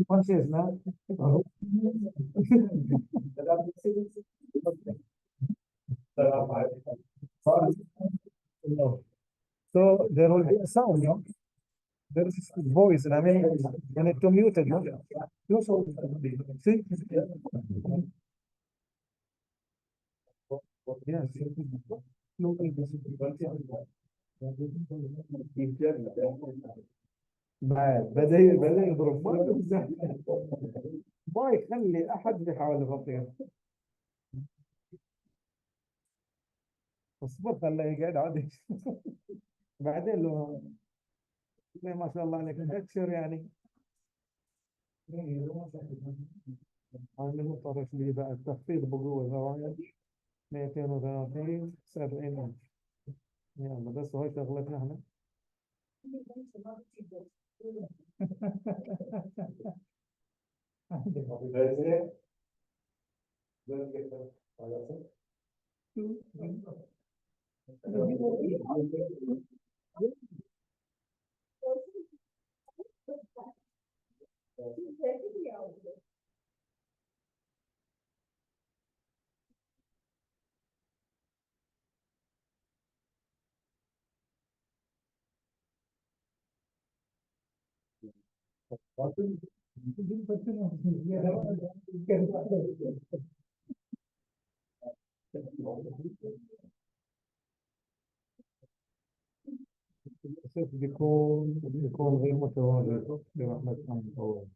Francês, né? No. So there will be a sound, no? There is voice, and I mean, when it muted, no? You also see? Yes. No, بدأ يضرب ما يخلي احد يحاول يغطيه. اصبر خليه يقعد عادي. بعدين لو ما شاء الله عليك اكثر يعني. انا طرف لي بقى التخفيض بقوه زوايا 230 70 انش. يلا بس هاي شغلتنا احنا. الصيف بيكون غير متواجد برحمة الله.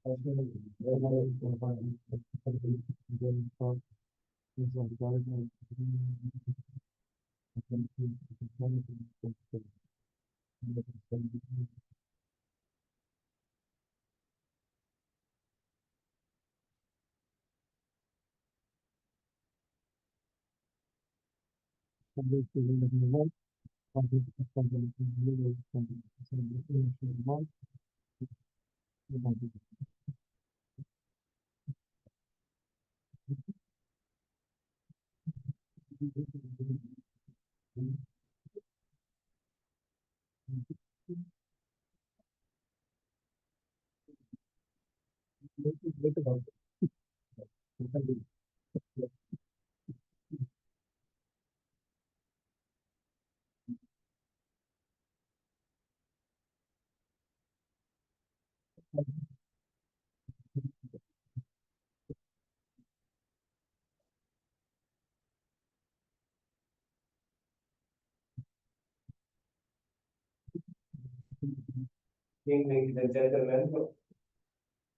Ladies and gentlemen,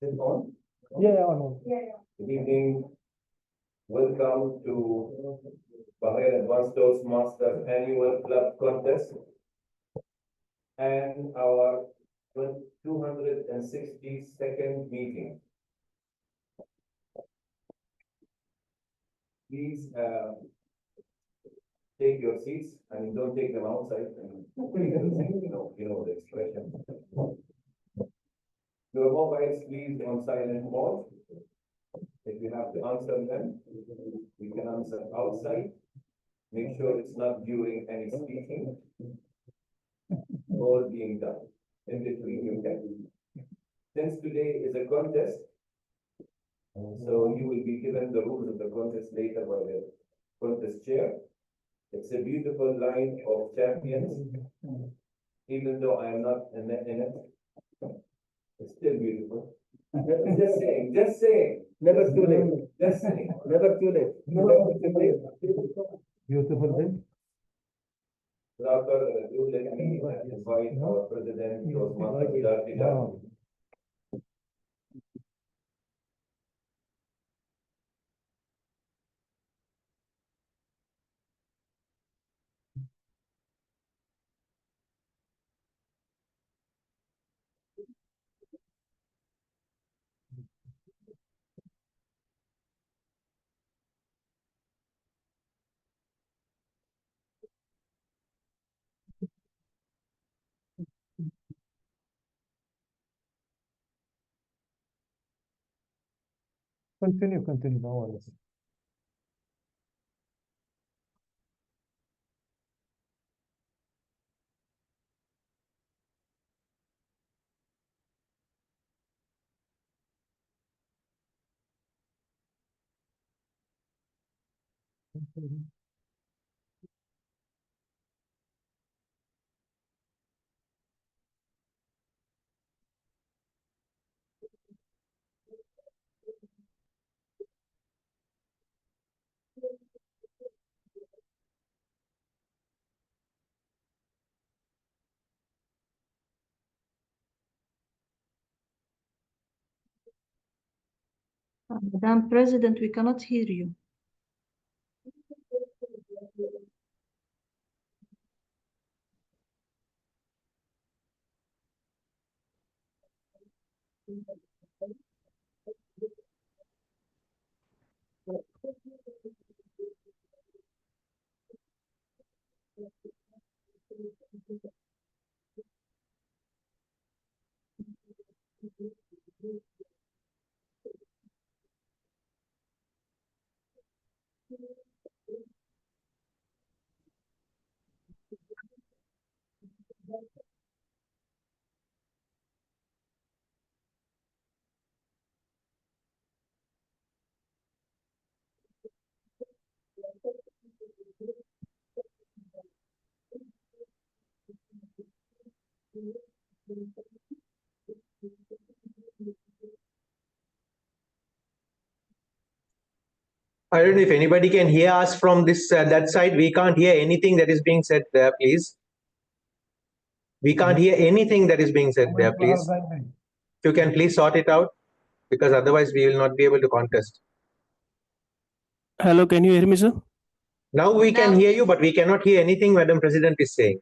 is it on? Yeah, on. Good evening. Welcome to Bahrain Advanced Toastmasters Annual Club Contest and our 262nd meeting. Please take your seats and don't take them outside. You know the expression. Your mobiles, please, on silent mode. If you have to answer them, we can answer outside. Make sure it's not during any speaking or being done. In between, you can. Since today is a contest, so you will be given the rules of the contest later by the contest chair. It's a beautiful line of champions. Even though I am not in it, it's still beautiful. Just saying. Never too late. Just saying. Never too late. Never too late. Beautiful thing. Without further ado, let me invite our president, Toastmaster Darti Darti. Wow. Continue, no worries. Madam President, we cannot hear you. I don't know if anybody can hear us from this that side. We can't hear anything that is being said there, please. We can't hear anything that is being said there, please. If you can please sort it out, because otherwise we will not be able to contest. Hello, can you hear me, sir? Now we can hear you, but we cannot hear anything Madam President is saying.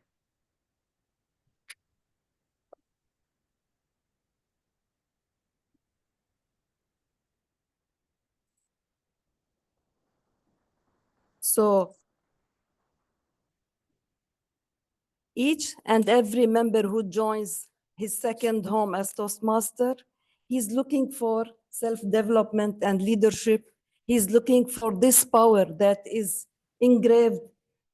So each and every member who joins his second home as Toastmaster, he's looking for self-development and leadership. He's looking for this power that is engraved,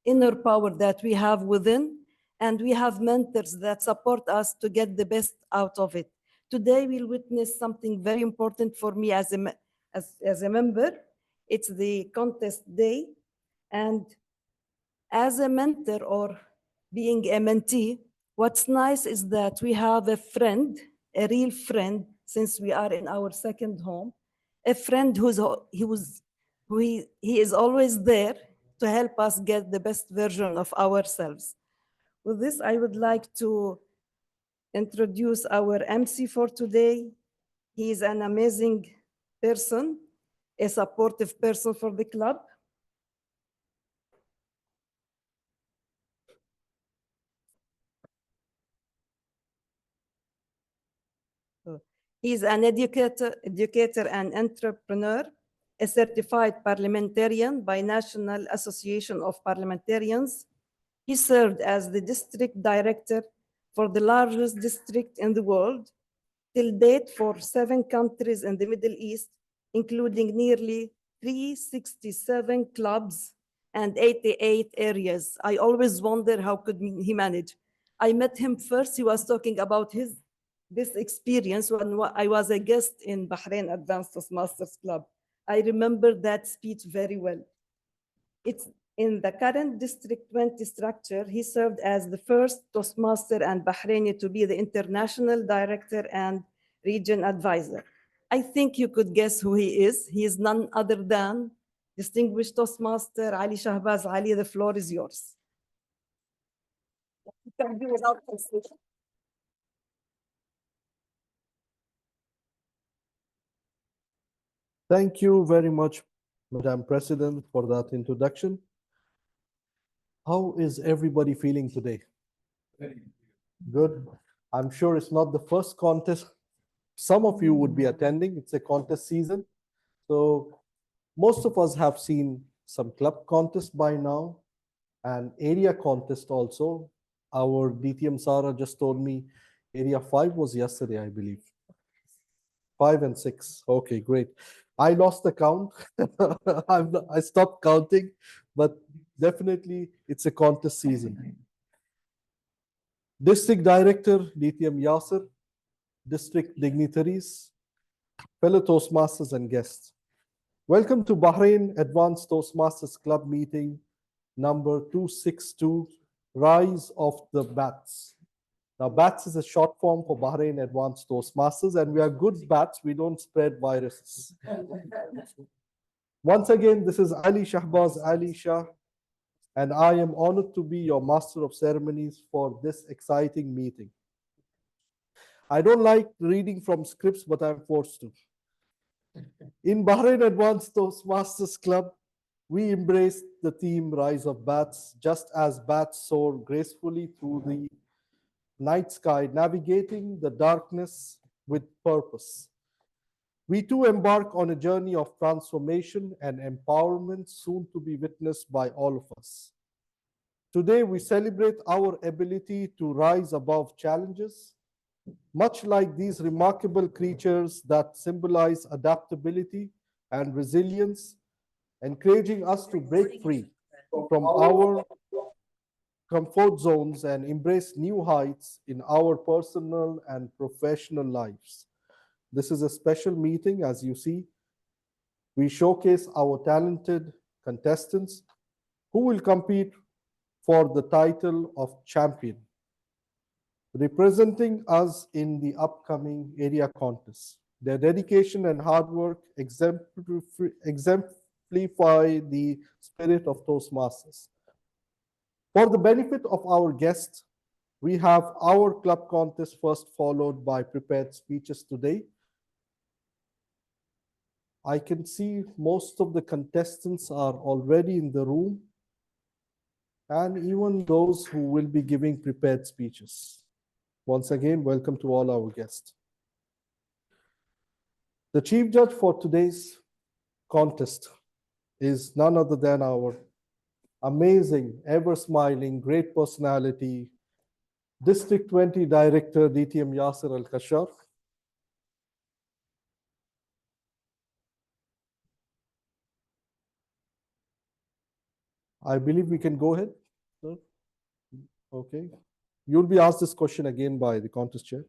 inner power that we have within, and we have mentors that support us to get the best out of it. Today we'll witness something very important for me as a member. It's the contest day, and as a mentor or being a mentee, what's nice is that we have a friend, a real friend, since we are in our second home, a friend he is always there to help us get the best version of ourselves. With this, I would like to introduce our MC for today. He is an amazing person, a supportive person for the club. He's an educator and entrepreneur, a certified parliamentarian by National Association of Parliamentarians. He served as the district director for the largest district in the world, till date for 7 countries in the Middle East, including nearly 367 clubs and 88 areas. I always wonder how could he manage. I met him first, he was talking about this experience when I was a guest in Bahrain Advanced Toastmasters Club. I remember that speech very well. It's in the current District 20 structure, he served as the first Toastmaster and Bahraini to be the international director and region advisor. I think you could guess who he is. He is none other than distinguished Toastmaster Ali Shahbaz. Ali, the floor is yours. You can do without translation. Thank you very much, Madam President, for that introduction. How is everybody feeling today? Good. I'm sure it's not the first contest. Some of you would be attending. It's a contest season. So most of us have seen some club contests by now and area contest also. Our DTM Sara just told me area 5 was yesterday, I believe. 5 and 6. Okay, great. I lost the count. I stopped counting, but definitely it's a contest season. District Director, DTM Yasser, district dignitaries, fellow Toastmasters and guests. Welcome to Bahrain Advanced Toastmasters Club meeting number 262, Rise of the Bats. Now, BATS is a short form for Bahrain Advanced Toastmasters, and we are good bats. We don't spread viruses. Once again, this is Ali Shahbaz Ali Shah, and I am honored to be your master of ceremonies for this exciting meeting. I don't like reading from scripts, but I'm forced to. In Bahrain Advanced Toastmasters Club, we embrace the theme Rise of Bats, just as bats soar gracefully through the night sky, navigating the darkness with purpose. We too embark on a journey of transformation and empowerment soon to be witnessed by all of us. Today, we celebrate our ability to rise above challenges, much like these remarkable creatures that symbolize adaptability and resilience, encouraging us to break free from our comfort zones and embrace new heights in our personal and professional lives. This is a special meeting, as you see. We showcase our talented contestants who will compete for the title of champion, representing us in the upcoming area contest. Their dedication and hard work exemplify the spirit of Toastmasters. For the benefit of our guests, we have our club contest first, followed by prepared speeches today. I can see most of the contestants are already in the room, and even those who will be giving prepared speeches. Once again, welcome to all our guests. The chief judge for today's contest is none other than our amazing, ever-smiling, great personality, District 20 Director, DTM Yasser Al-Khashar. I believe we can go ahead, sir. Okay. You'll be asked this question again by the contest chair.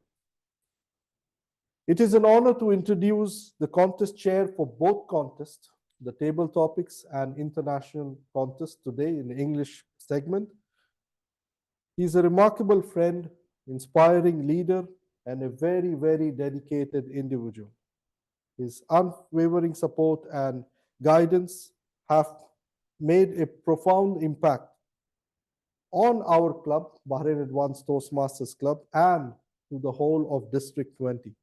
It is an honor to introduce the contest chair for both contests, the table topics and international contest today in the English segment. He's a remarkable friend, inspiring leader, and a very, very dedicated individual. His unwavering support and guidance have made a profound impact on our club, Bahrain Advanced Toastmasters Club, and to the whole of District 20.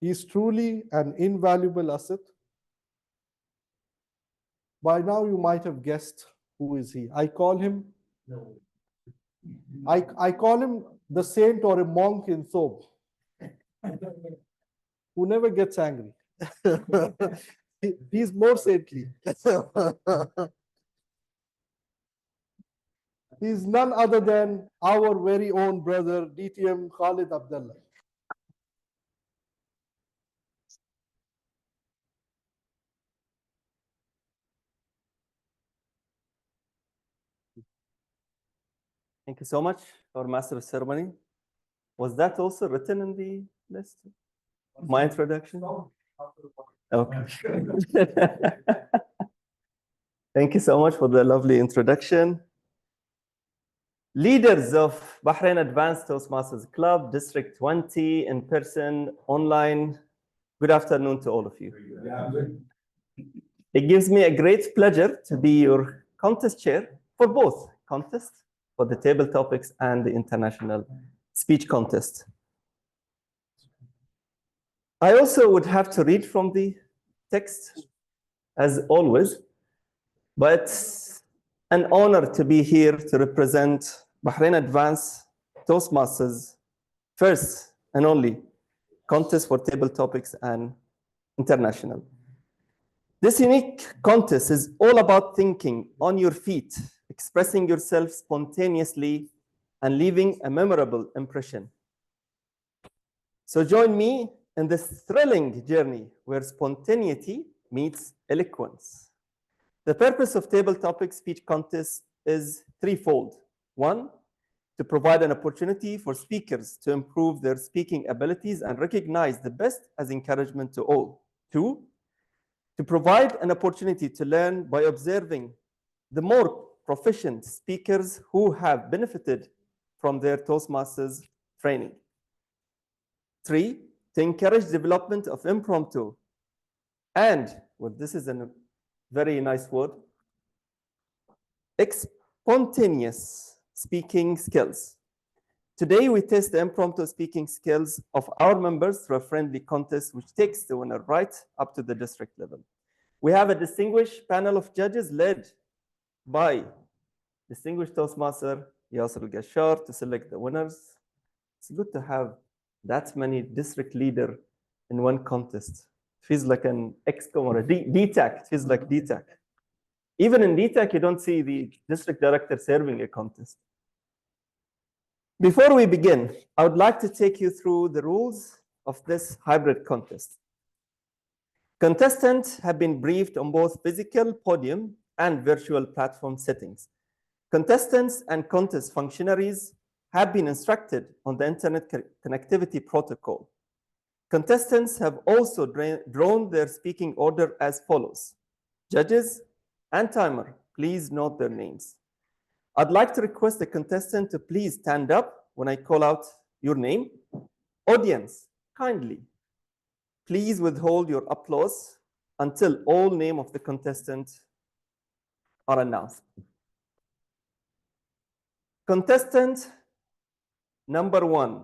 He is truly an invaluable asset. By now, you might have guessed who is he. I call him the saint or a monk in thobe, who never gets angry. He's more saintly. He's none other than our very own brother, DTM Khalid Abdullah. Thank you so much, our Master of Ceremony. Was that also written in the list? My introduction? Okay. Thank you so much for the lovely introduction. Leaders of Bahrain Advanced Toastmasters Club, District 20, in person, online, good afternoon to all of you. It gives me a great pleasure to be your contest chair for both contests, for the table topics and the international speech contest. I also would have to read from the text, as always, but it's an honor to be here to represent Bahrain Advanced Toastmasters first and only contest for table topics and international. This unique contest is all about thinking on your feet, expressing yourself spontaneously, and leaving a memorable impression. So join me in this thrilling journey where spontaneity meets eloquence. The purpose of table topic speech contest is threefold. One, to provide an opportunity for speakers to improve their speaking abilities and recognize the best as encouragement to all. Two, to provide an opportunity to learn by observing the more proficient speakers who have benefited from their Toastmasters training. 3, to encourage development of impromptu and, well, this is a very nice word, spontaneous speaking skills. Today, we test the impromptu speaking skills of our members through a friendly contest which takes the winner right up to the district level. We have a distinguished panel of judges led by distinguished Toastmaster Yasser Al-Gashar to select the winners. It's good to have that many district leaders in one contest. Feels like an XCOM or a DTAC. It feels like DTAC. Even in DTAC, you don't see the district director serving a contest. Before we begin, I would like to take you through the rules of this hybrid contest. Contestants have been briefed on both physical podium and virtual platform settings. Contestants and contest functionaries have been instructed on the internet connectivity protocol. Contestants have also drawn their speaking order as follows. Judges and timer, please note their names. I'd like to request the contestant to please stand up when I call out your name. Audience, kindly, please withhold your applause until all name of the contestant are announced. Contestant number 1,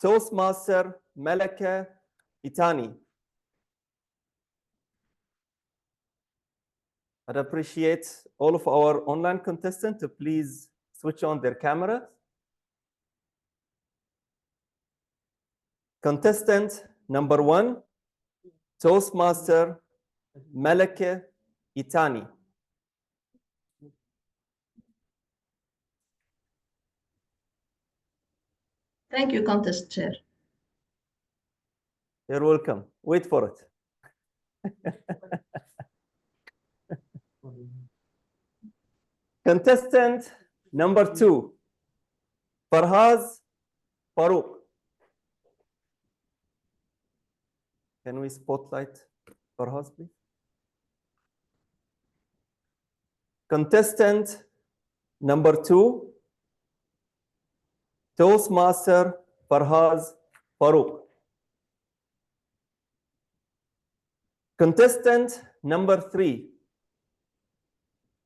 Toastmaster Malaka Itani. I'd appreciate all of our online contestants to please switch on their camera. Contestant number 1, Toastmaster Malaka Itani. Thank you, contest chair. You're welcome. Wait for it. Contestant number 2, Farhaz Farouk. Can we spotlight Farhaz, please? Contestant number 2, Toastmaster Farhaz Farouk. Contestant number 3,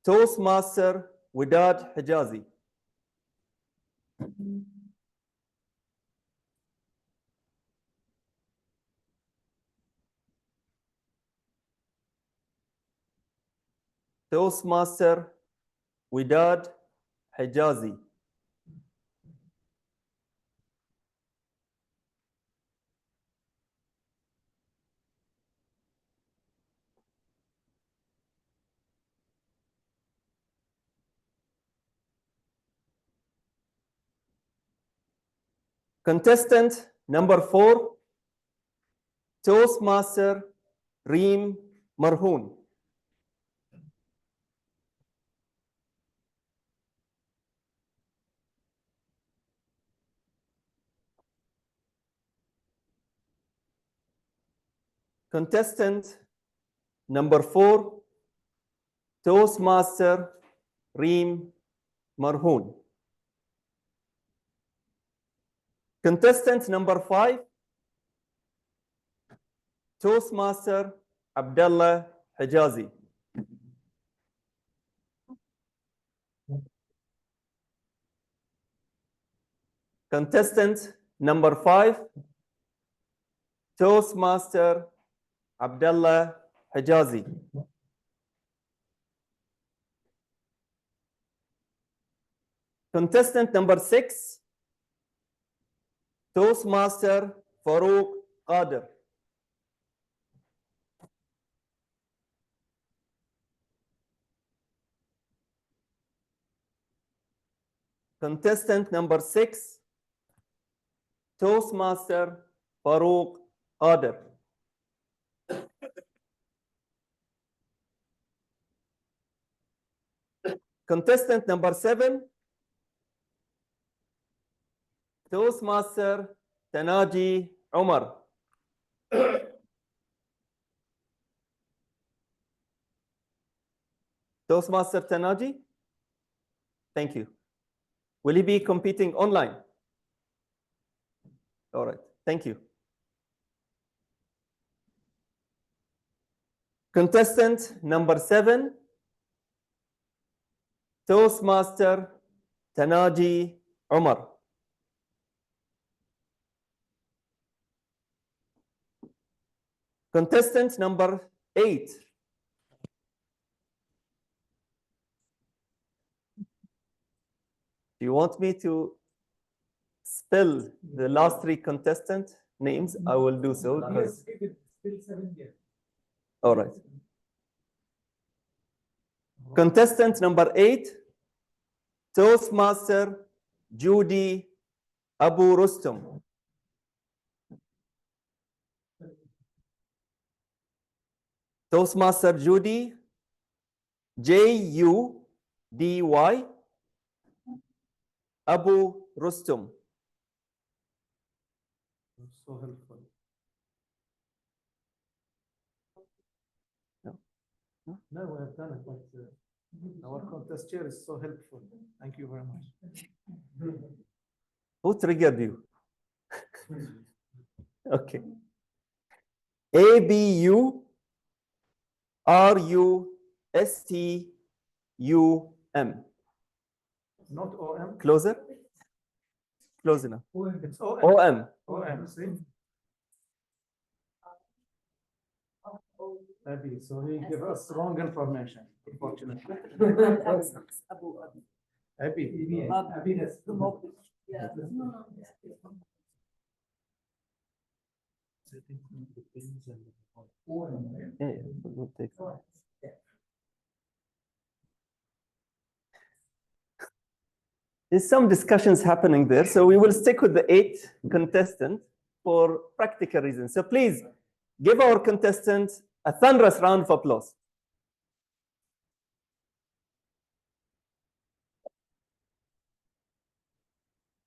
Toastmaster Widad Hijazi. Toastmaster Widad Hijazi. Contestant number 4, Toastmaster Reem Marhoon. Contestant number 4, Toastmaster Reem Marhoon. Contestant number 5, Toastmaster Abdullah Hijazi. Contestant number 5, Toastmaster Abdullah Hijazi. Contestant number 6, Toastmaster Farouk Qadir. Contestant number 6, Toastmaster Farouk Qadir. Contestant number 7, Toastmaster Tanaji Umar. Toastmaster Tanaji? Thank you. Will he be competing online? All right, thank you. Contestant number 7, Toastmaster Tanaji Umar. Contestant number 8, do you want me to spell the last 3 contestant names? I will do so. All right. Contestant number 8, Toastmaster Judy Abu Rustum. Toastmaster Judy, Judy Abu Rustum. So helpful. No, we have done it, but our contest chair is so helpful. Thank you very much. Who triggered you? Okay. ABURUSTUM. Not OM. Closer? Close enough. It's OM. OM. OM, see? Maybe, so he gave us wrong information, unfortunately. Abi. Yeah, we'll take that. There's some discussions happening there, so we will stick with the 8 contestants for practical reasons. So please give our contestants a thunderous round of applause.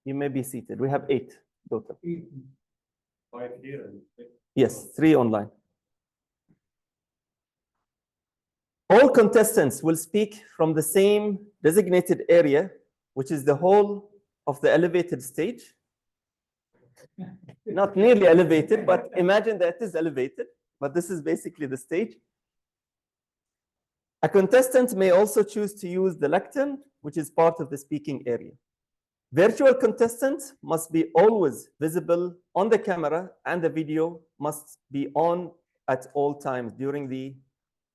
You may be seated. We have 8 total. 5 here and 6. Yes, 3 online. All contestants will speak from the same designated area, which is the whole of the elevated stage. Not nearly elevated, but imagine that it is elevated, but this is basically the stage. A contestant may also choose to use the lectern, which is part of the speaking area. Virtual contestants must be always visible on the camera, and the video must be on at all times during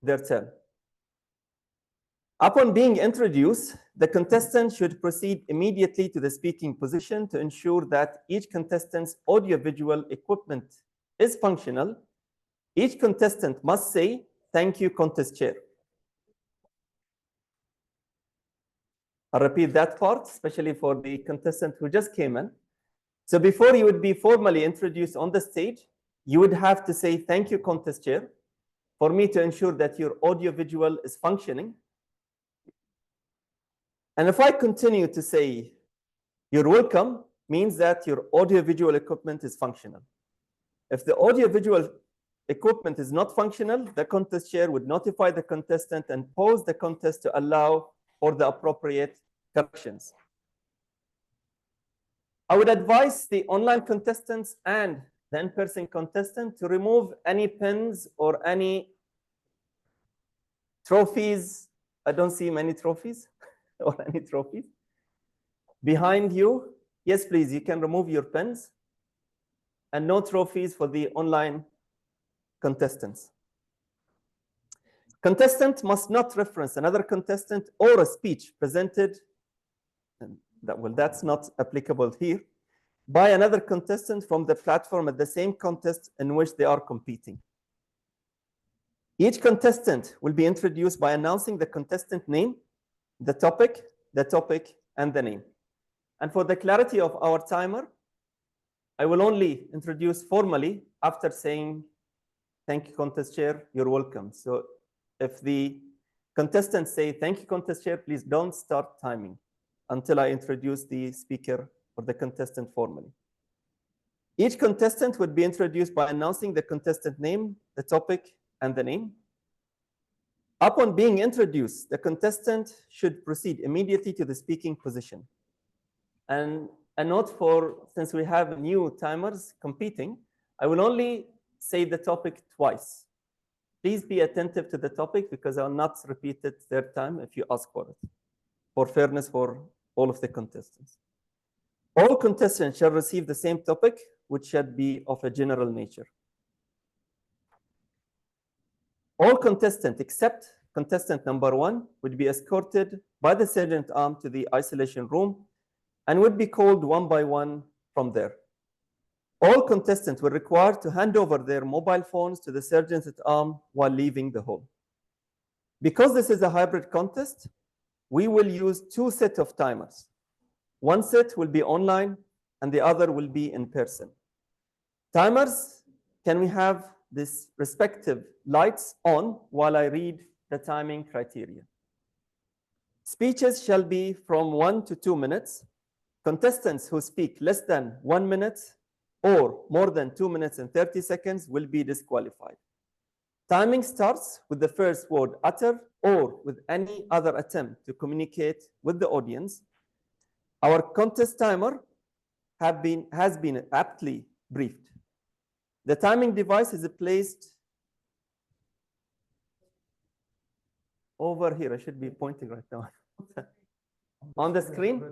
their turn. Upon being introduced, the contestant should proceed immediately to the speaking position to ensure that each contestant's audiovisual equipment is functional. Each contestant must say, "Thank you, contest chair." I'll repeat that part, especially for the contestant who just came in. So before you would be formally introduced on the stage, you would have to say, "Thank you, contest chair," for me to ensure that your audiovisual is functioning. And if I continue to say, "You're welcome," means that your audiovisual equipment is functional. If the audiovisual equipment is not functional, the contest chair would notify the contestant and pause the contest to allow for the appropriate corrections. I would advise the online contestants and the in-person contestant to remove any pins or any trophies. I don't see many trophies or any trophies. Behind you, yes, please, you can remove your pins, and no trophies for the online contestants. Contestant must not reference another contestant or a speech presented, and that's not applicable here, by another contestant from the platform at the same contest in which they are competing. Each contestant will be introduced by announcing the contestant name, the topic, and the name. And for the clarity of our timer, I will only introduce formally after saying, "Thank you, contest chair, you're welcome." So if the contestants say, "Thank you, contest chair," please don't start timing until I introduce the speaker or the contestant formally. Each contestant would be introduced by announcing the contestant name, the topic, and the name. Upon being introduced, the contestant should proceed immediately to the speaking position. And a note for, since we have new timers competing, I will only say the topic twice. Please be attentive to the topic because I will not repeat it third time if you ask for it, for fairness for all of the contestants. All contestants shall receive the same topic, which should be of a general nature. All contestants except contestant number 1 would be escorted by the sergeant at arms to the isolation room and would be called one by one from there. All contestants were required to hand over their mobile phones to the sergeant at arms while leaving the hall. Because this is a hybrid contest, we will use 2 sets of timers. One set will be online and the other will be in person. Timers, can we have this respective lights on while I read the timing criteria? Speeches shall be from 1 to 2 minutes. Contestants who speak less than 1 minute or more than 2 minutes and 30 seconds will be disqualified. Timing starts with the first word uttered or with any other attempt to communicate with the audience. Our contest timer has been aptly briefed. The timing device is placed over here. I should be pointing right now. On the screen?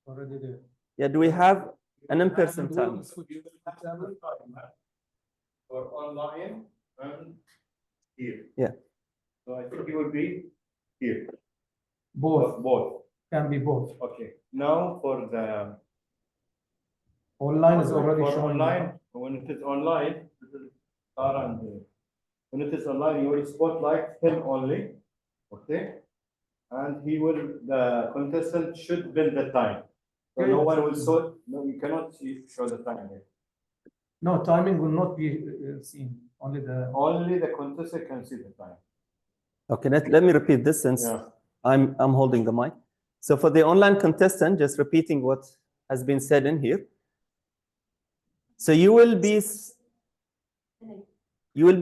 Already there. Yeah, do we have an in-person timer? For online and here. Yeah. So I think it would be here. Both, Both. can be both. Okay. Now for the Online is already for showing. online, when it is online, this is Tara and here. When it is online, you will spotlight him only. Okay. And the contestant should build the time. So no one will no, you cannot show the time here. No, timing will not be seen, only Only the contestant can see the time. Okay, let me repeat this since Yeah. I'm holding the mic. So for the online contestant, just repeating what has been said in here. So you will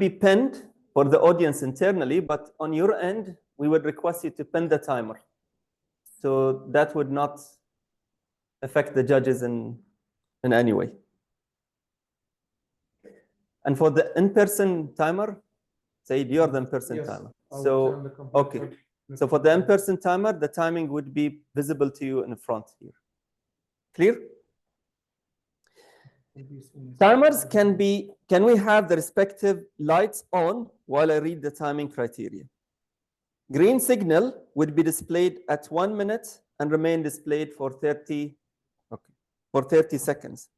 be pinned for the audience internally, but on your end, we would request you to pin the timer. So that would not affect the judges in any way. And for the in-person timer, Said, you're the in-person Yes, timer. I will So, turn the computer. okay. So for the in-person timer, the timing would be visible to you in front here. Clear? Timers can we have the respective lights on while I read the timing criteria? Green signal would be displayed at 1 minute and remain displayed for 30 seconds.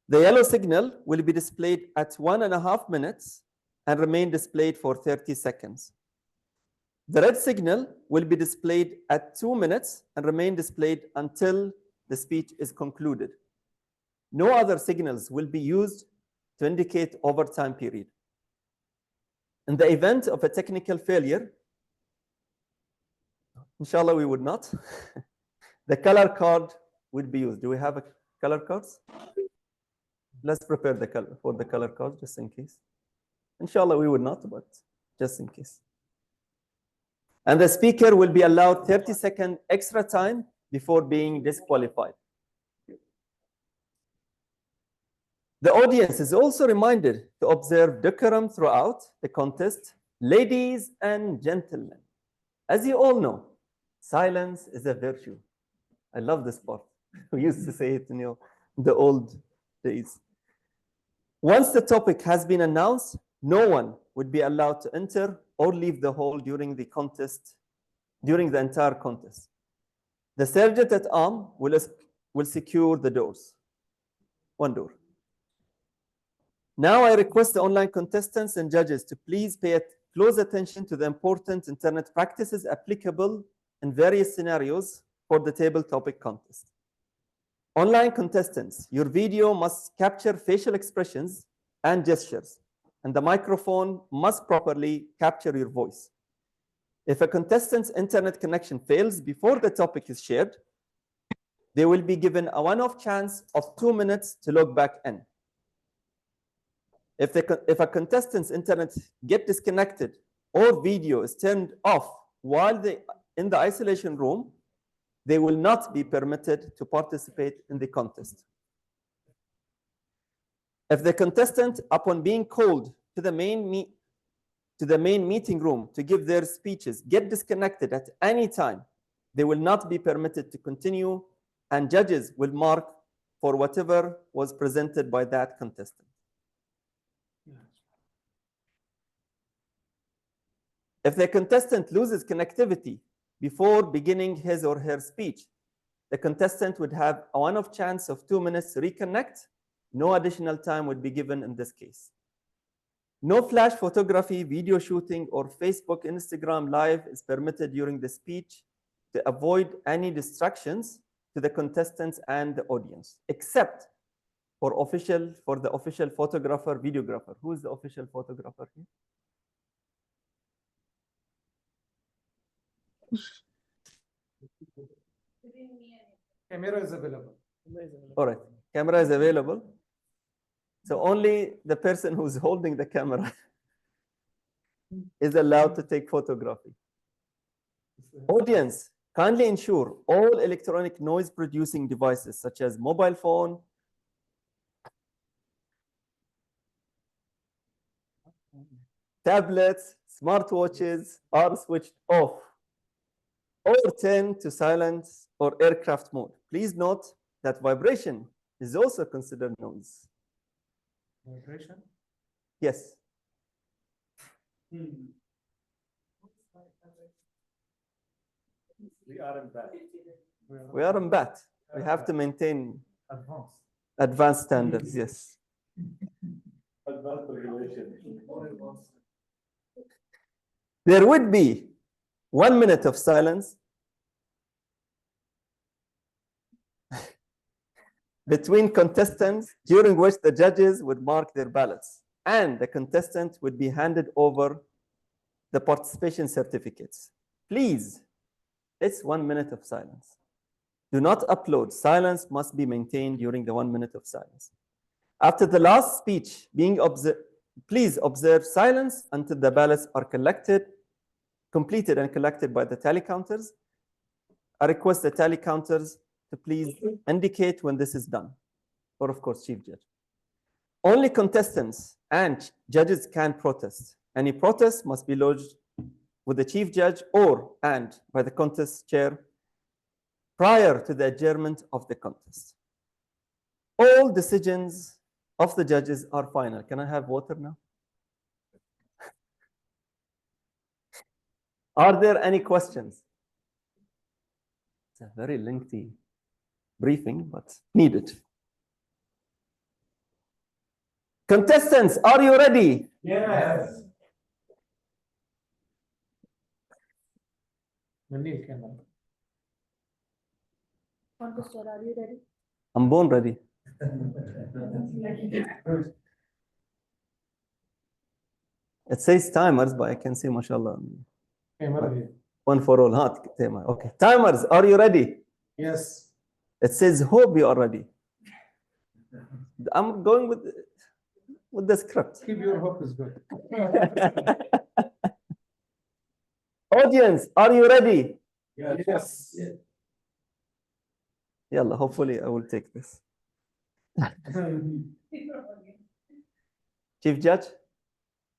The yellow signal will be displayed at 1.5 minutes and remain displayed for 30 seconds. The red signal will be displayed at 2 minutes and remain displayed until the speech is concluded. No other signals will be used to indicate overtime period. In the event of a technical failure, inshallah we would not, the color card would be used. Do we have color cards? Let's prepare the color card just in case. Inshallah we would not, but just in case. And the speaker will be allowed 30-second extra time before being disqualified. The audience is also reminded to observe decorum throughout the contest. Ladies and gentlemen, as you all know, silence is a virtue. I love this part. We used to say it in the old days. Once the topic has been announced, no one would be allowed to enter or leave the hall during the entire contest. The sergeant at arms will secure the doors. One door. Now I request the online contestants and judges to please pay close attention to the important internet practices applicable in various scenarios for the table topic contest. Online contestants, your video must capture facial expressions and gestures, and the microphone must properly capture your voice. If a contestant's internet connection fails before the topic is shared, they will be given a one-off chance of 2 minutes to log back in. If a contestant's internet gets disconnected or video is turned off while they in the isolation room, they will not be permitted to participate in the contest. If the contestant, upon being called to the main meeting room to give their speeches, get disconnected at any time, they will not be permitted to continue, and judges will mark for whatever was presented by that contestant. If the contestant loses connectivity before beginning his or her speech, the contestant would have a one-off chance of 2 minutes to reconnect. No additional time would be given in this case. No flash photography, video shooting, or Facebook, Instagram Live is permitted during the speech to avoid any distractions to the contestants and the audience, except for the official photographer, videographer. Who is the official photographer here? Camera is available. All right, camera is available. So only the person who's holding the camera is allowed to take photography. Audience, kindly ensure all electronic noise producing devices such as mobile phone, tablets, smartwatches are switched off or turned to silent or aircraft mode. Please note that vibration is also considered noise. Vibration. Yes. We are in bed. We are in BAT. We have to maintain Advanced. advanced standards, yes. Advanced regulation. There would be 1 minute of silence between contestants, during which the judges would mark their ballots, and the contestant would be handed over the participation certificates. Please, it's 1 minute of silence. Do not upload. Silence must be maintained during the 1 minute of silence. After the last speech being observed, please observe silence until the ballots are completed and collected by the tally counters. I request the tally counters to please indicate when this is done, or of course, Chief Judge. Only contestants and judges can protest. Any protest must be lodged with the Chief Judge and by the contest chair prior to the adjournment of the contest. All decisions of the judges are final. Can I have water now? Are there any questions? It's a very lengthy briefing, but needed. Contestants, are you ready? Yes. Manil, camera. Contestant, are you ready? I'm born ready. It says timers, but I can see, mashallah. Camera here. One for all, huh? Timer. Okay. Timers, are you ready? Yes. It says, hope you are ready. I'm going with the script. Keep your hope is good. Audience, are you ready? Yes. Yalla, hopefully I will take this. Chief Judge,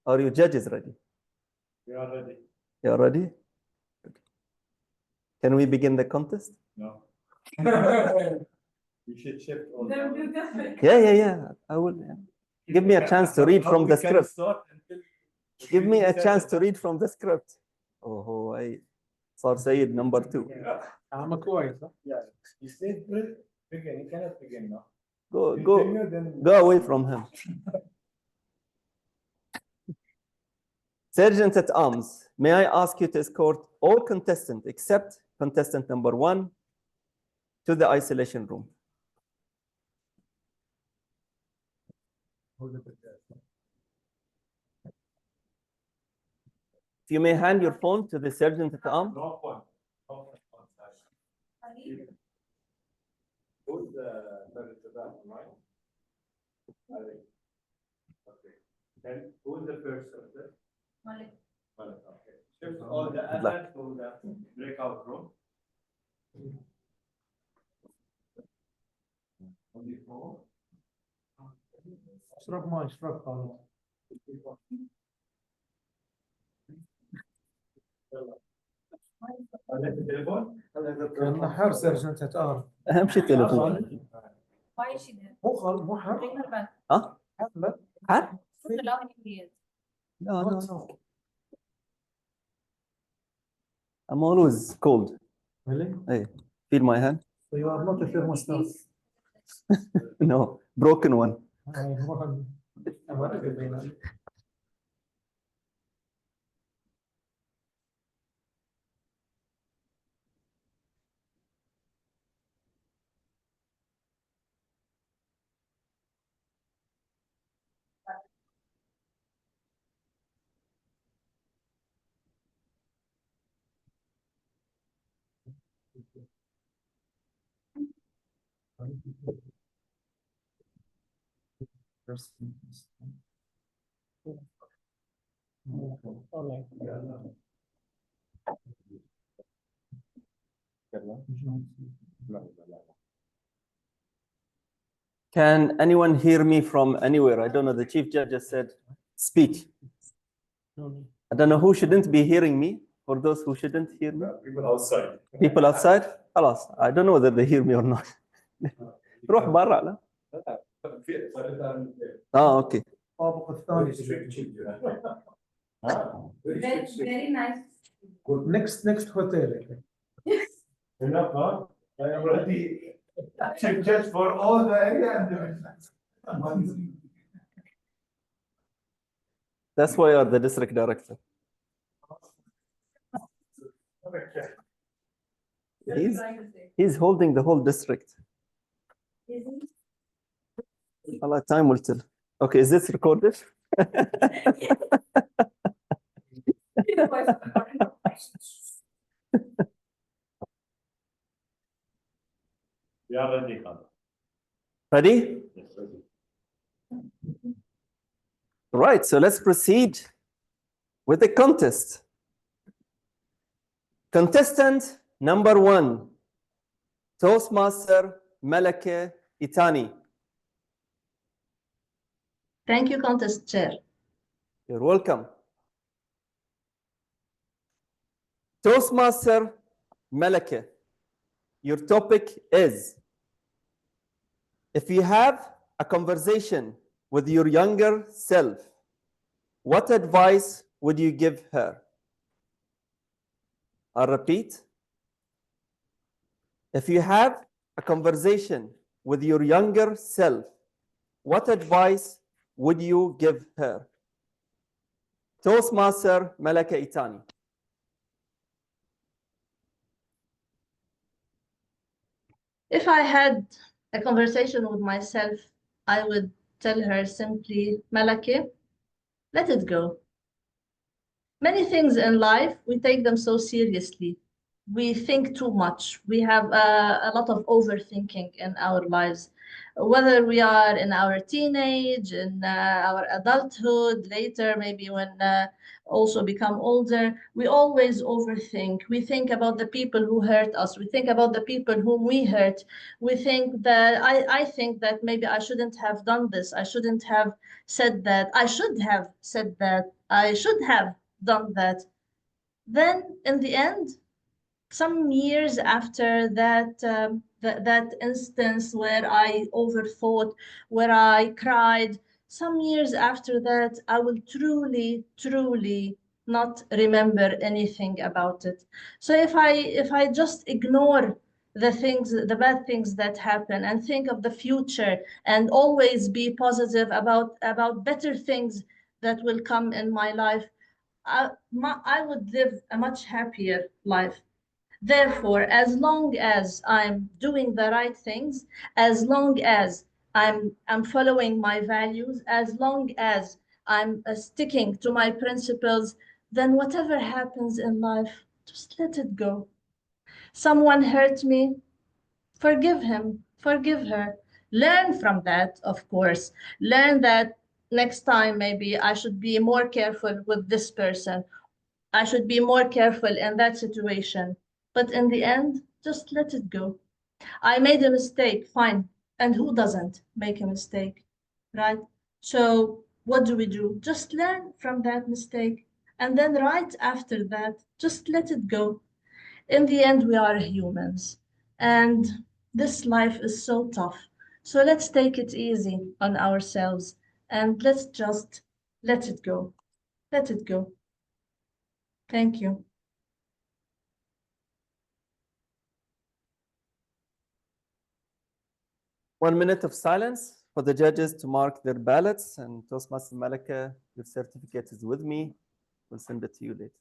are you judges ready? We are ready. You are ready? Good. Can we begin the contest? No. We should shift all. Yeah. I will. Yeah. Give me a chance to read from the script. Give me a chance to read from the script. Oh, I صار سيد number 2. I'm quiet. Yeah, you said begin, you cannot begin now. Go away from him. Sergeant at Arms, may I ask you to escort all contestants except contestant number 1 to the isolation room. If you may hand your phone to the Sergeant at Arms. No phone. Who's the right? Ali. Okay. Then who's the first of them? Malik. Shift all the Good luck. other to the breakout room. Only four. اشرب ماي اشرب خلاص. خليت التليفون. كان حرص رجعت تقهر. اهم شيء التليفون. مو حر. ها؟ لا. حر؟ No, no, no. I'm always cold. Really? Hey, feel my hand? So you are not a thermostat. No, broken one. Can anyone hear me from anywhere? I don't know. The chief judge just said, speak. I don't know who shouldn't be hearing me. For those who shouldn't hear me. People outside. People outside? خلاص. I don't know whether they hear me or not. روح برا لا. Okay. Very nice. Next hotel. Enough, huh? I am ready. Chief judge for all the area and That's why you're the district director. He's holding the whole district. Allah, time will tell. Okay, is this recorded? We are ready, Khan. Ready? Yes, ready. Right, so let's proceed with the contest. Contestant number 1, Toastmaster Malaka Itani. Thank you, contest chair. You're welcome. Toastmaster Malaka, your topic is, if you have a conversation with your younger self, what advice would you give her? I'll repeat. If you have a conversation with your younger self, what advice would you give her? Toastmaster Malaka Itani. If I had a conversation with myself, I would tell her simply, Malaki, let it go. Many things in life, we take them so seriously. We think too much. We have a lot of overthinking in our lives. Whether we are in our teenage, in our adulthood, later, maybe when also become older, we always overthink. We think about the people who hurt us. We think about the people whom we hurt. We think that, I think that maybe I shouldn't have done this. I shouldn't have said that. I should have said that. I should have done that. Then in the end, some years after that, that instance where I overthought, where I cried, some years after that, I will truly, truly not remember anything about it. So if I just ignore the bad things that happen and think of the future and always be positive about better things that will come in my life, I would live a much happier life. Therefore, as long as I'm doing the right things, as long as I'm following my values, as long as I'm sticking to my principles, then whatever happens in life, just let it go. Someone hurt me, forgive him, forgive her. Learn from that, of course. Learn that next time maybe I should be more careful with this person. I should be more careful in that situation. But in the end, just let it go. I made a mistake, fine. And who doesn't make a mistake, right? So what do? Just learn from that mistake. And then right after that, just let it go. In the end, we are humans. And this life is so tough. So let's take it easy on ourselves and let's just let it go. Let it go. Thank you. One minute of silence for the judges to mark their ballots. And Toastmaster Malaka, your certificate is with me. We'll send it to you later.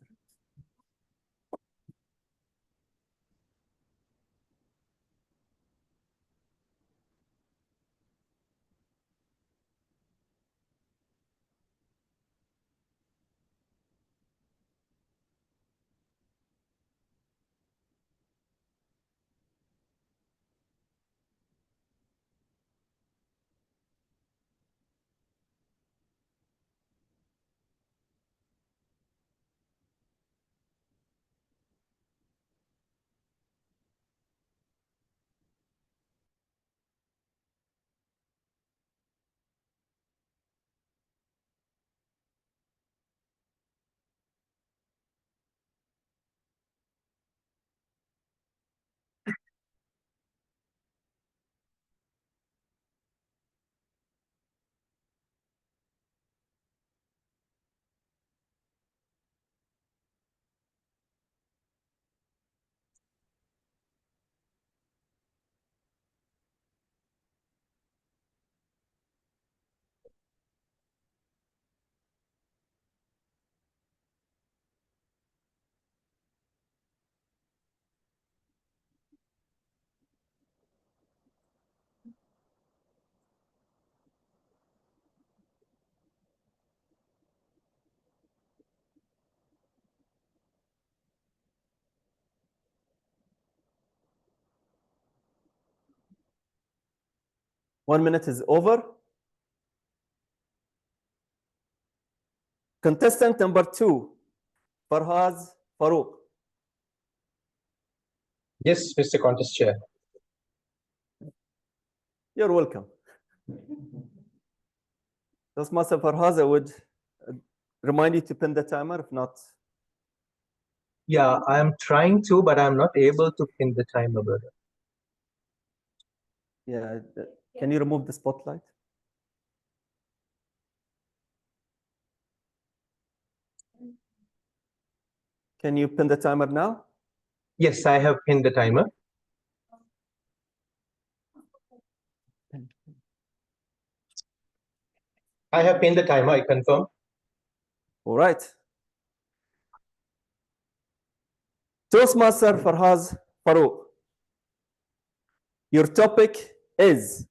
One minute is over. Contestant number 2, Farhaz Farouk. Yes, Mr. Contest Chair. You're welcome. Toastmaster Farhaz, I would remind you to pin the timer, if not. Yeah, I am trying to, but I'm not able to pin the timer, brother. Yeah, can you remove the spotlight? Can you pin the timer now? Yes, I have pinned the timer. I have pinned the timer, I confirm. All right. Toastmaster Farhaz Farouk. Your topic is,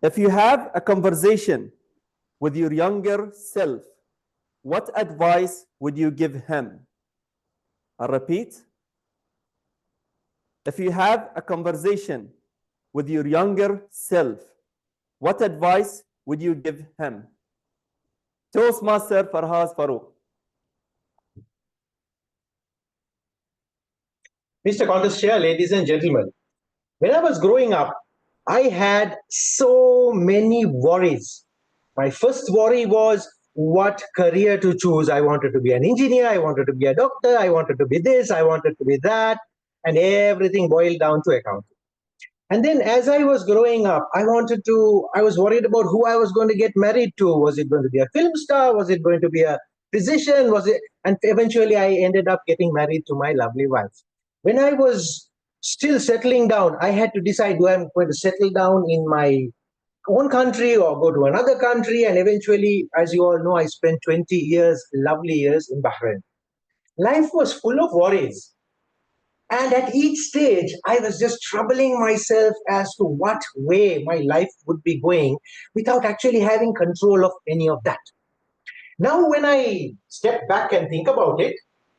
if you have a conversation with your younger self, what advice would you give him? I'll repeat. If you have a conversation with your younger self, what advice would you give him? Toastmaster Farhaz Farouk. Mr. Contest Chair, ladies and gentlemen, when I was growing up, I had so many worries. My first worry was what career to choose. I wanted to be an engineer, I wanted to be a doctor, I wanted to be this, I wanted to be that, and everything boiled down to accounting. And then as I was growing up, I was worried about who I was going to get married to. Was it going to be a film star? Was it going to be a physician? And eventually I ended up getting married to my lovely wife. When I was still settling down, I had to decide, do I'm going to settle down in my own country or go to another country? And eventually, as you all know, I spent 20 years, lovely years in Bahrain. Life was full of worries. And at each stage, I was just troubling myself as to what way my life would be going without actually having control of any of that. Now, when I step back and think about it,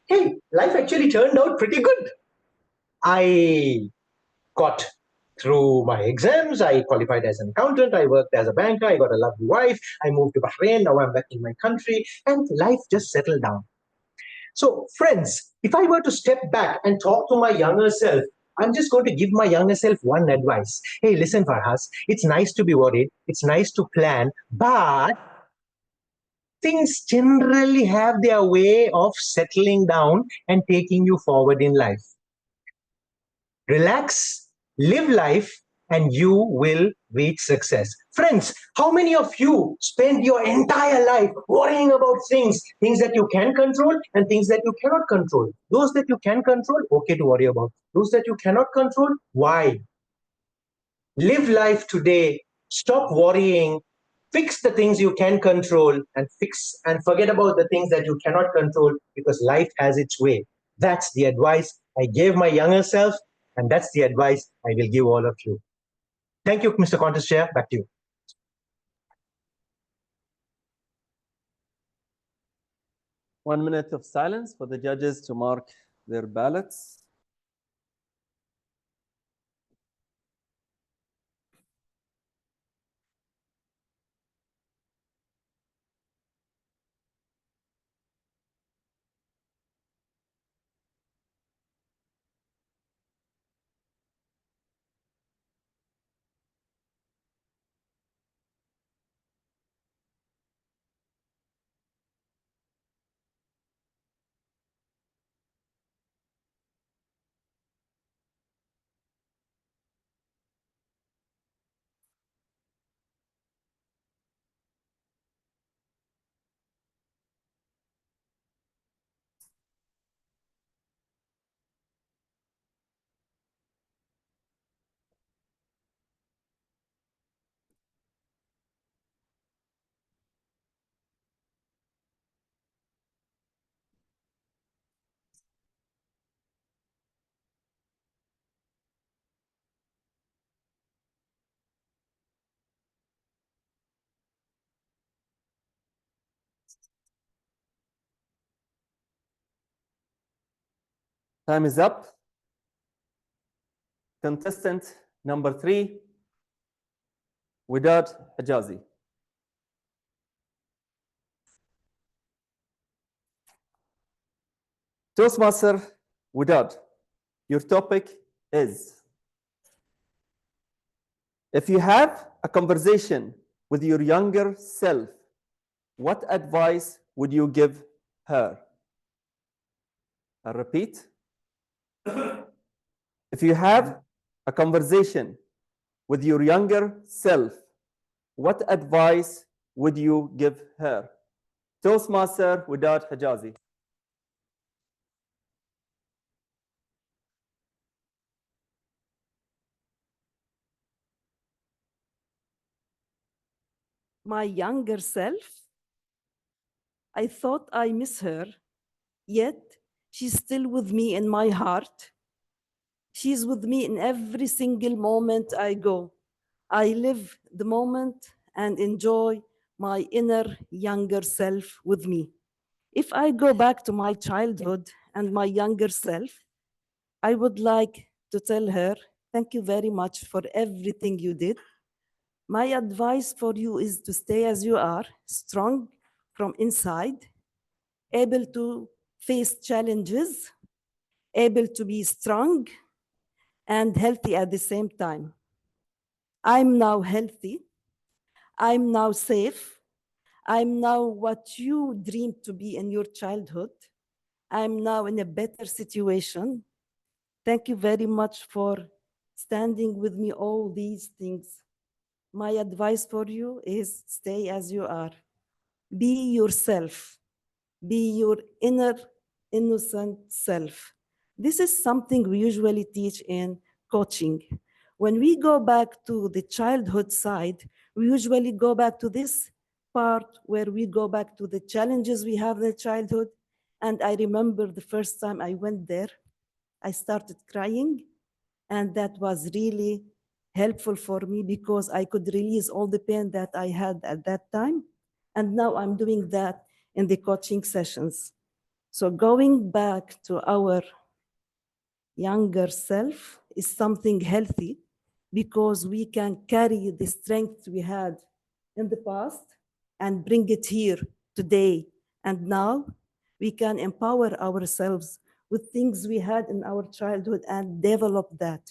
hey, life actually turned out pretty good. I got through my exams. I qualified as an accountant. I worked as a banker. I got a lovely wife. I moved to Bahrain. Now I'm back in my country, and life just settled down. So, friends, if I were to step back and talk to my younger self, I'm just going to give my younger self one advice. Hey, listen, Farhas, it's nice to be worried. It's nice to plan, but things generally have their way of settling down and taking you forward in life. Relax, live life, and you will reach success. Friends, how many of you spend your entire life worrying about things that you can control and things that you cannot control? Those that you can control, okay to worry about. Those that you cannot control, why? Live life today. Stop worrying. Fix the things you can control and forget about the things that you cannot control, because life has its way. That's the advice I gave my younger self, and that's the advice I will give all of you. Thank you, Mr. Contest Chair. Back to you. 1 minute of silence for the judges to mark their ballots. Time is up. Contestant number 3, Widad Hijazi. Toastmaster Widad, your topic is: if you have a conversation with your younger self, what advice would you give her? I'll repeat. If you have a conversation with your younger self, what advice would you give her? Toastmaster Widad Hijazi. My younger self, I thought I miss her, yet she's still with me in my heart. She's with me in every single moment I go. I live the moment and enjoy my inner younger self with me. If I go back to my childhood and my younger self, I would like to tell her, thank you very much for everything you did. My advice for you is to stay as you are, strong from inside, able to face challenges, able to be strong and healthy at the same time. I'm now healthy. I'm now safe. I'm now what you dreamed to be in your childhood. I'm now in a better situation. Thank you very much for standing with me all these things. My advice for you is stay as you are. Be yourself. Be your inner innocent self. This is something we usually teach in coaching. When we go back to the childhood side, we usually go back to this part where we go back to the challenges we have in the childhood. And I remember the first time I went there, I started crying, and that was really helpful for me because I could release all the pain that I had at that time. And now I'm doing that in the coaching sessions. So going back to our younger self is something healthy because we can carry the strength we had in the past and bring it here today. And now we can empower ourselves with things we had in our childhood and develop that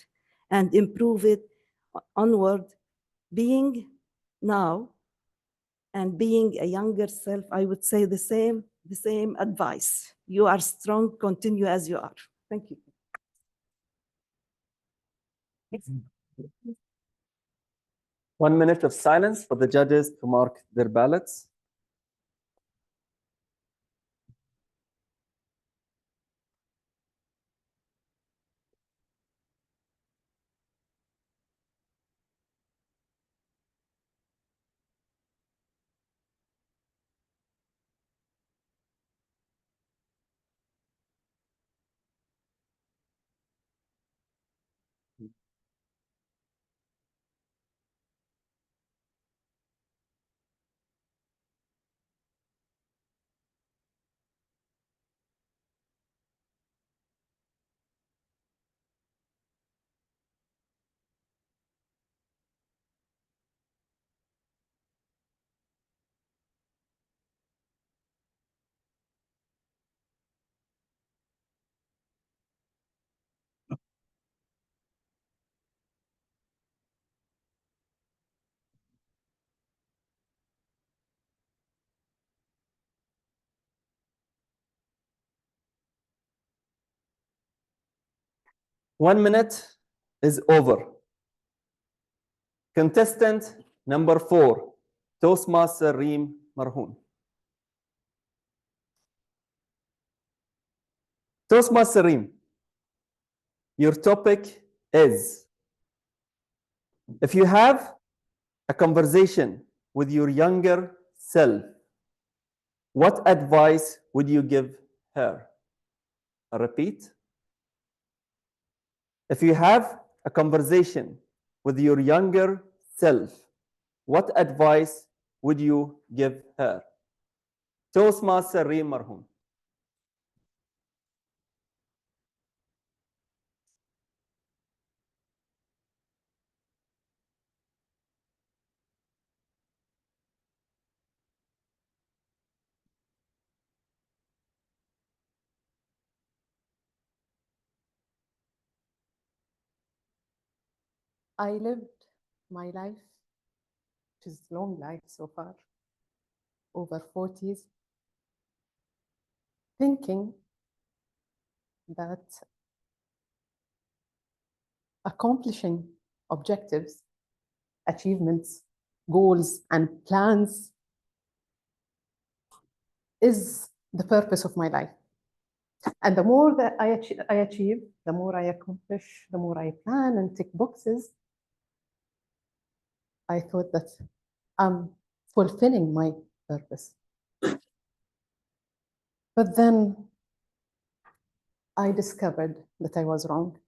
and improve it onward. Being now and being a younger self, I would say the same advice. You are strong, continue as you are. Thank you. 1 minute of silence for the judges to mark their ballots. One minute is over. Contestant number 4, Toastmaster Reem Marhoon. Toastmaster Reem, your topic is, if you have a conversation with your younger self, what advice would you give her? I repeat. If you have a conversation with your younger self, what advice would you give her? Toastmaster Reem Marhoon. I lived my life, which is long life so far, over 40s, thinking that accomplishing objectives, achievements, goals, and plans is the purpose of my life. And the more that I achieve, the more I accomplish, the more I plan and tick boxes, I thought that I'm fulfilling my purpose. But then I discovered that I was wrong.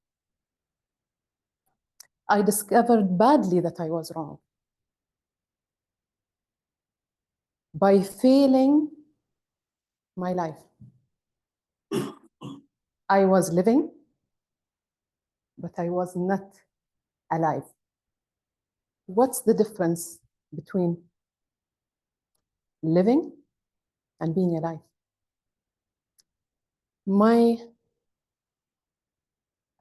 I discovered badly that I was wrong. By failing my life, I was living, but I was not alive. What's the difference between living and being alive? My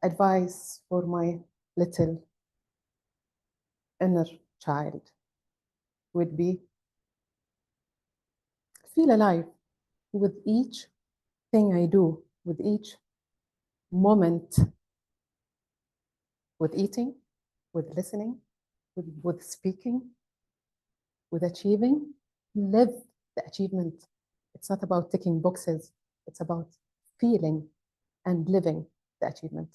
advice for my little inner child would be, feel alive with each thing I do, with each moment, with eating, with listening, with speaking, with achieving. Live the achievement. It's not about ticking boxes. It's about feeling and living the achievement.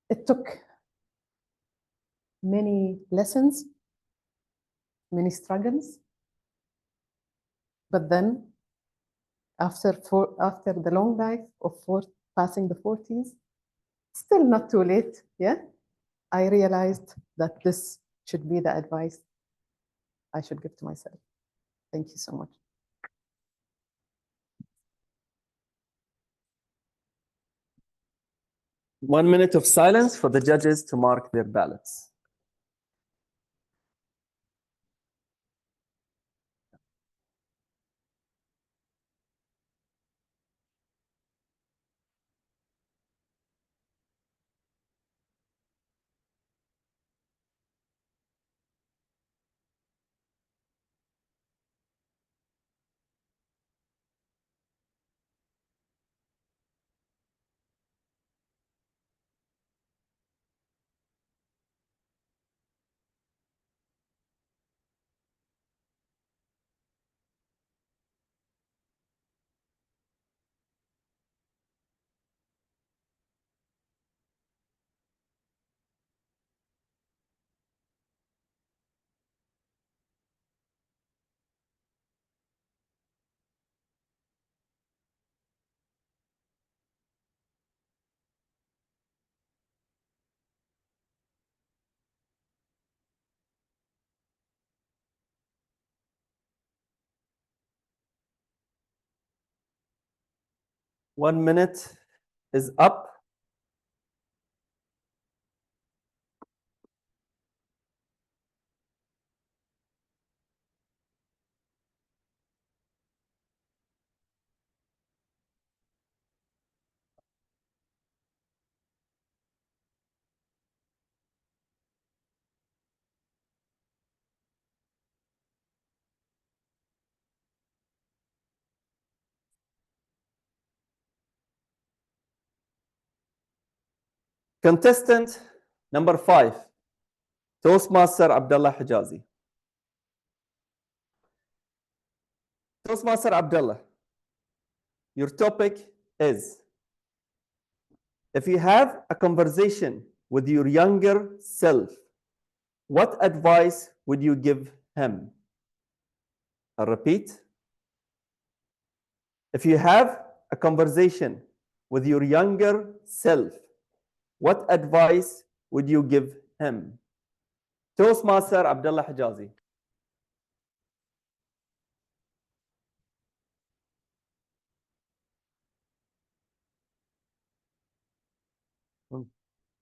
It took many lessons, many struggles, but then after the long life of passing the 40s, still not too late, yeah? I realized that this should be the advice I should give to myself. Thank you so much. 1 minute of silence for the judges to mark their ballots. One minute is up. Contestant number 5, Toastmaster Abdullah Hijazi. Toastmaster Abdullah, your topic is, if you have a conversation with your younger self, what advice would you give him? I'll repeat. If you have a conversation with your younger self, what advice would you give him? Toastmaster Abdullah Hijazi.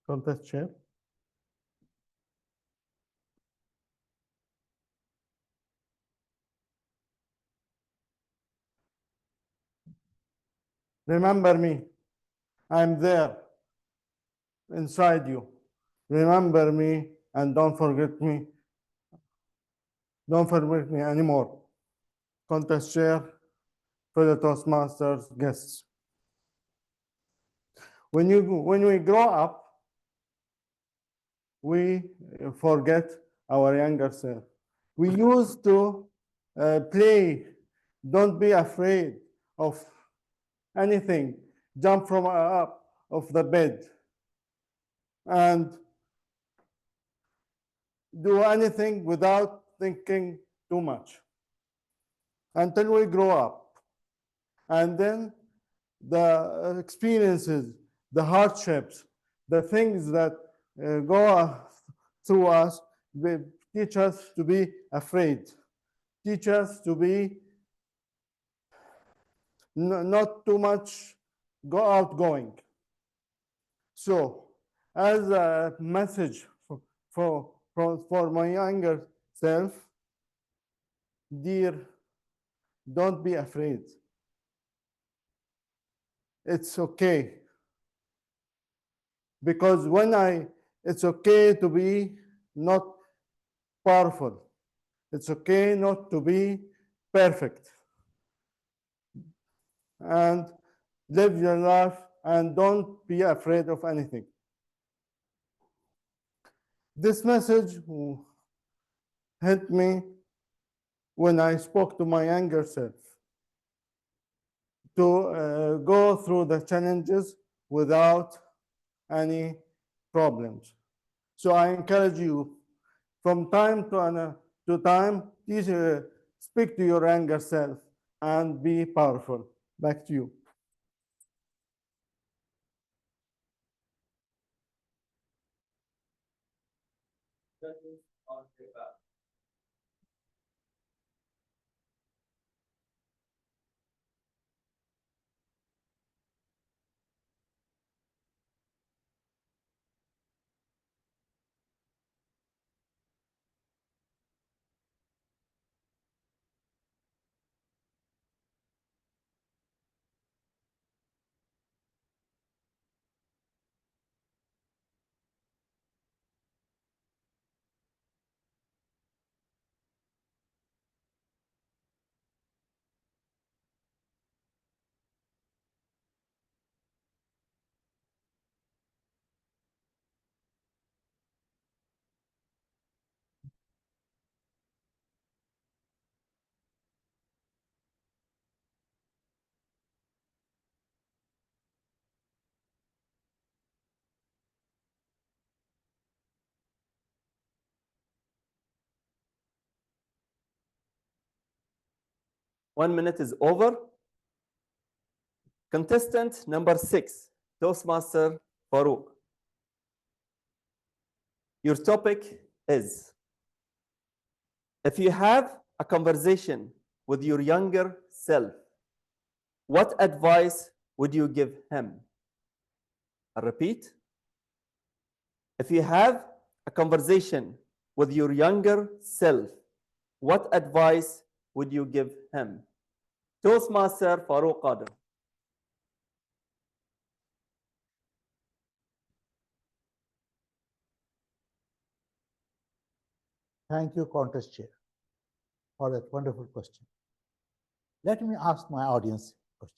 Contest chair. Remember me. I'm there inside you. Remember me and don't forget me. Don't forget me anymore. Contest chair for the Toastmasters guests. When we grow up, we forget our younger self. We used to play, don't be afraid of anything, jump from up of the bed and do anything without thinking too much until we grow up. And then the experiences, the hardships, the things that go through us, they teach us to be afraid, teach us to be not too much outgoing. So, as a message for my younger self, dear, don't be afraid. It's okay. Because it's okay to be not powerful. It's okay not to be perfect. And live your life and don't be afraid of anything. This message hit me when I spoke to my younger self to go through the challenges without any problems. So I encourage you from time to time, please speak to your younger self and be powerful. Back to you. 1 minute is over. Contestant number 6, Toastmaster Farouk. Your topic is, if you have a conversation with your younger self, what advice would you give him? I repeat, if you have a conversation with your younger self, what advice would you give him? Toastmaster Farouk Qadir. Thank you, contest chair, for that wonderful question. Let me ask my audience a question.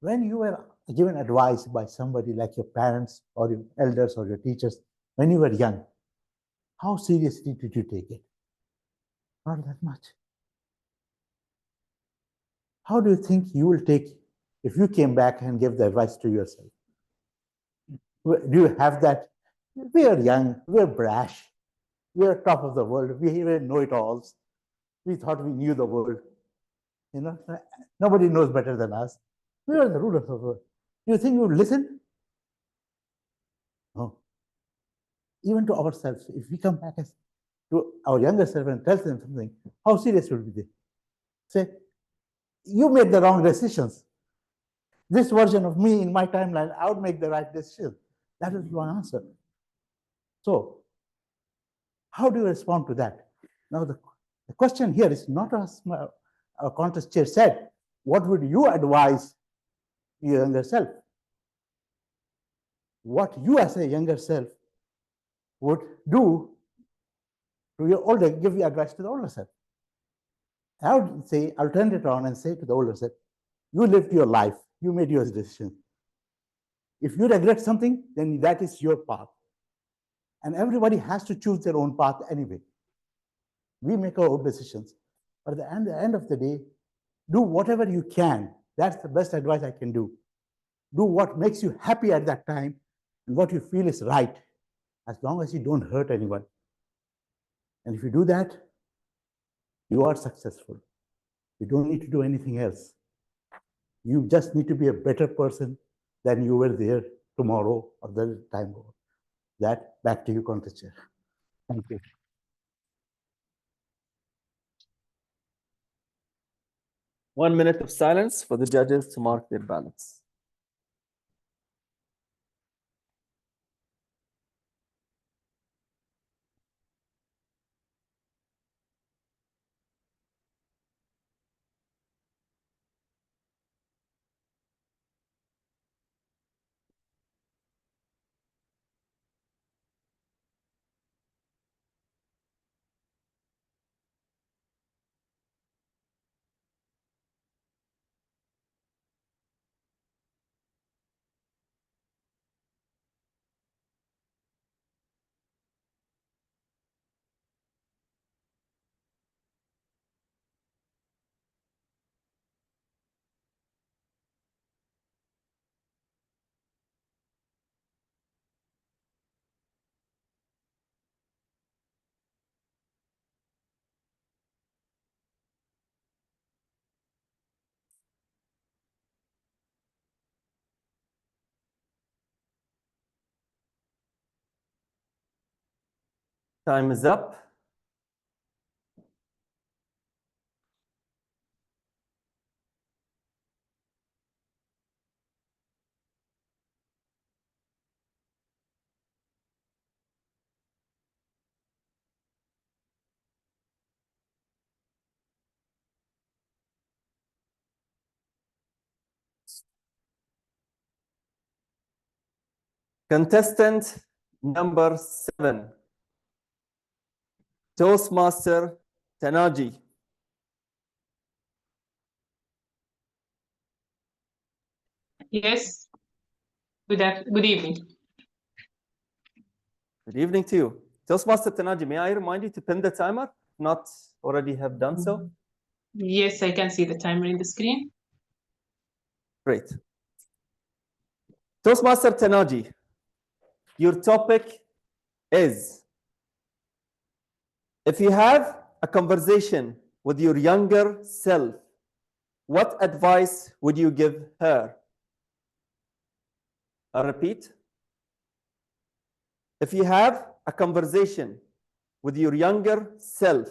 When you were given advice by somebody like your parents or your elders or your teachers, when you were young, how seriously did you take it? Not that much. How do you think you will take if you came back and gave the advice to yourself? Do you have that? We are young, we are brash, we are top of the world, we were know-it-alls. We thought we knew the world. You know, nobody knows better than us. We are the rulers of the world. Do you think we would listen? No. Even to ourselves, if we come back to our younger self and tell them something, how serious would we be? Say, you made the wrong decisions. This version of me in my timeline, I would make the right decision. That is my answer. So, how do you respond to that? Now, the question here is not as our contest chair said, what would you advise your younger self? What you as a younger self would do to your older, give your advice to the older self. I would say, I'll turn it around and say to the older self, you lived your life, you made your decision. If you regret something, then that is your path. And everybody has to choose their own path anyway. We make our own decisions. But at the end of the day, do whatever you can. That's the best advice I can do. Do what makes you happy at that time and what you feel is right, as long as you don't hurt anyone. And if you do that, you are successful. You don't need to do anything else. You just need to be a better person than you were there tomorrow or the time before. That, back to you, contest chair. Thank you. One minute of silence for the judges to mark their ballots. Time is up. Contestant number 7, Toastmaster Tanaji. Yes. Good evening. Good evening to you. Toastmaster Tanaji, may I remind you to pin the timer? Not already have done so? Yes, I can see the timer in the screen. Great. Toastmaster Tanaji, your topic is, if you have a conversation with your younger self, what advice would you give her? I repeat. If you have a conversation with your younger self,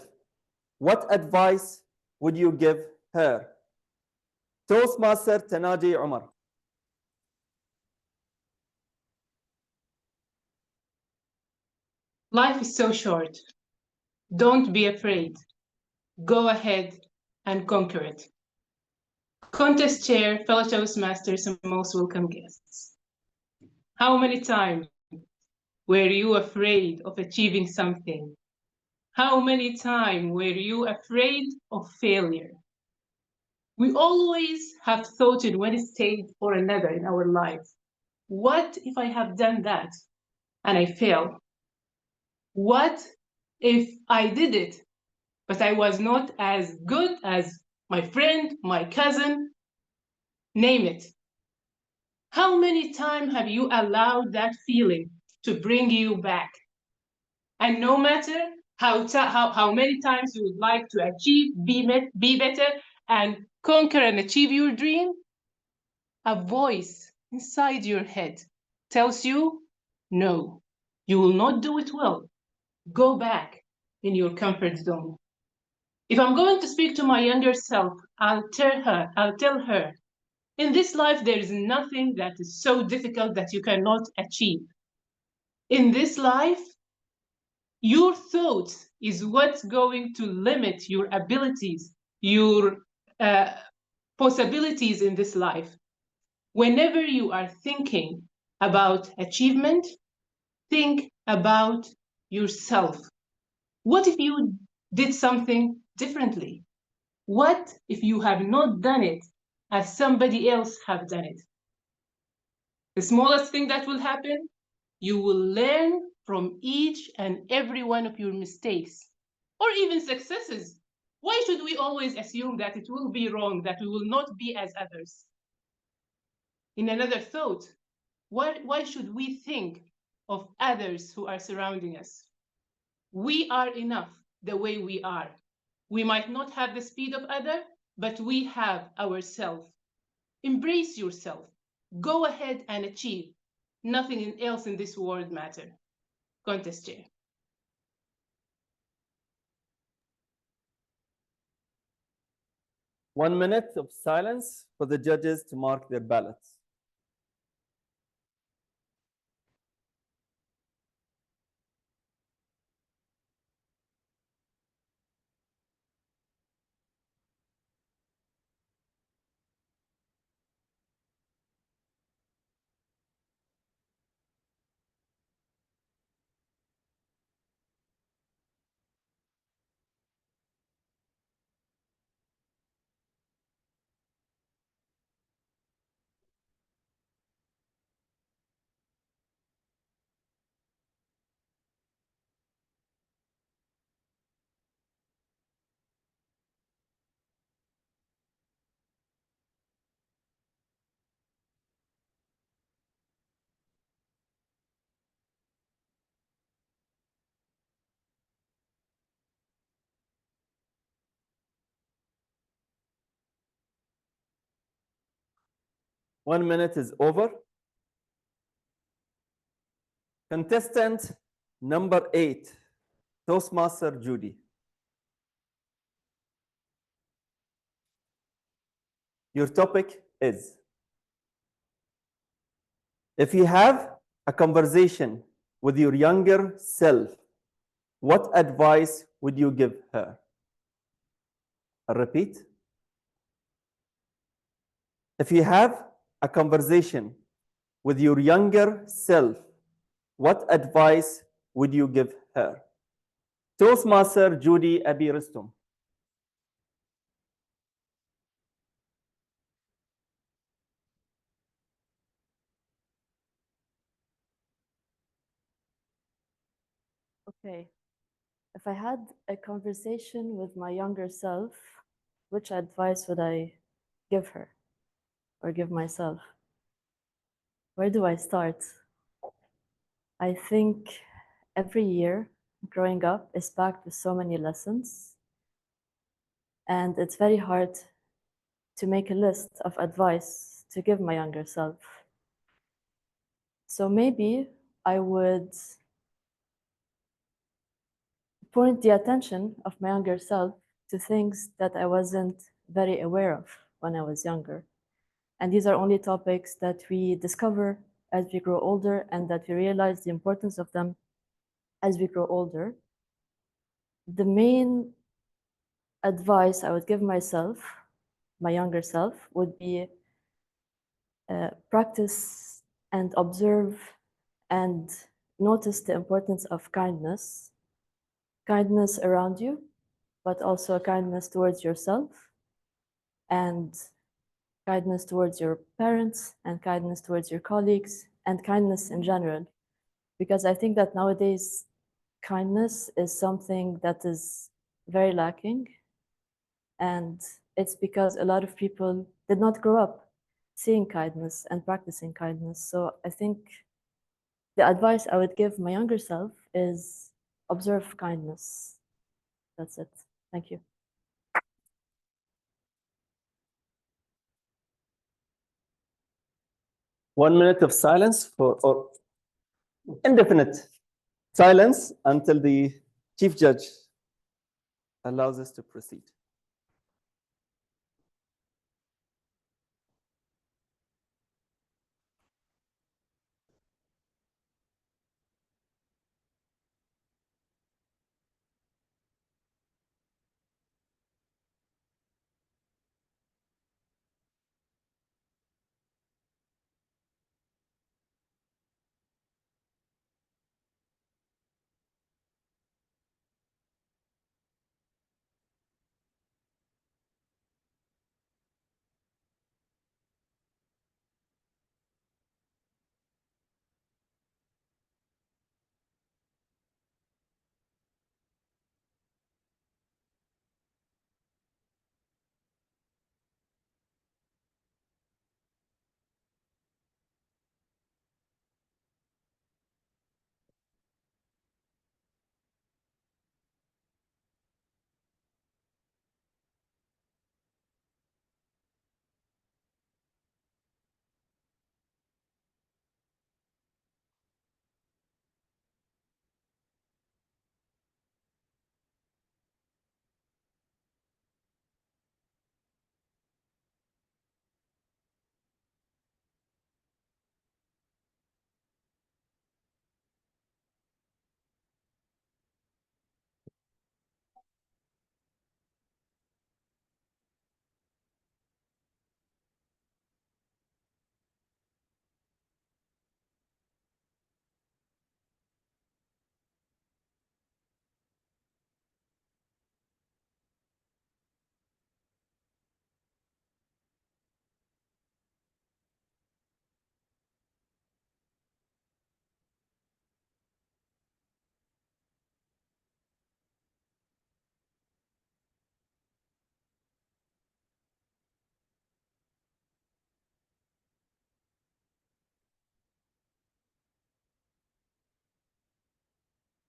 what advice would you give her? Toastmaster Tanaji Umar. Life is so short. Don't be afraid. Go ahead and conquer it. Contest chair, fellow Toastmasters, and most welcome guests. How many times were you afraid of achieving something? How many times were you afraid of failure? We always have thought in one state or another in our life. What if I have done that and I fail? What if I did it, but I was not as good as my friend, my cousin? Name it. How many times have you allowed that feeling to bring you back? And no matter how many times you would like to achieve, be better, and conquer and achieve your dream, a voice inside your head tells you, no, you will not do it well. Go back in your comfort zone. If I'm going to speak to my younger self, I'll tell her, in this life, there is nothing that is so difficult that you cannot achieve. In this life, your thought is what's going to limit your abilities, your possibilities in this life. Whenever you are thinking about achievement, think about yourself. What if you did something differently? What if you have not done it as somebody else have done it? The smallest thing that will happen, you will learn from each and every one of your mistakes or even successes. Why should we always assume that it will be wrong, that we will not be as others? In another thought, why should we think of others who are surrounding us? We are enough the way we are. We might not have the speed of others, but we have ourselves. Embrace yourself. Go ahead and achieve. Nothing else in this world matters. Contest chair. One minute of silence for the judges to mark their ballots. One minute is over. Contestant number 8, Toastmaster Judy. Your topic is, if you have a conversation with your younger self, what advice would you give her? I'll repeat. If you have a conversation with your younger self, what advice would you give her? Toastmaster Judy Abi Rustum. Okay. If I had a conversation with my younger self, which advice would I give her or give myself? Where do I start? I think every year growing up is packed with so many lessons. And it's very hard to make a list of advice to give my younger self. So maybe I would point the attention of my younger self to things that I wasn't very aware of when I was younger. And these are only topics that we discover as we grow older and that we realize the importance of them as we grow older. The main advice I would give myself, my younger self, would be practice and observe and notice the importance of kindness. Kindness around you, but also kindness towards yourself, and kindness towards your parents, and kindness towards your colleagues, and kindness in general. Because I think that nowadays, kindness is something that is very lacking. And it's because a lot of people did not grow up seeing kindness and practicing kindness. So I think the advice I would give my younger self is observe kindness. That's it. Thank you. One minute of silence or indefinite silence until the Chief Judge allows us to proceed.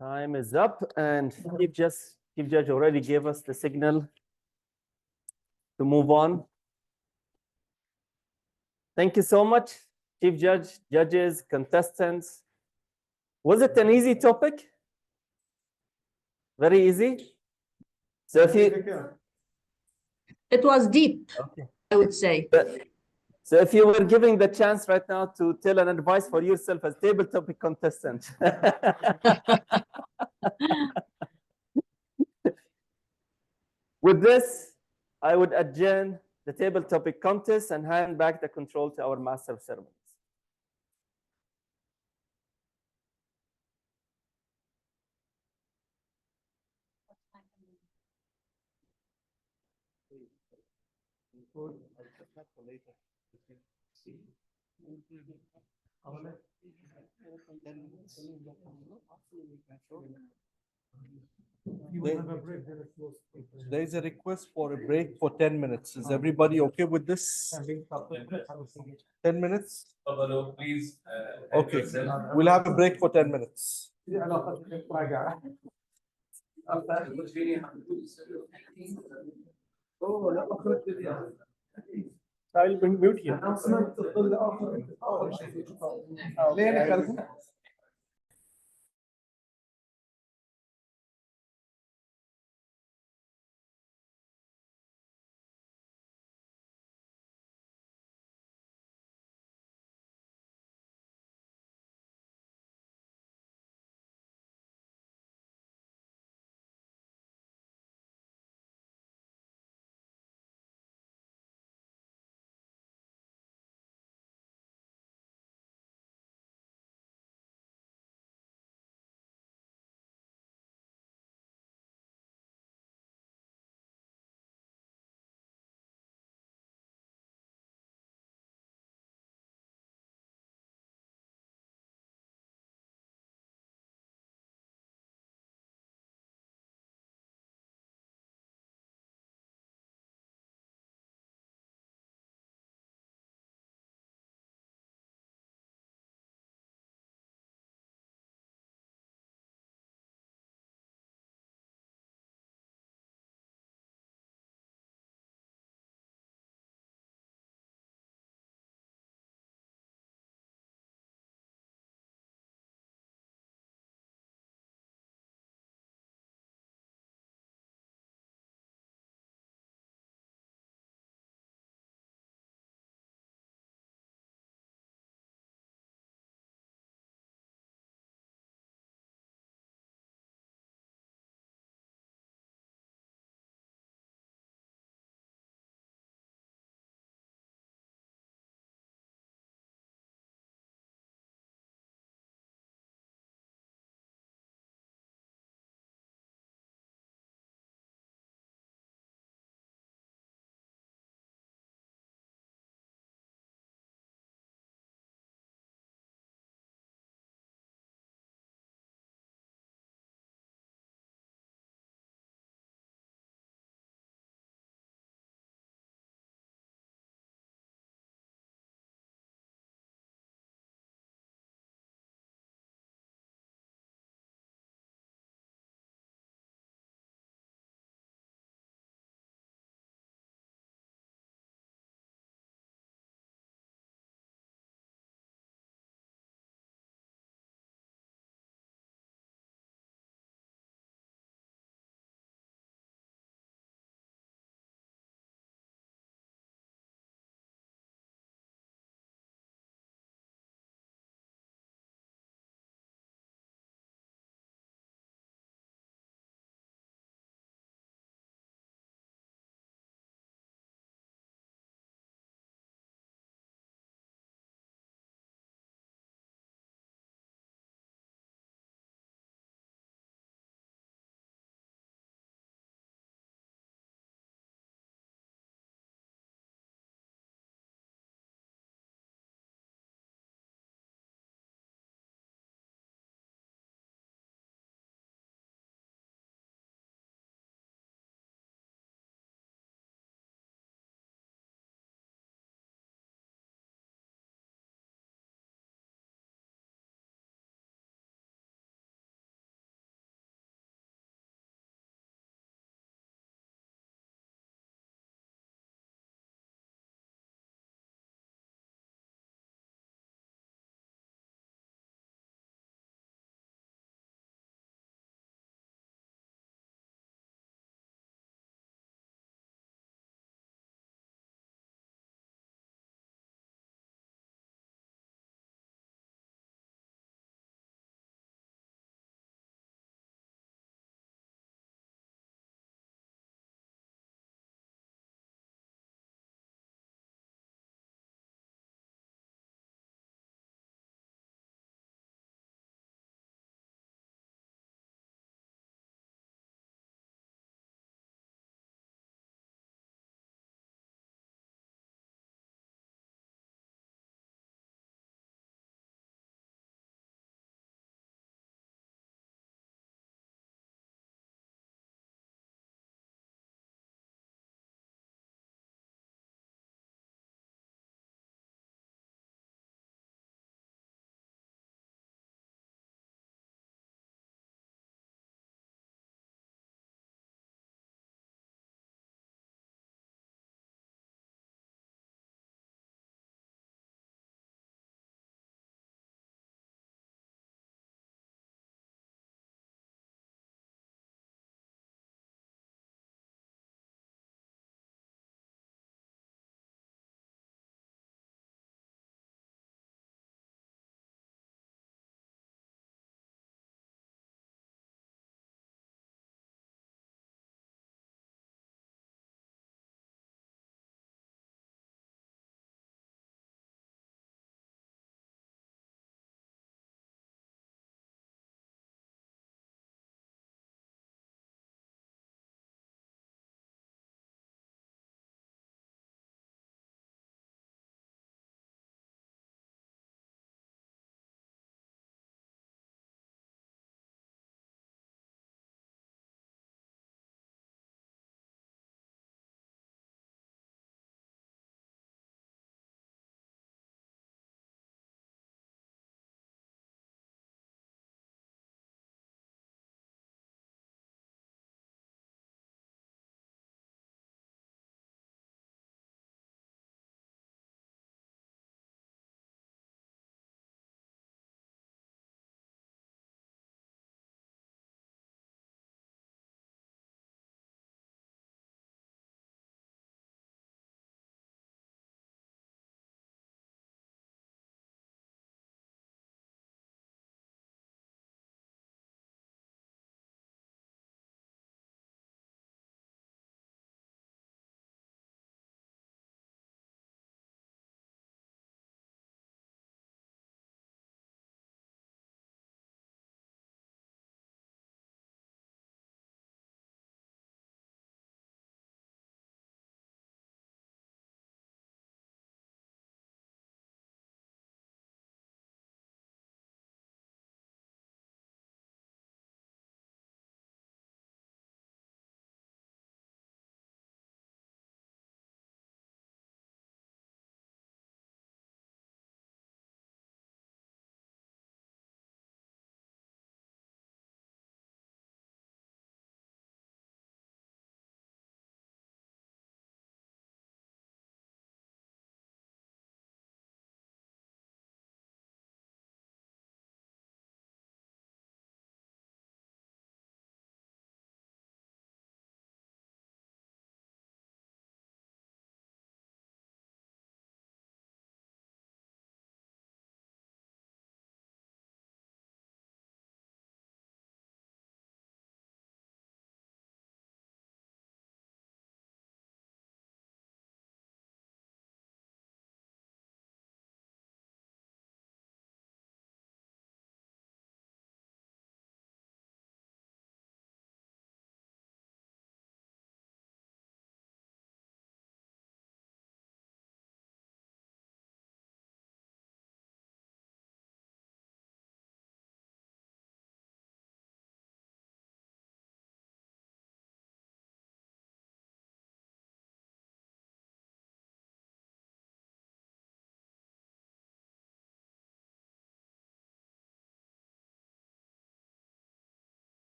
Time is up, and Chief Judge already gave us the signal to move on. Thank you so much, Chief Judge, judges, contestants. Was it an easy topic? Very easy? So if you... It was deep, Okay. I would say. So if you were giving the chance right now to tell an advice for yourself as table topic contestant. With this, I would adjourn the table topic contest and hand back the control to our master of ceremonies. There is a request for a break for 10 minutes. Is everybody okay with this? 10 minutes? Please. Okay, we'll have a break for 10 minutes. I will mute here.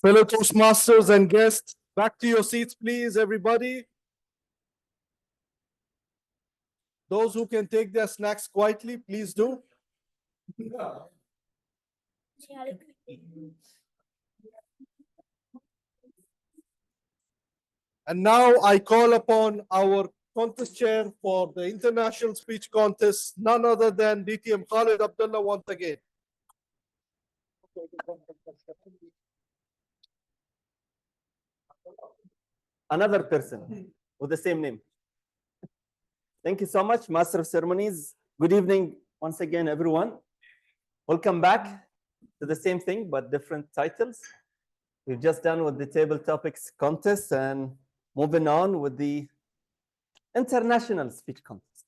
Fellow Toastmasters and guests, back to your seats, please, everybody. Those who can take their snacks quietly, please do. And now I call upon our contest chair for the International Speech Contest, none other than DTM Khalid Abdullah once again. Another person with the same name. Thank you so much, Master of Ceremonies. Good evening once again, everyone. Welcome back to the same thing, but different titles. We've just done with the table topics contest and moving on with the International Speech Contest.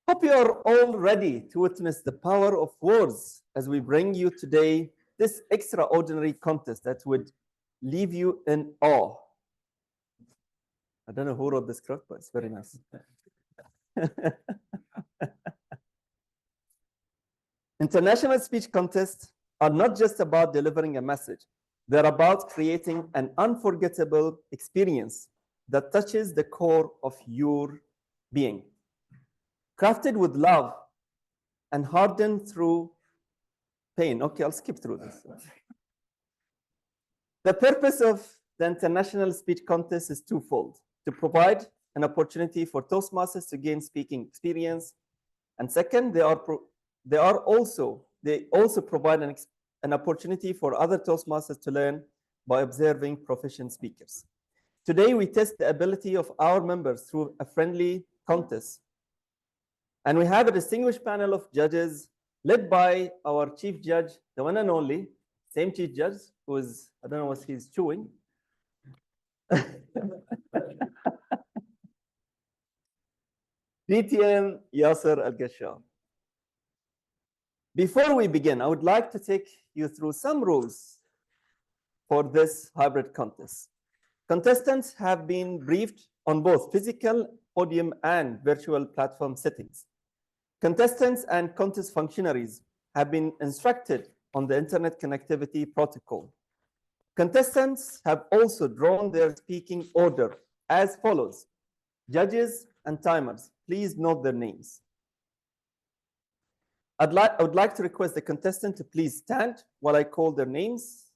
Hope you are all ready to witness the power of words as we bring you today this extraordinary contest that would leave you in awe. I don't know who wrote the script, but it's very nice. International speech contests are not just about delivering a message. They're about creating an unforgettable experience that touches the core of your being. Crafted with love and hardened through pain. Okay, I'll skip through this. The purpose of the International Speech Contest is twofold: to provide an opportunity for Toastmasters to gain speaking experience, and second, they also provide an opportunity for other Toastmasters to learn by observing proficient speakers. Today, we test the ability of our members through a friendly contest, and we have a distinguished panel of judges led by our chief judge, the one and only, same chief judge, who is, I don't know what he's chewing. DTM Yasser Al-Gashar. Before we begin, I would like to take you through some rules for this hybrid contest. Contestants have been briefed on both physical podium and virtual platform settings. Contestants and contest functionaries have been instructed on the internet connectivity protocol. Contestants have also drawn their speaking order as follows. Judges and timers, please note their names. I would like to request the contestant to please stand while I call their names.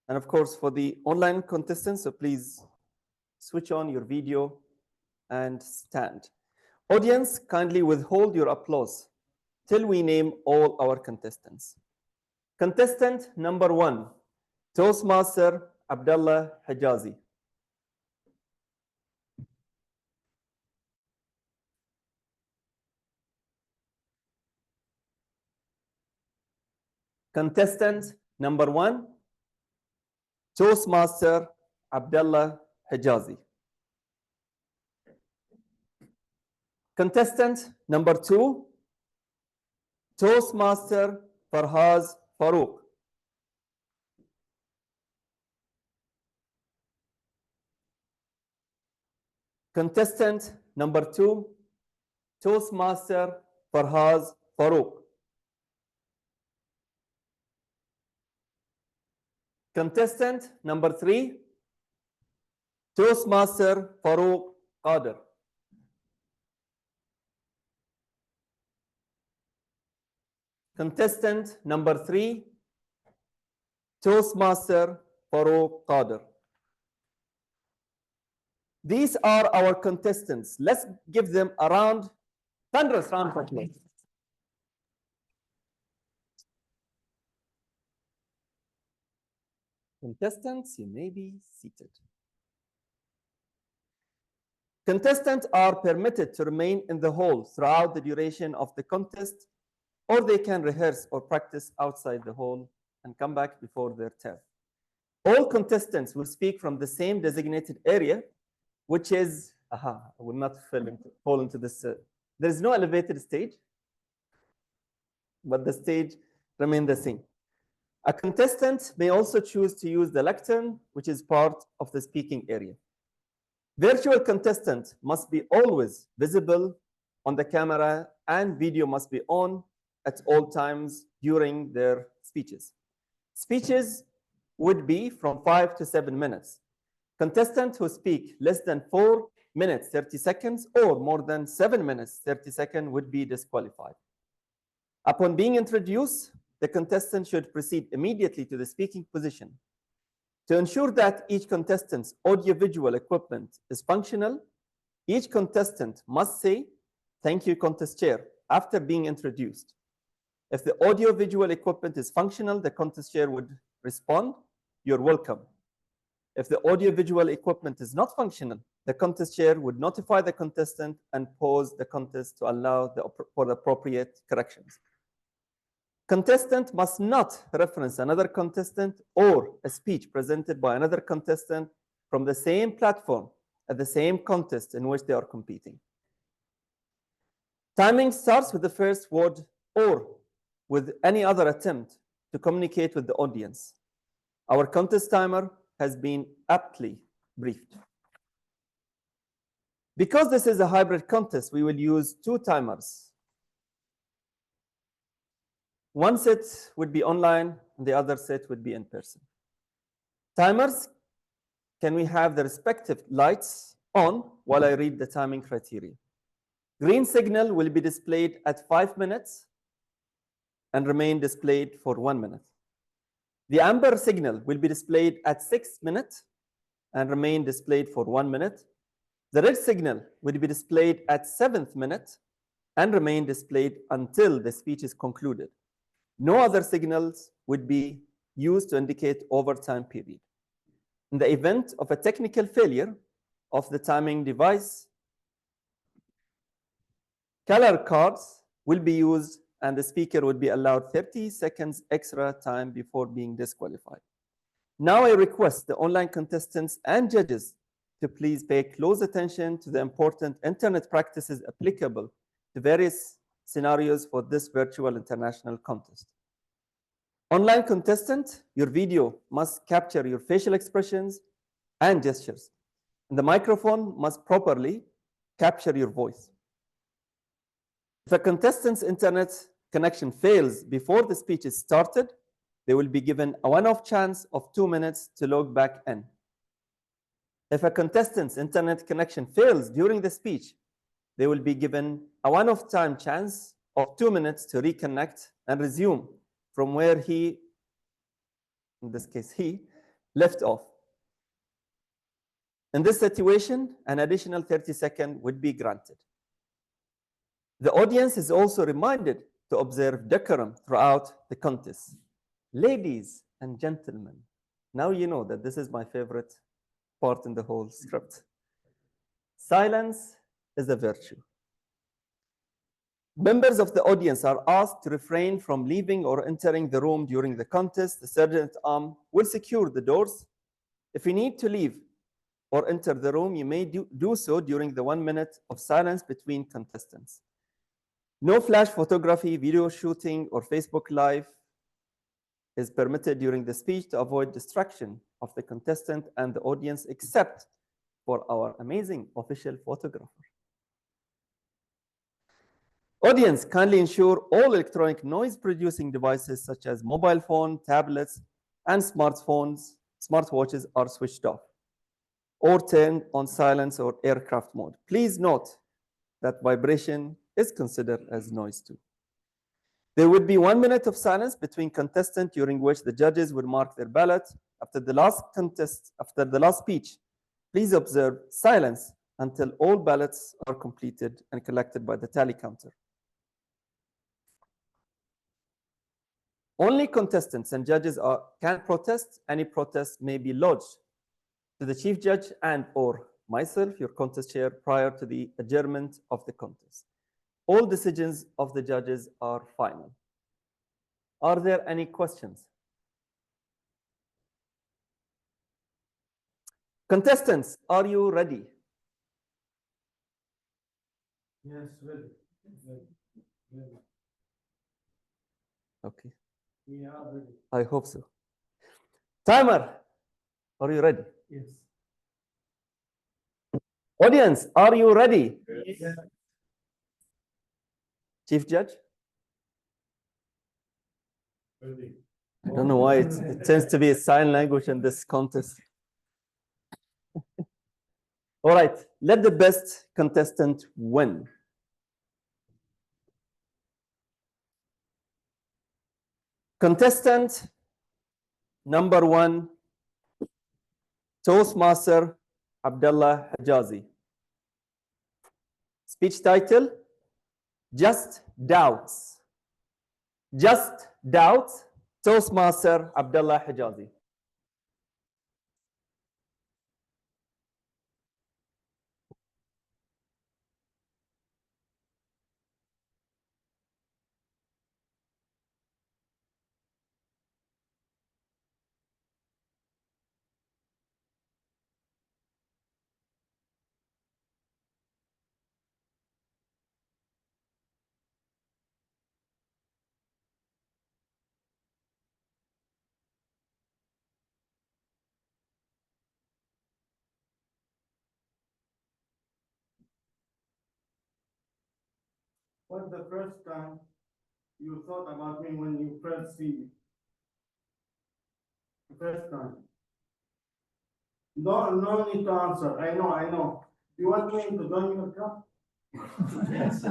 And of course, for the online contestants, so please switch on your video and stand. Audience, kindly withhold your applause till we name all our contestants. Contestant number 1, Toastmaster Abdullah Hijazi. Contestant number 1, Toastmaster Abdullah Hijazi. Contestant number 2, Toastmaster Farhaz Farouk. Contestant number 2, Toastmaster Farhaz Farouk. Contestant number 3, Toastmaster Farouk Qadir. Contestant number 3, Toastmaster Farouk Qadir. These are our contestants. Let's give them a round, thunderous round of applause. Contestants, you may be seated. Contestants are permitted to remain in the hall throughout the duration of the contest, or they can rehearse or practice outside the hall and come back before their turn. All contestants will speak from the same designated area, which is, I will not fall into this. There is no elevated stage, but the stage remains the same. A contestant may also choose to use the lectern, which is part of the speaking area. Virtual contestant must be always visible on the camera and video must be on at all times during their speeches. Speeches would be from 5 to 7 minutes. Contestants who speak less than 4 minutes 30 seconds or more than 7 minutes 30 seconds would be disqualified. Upon being introduced, the contestant should proceed immediately to the speaking position. To ensure that each contestant's audiovisual equipment is functional, each contestant must say, "Thank you, contest chair," after being introduced. If the audiovisual equipment is functional, the contest chair would respond, "You're welcome." If the audiovisual equipment is not functional, the contest chair would notify the contestant and pause the contest to allow for the appropriate corrections. Contestant must not reference another contestant or a speech presented by another contestant from the same platform at the same contest in which they are competing. Timing starts with the first word or with any other attempt to communicate with the audience. Our contest timer has been aptly briefed. Because this is a hybrid contest, we will use 2 timers. One set would be online, and the other set would be in person. Timers, can we have the respective lights on while I read the timing criteria? Green signal will be displayed at 5 minutes and remain displayed for 1 minute. The amber signal will be displayed at 6 minutes and remain displayed for 1 minute. The red signal will be displayed at 7th minute and remain displayed until the speech is concluded. No other signals would be used to indicate overtime period. In the event of a technical failure of the timing device, color cards will be used and the speaker would be allowed 30 seconds extra time before being disqualified. Now I request the online contestants and judges to please pay close attention to the important internet practices applicable to various scenarios for this virtual international contest. Online contestant, your video must capture your facial expressions and gestures. And the microphone must properly capture your voice. If a contestant's internet connection fails before the speech is started, they will be given a one-off chance of 2 minutes to log back in. If a contestant's internet connection fails during the speech, they will be given a one-off time chance of 2 minutes to reconnect and resume from where he, in this case he, left off. In this situation, an additional 30 seconds would be granted. The audience is also reminded to observe decorum throughout the contest. Ladies and gentlemen, now you know that this is my favorite part in the whole script. Silence is a virtue. Members of the audience are asked to refrain from leaving or entering the room during the contest. The sergeant-at-arms will secure the doors. If you need to leave or enter the room, you may do so during the 1 minute of silence between contestants. No flash photography, video shooting, or Facebook Live is permitted during the speech to avoid distraction of the contestant and the audience, except for our amazing official photographer. Audience, kindly ensure all electronic noise-producing devices such as mobile phone, tablets, and smartwatches are switched off or turned on silence or aircraft mode. Please note that vibration is considered as noise too. There would be 1 minute of silence between contestants during which the judges would mark their ballot. After the last speech, please observe silence until all ballots are completed and collected by the tally counter. Only contestants and judges can protest. Any protest may be lodged to the chief judge and/or myself, your contest chair, prior to the adjournment of the contest. All decisions of the judges are final. Are there any questions? Contestants, are you ready? Yes, ready. Okay. We are ready. I hope so. Timer, are you ready? Yes. Audience, are you ready? Yes. Chief Judge? I don't know why it tends to be a sign language in this contest. All right, let the best contestant win. Contestant number 1, Toastmaster Abdullah Hijazi. Speech title, Just Doubts. Just Doubts, Toastmaster Abdullah Hijazi. What's the first time you thought about me when you first see me? The first time. No need to answer. I know. You want me to join your club? Yes.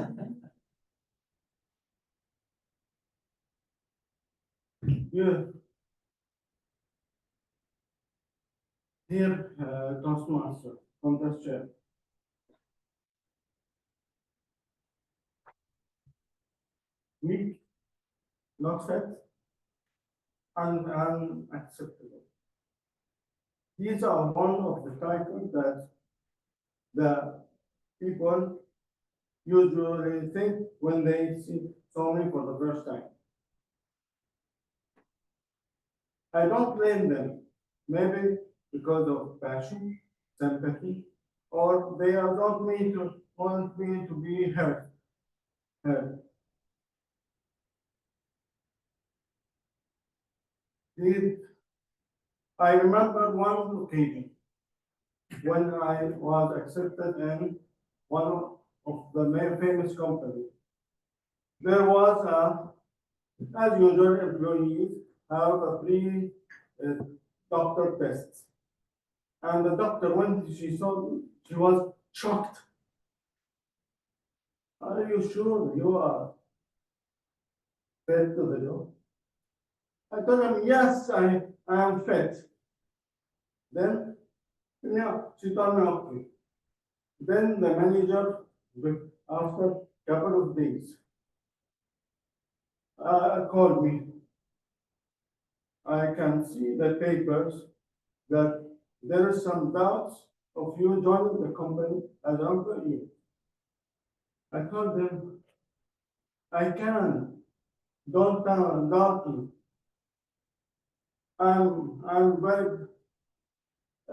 Yeah. Here, Toastmaster, contest chair. Weak, not fat, and unacceptable. These are one of the titles that the people usually think when they saw me for the first time. I don't blame them, maybe because of passion, sympathy, or they don't want me to be heard. I remember one occasion when I was accepted in one of the main famous companies. There was as usual, employees have a free doctor test. And the doctor, when she saw me, she was shocked. Are you sure you are fit to the job? I told him, yes, I am fit. Then, she told me, okay. Then the manager, after a couple of days, called me. I can see the papers that there is some doubts of you joining the company as an employee. I told them, I can. Don't doubt me. I'm very.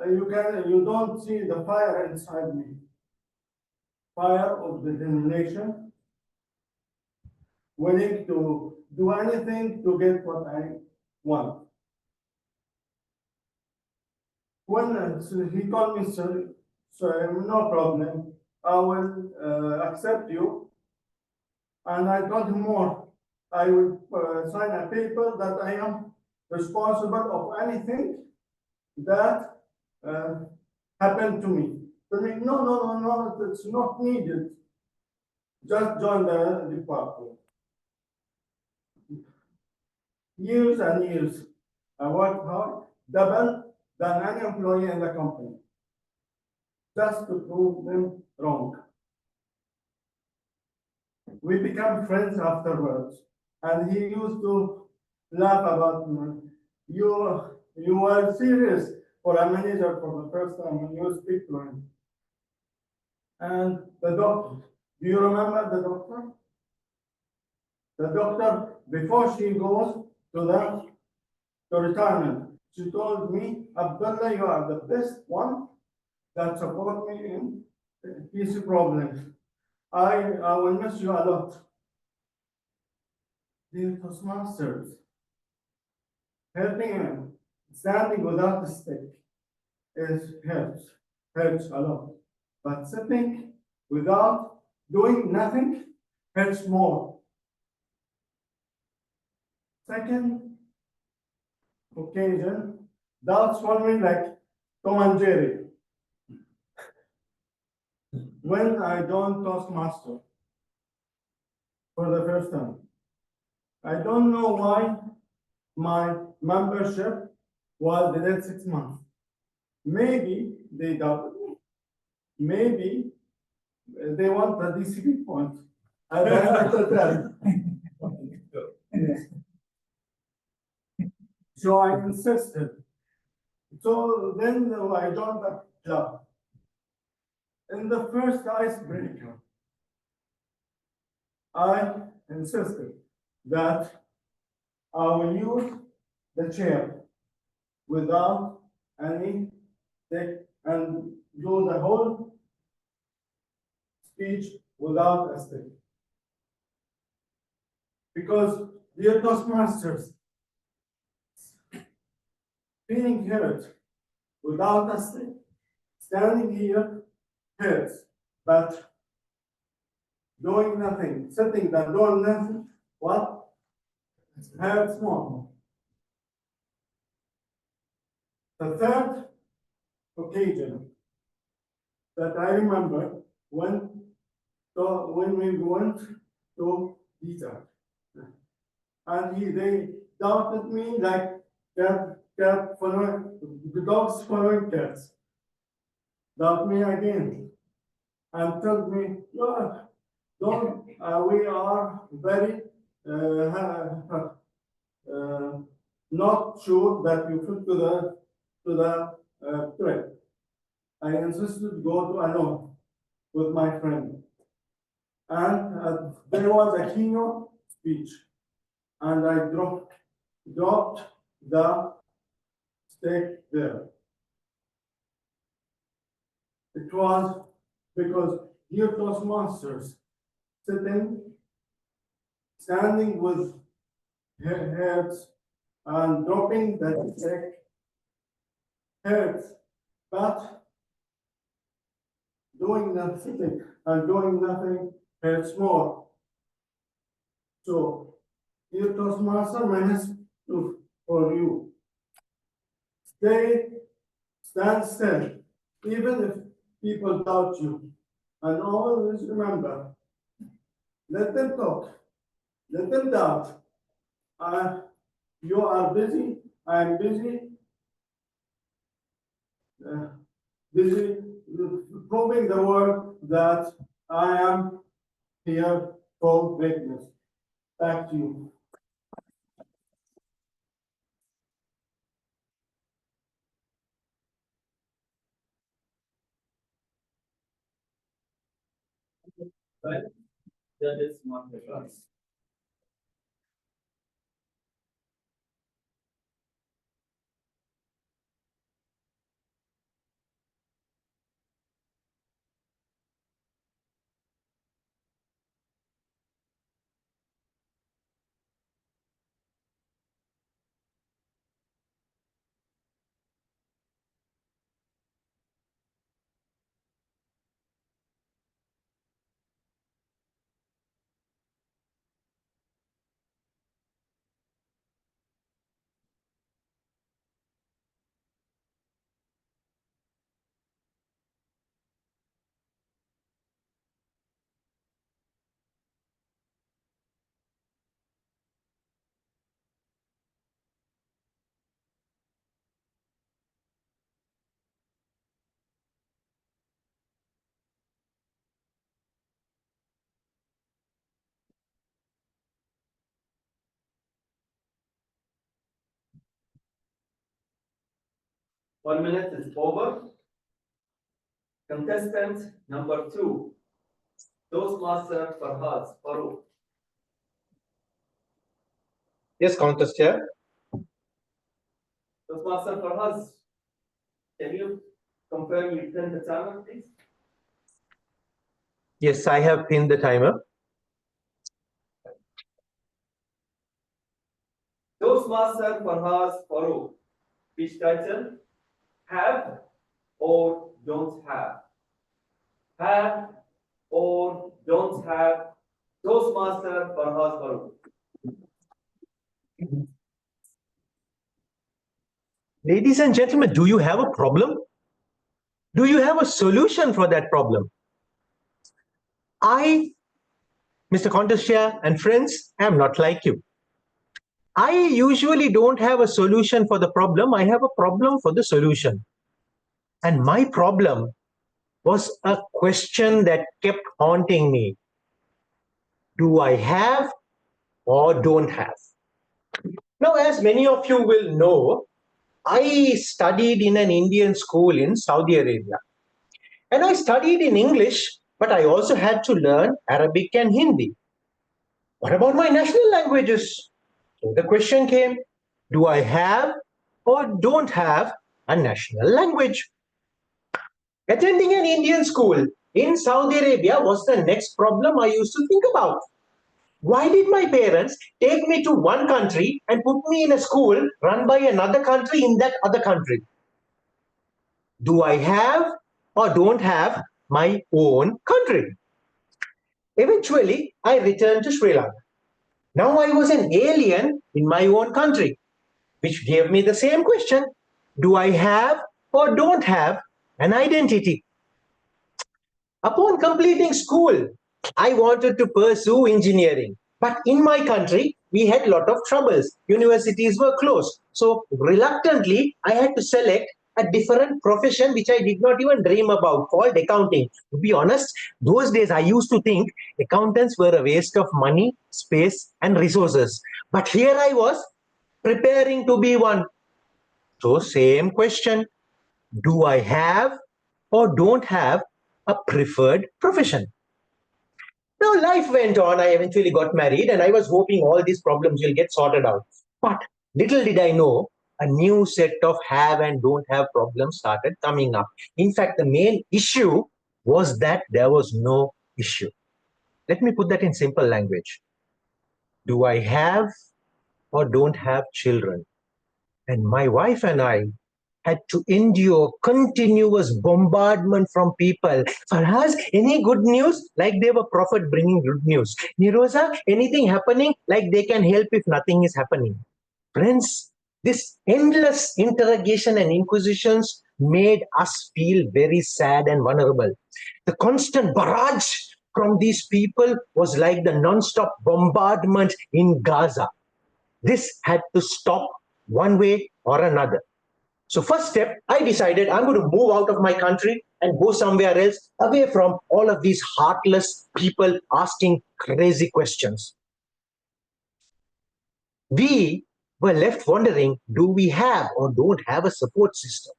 You don't see the fire inside me. Fire of determination, willing to do anything to get what I want. When he told me, sir, no problem, I will accept you. And I told him more. I will sign a paper that I am responsible of anything that happened to me. No, it's not needed. Just join the department. Years and years, I worked hard, double than any employee in the company, just to prove them wrong. We became friends afterwards, and he used to laugh about me. You were serious for a manager for the first time when you speak to him. And the doctor, do you remember the doctor? The doctor, before she goes to retirement, she told me, Abdullah, you are the best one that support me in his problems. I will miss you a lot. Dear Toastmasters, helping him, standing without a stick helps a lot. But sitting without doing nothing hurts more. Second, occasion, that's for me like Tom and Jerry. When I don't Toastmaster for the first time, I don't know why my membership was delayed 6 months. Maybe they doubted me. Maybe they want the DCP point. I don't know. So I insisted. So then I joined the club. In the first icebreaker, I insisted that I will use the chair without any stick and do the whole speech without a stick. Because dear Toastmasters, feeling hurt without a stick, standing here hurts, but doing nothing, sitting there doing nothing, what? Hurts more. The third occasion that I remember when we went to Peter, and they doubted me like cat following the dogs following cats. Doubt me again and told me, "Look, don't. We are very not sure that you fit to the trip." I insisted to go to alone with my friend, and there was a keynote speech, and I dropped the stick there. It was because dear Toastmasters standing with heads and dropping the stick hurts, but doing nothing and doing nothing hurts more. So, dear Toastmaster, my message for you: stand still, even if people doubt you, and always remember, let them talk, let them doubt. You are busy, I am busy, busy proving the world that I am here for greatness. Back to you. Judges mark the class. One minute is over. Contestant number 2, Toastmaster Farhad Farooq. Yes, Countess Chair. Toastmaster Farhad, can you confirm you pinned the timer, please? Yes, I have pinned the timer. Toastmaster Farhad Farooq. Speech title: Have or don't have. Have or don't have. Toastmaster Farhad Farooq. Ladies and gentlemen, do you have a problem? Do you have a solution for that problem? I, Mr. Contest Chair and friends, am not like you. I usually don't have a solution for the problem. I have a problem for the solution. And my problem was a question that kept haunting me. Do I have or don't have? Now, as many of you will know, I studied in an Indian school in Saudi Arabia. And I studied in English, but I also had to learn Arabic and Hindi. What about my national languages? So the question came, do I have or don't have a national language? Attending an Indian school in Saudi Arabia was the next problem I used to think about. Why did my parents take me to one country and put me in a school run by another country in that other country? Do I have or don't have my own country? Eventually, I returned to Sri Lanka. Now I was an alien in my own country, which gave me the same question. Do I have or don't have an identity? Upon completing school, I wanted to pursue engineering. But in my country, we had a lot of troubles. Universities were closed. So reluctantly, I had to select a different profession which I did not even dream about, called accounting. To be honest, those days I used to think accountants were a waste of money, space, and resources. But here I was preparing to be one. So same question, do I have or don't have a preferred profession? Now life went on, I eventually got married and I was hoping all these problems will get sorted out. But little did I know, a new set of have and don't have problems started coming up. In fact, the main issue was that there was no issue. Let me put that in simple language. Do I have or don't have children? And my wife and I had to endure continuous bombardment from people. Farhaz, any good news? Like they were prophet bringing good news. Niroza, anything happening? Like they can help if nothing is happening. Friends, this endless interrogation and inquisitions made us feel very sad and vulnerable. The constant barrage from these people was like the non-stop bombardment in Gaza. This had to stop one way or another. So first step, I decided I'm going to move out of my country and go somewhere else, away from all of these heartless people asking crazy questions. We were left wondering, do we have or don't have a support system?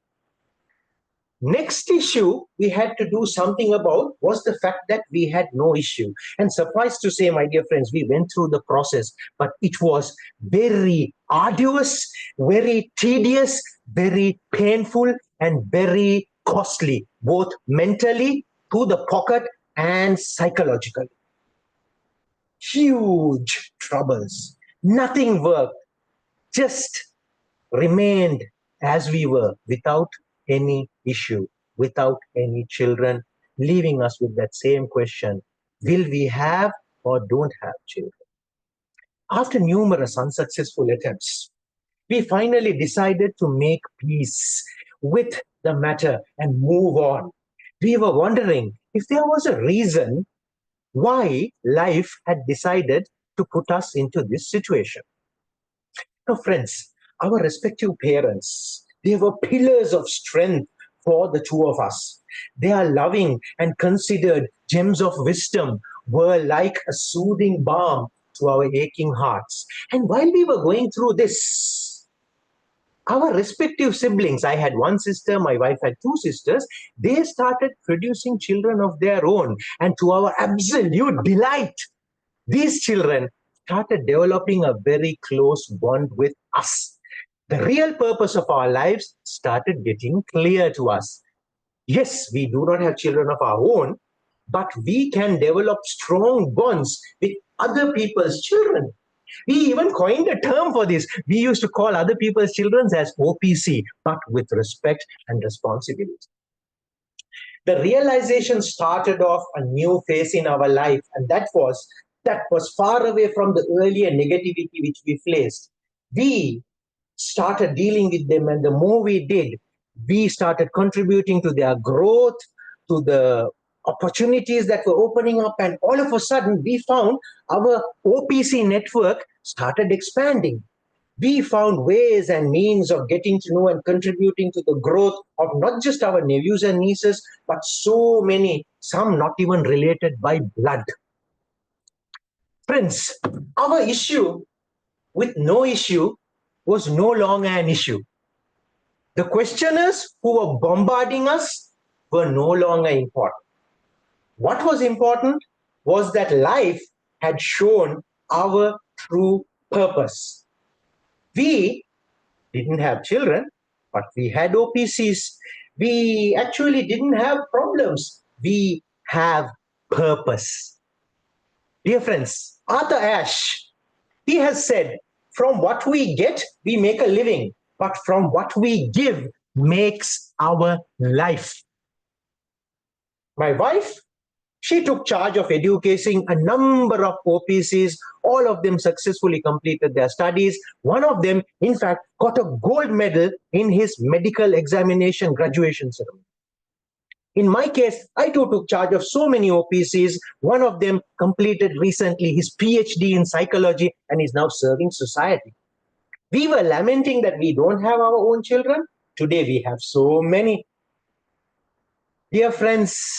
Next issue we had to do something about was the fact that we had no issue. And suffice to say, my dear friends, we went through the process, but it was very arduous, very tedious, very painful, and very costly, both mentally, to the pocket, and psychologically. Huge troubles. Nothing worked. Just remained as we were, without any issue, without any children, leaving us with that same question, will we have or don't have children? After numerous unsuccessful attempts, we finally decided to make peace with the matter and move on. We were wondering if there was a reason why life had decided to put us into this situation. Now, friends, our respective parents, they were pillars of strength for the two of us. Their loving and considered gems of wisdom were like a soothing balm to our aching hearts. And while we were going through this, our respective siblings, I had one sister, my wife had two sisters, they started producing children of their own. And to our absolute delight, these children started developing a very close bond with us. The real purpose of our lives started getting clear to us. Yes, we do not have children of our own, but we can develop strong bonds with other people's children. We even coined a term for this. We used to call other people's children as OPC, but with respect and responsibility. The realization started off a new phase in our life, and that was far away from the earlier negativity which we faced. We started dealing with them, and the more we did, we started contributing to their growth, to the opportunities that were opening up, and all of a sudden we found our OPC network started expanding. We found ways and means of getting to know and contributing to the growth of not just our nephews and nieces, but so many, some not even related by blood. Friends, our issue with no issue was no longer an issue. The questioners who were bombarding us were no longer important. What was important was that life had shown our true purpose. We didn't have children, but we had OPCs. We actually didn't have problems. We have purpose. Dear friends, Arthur Ashe, he has said, from what we get, we make a living, but from what we give makes our life. My wife, she took charge of educating a number of OPCs. All of them successfully completed their studies. One of them, in fact, got a gold medal in his medical examination graduation ceremony. In my case, I too took charge of so many OPCs. One of them completed recently his PhD in psychology and is now serving society. We were lamenting that we don't have our own children. Today we have so many. Dear friends,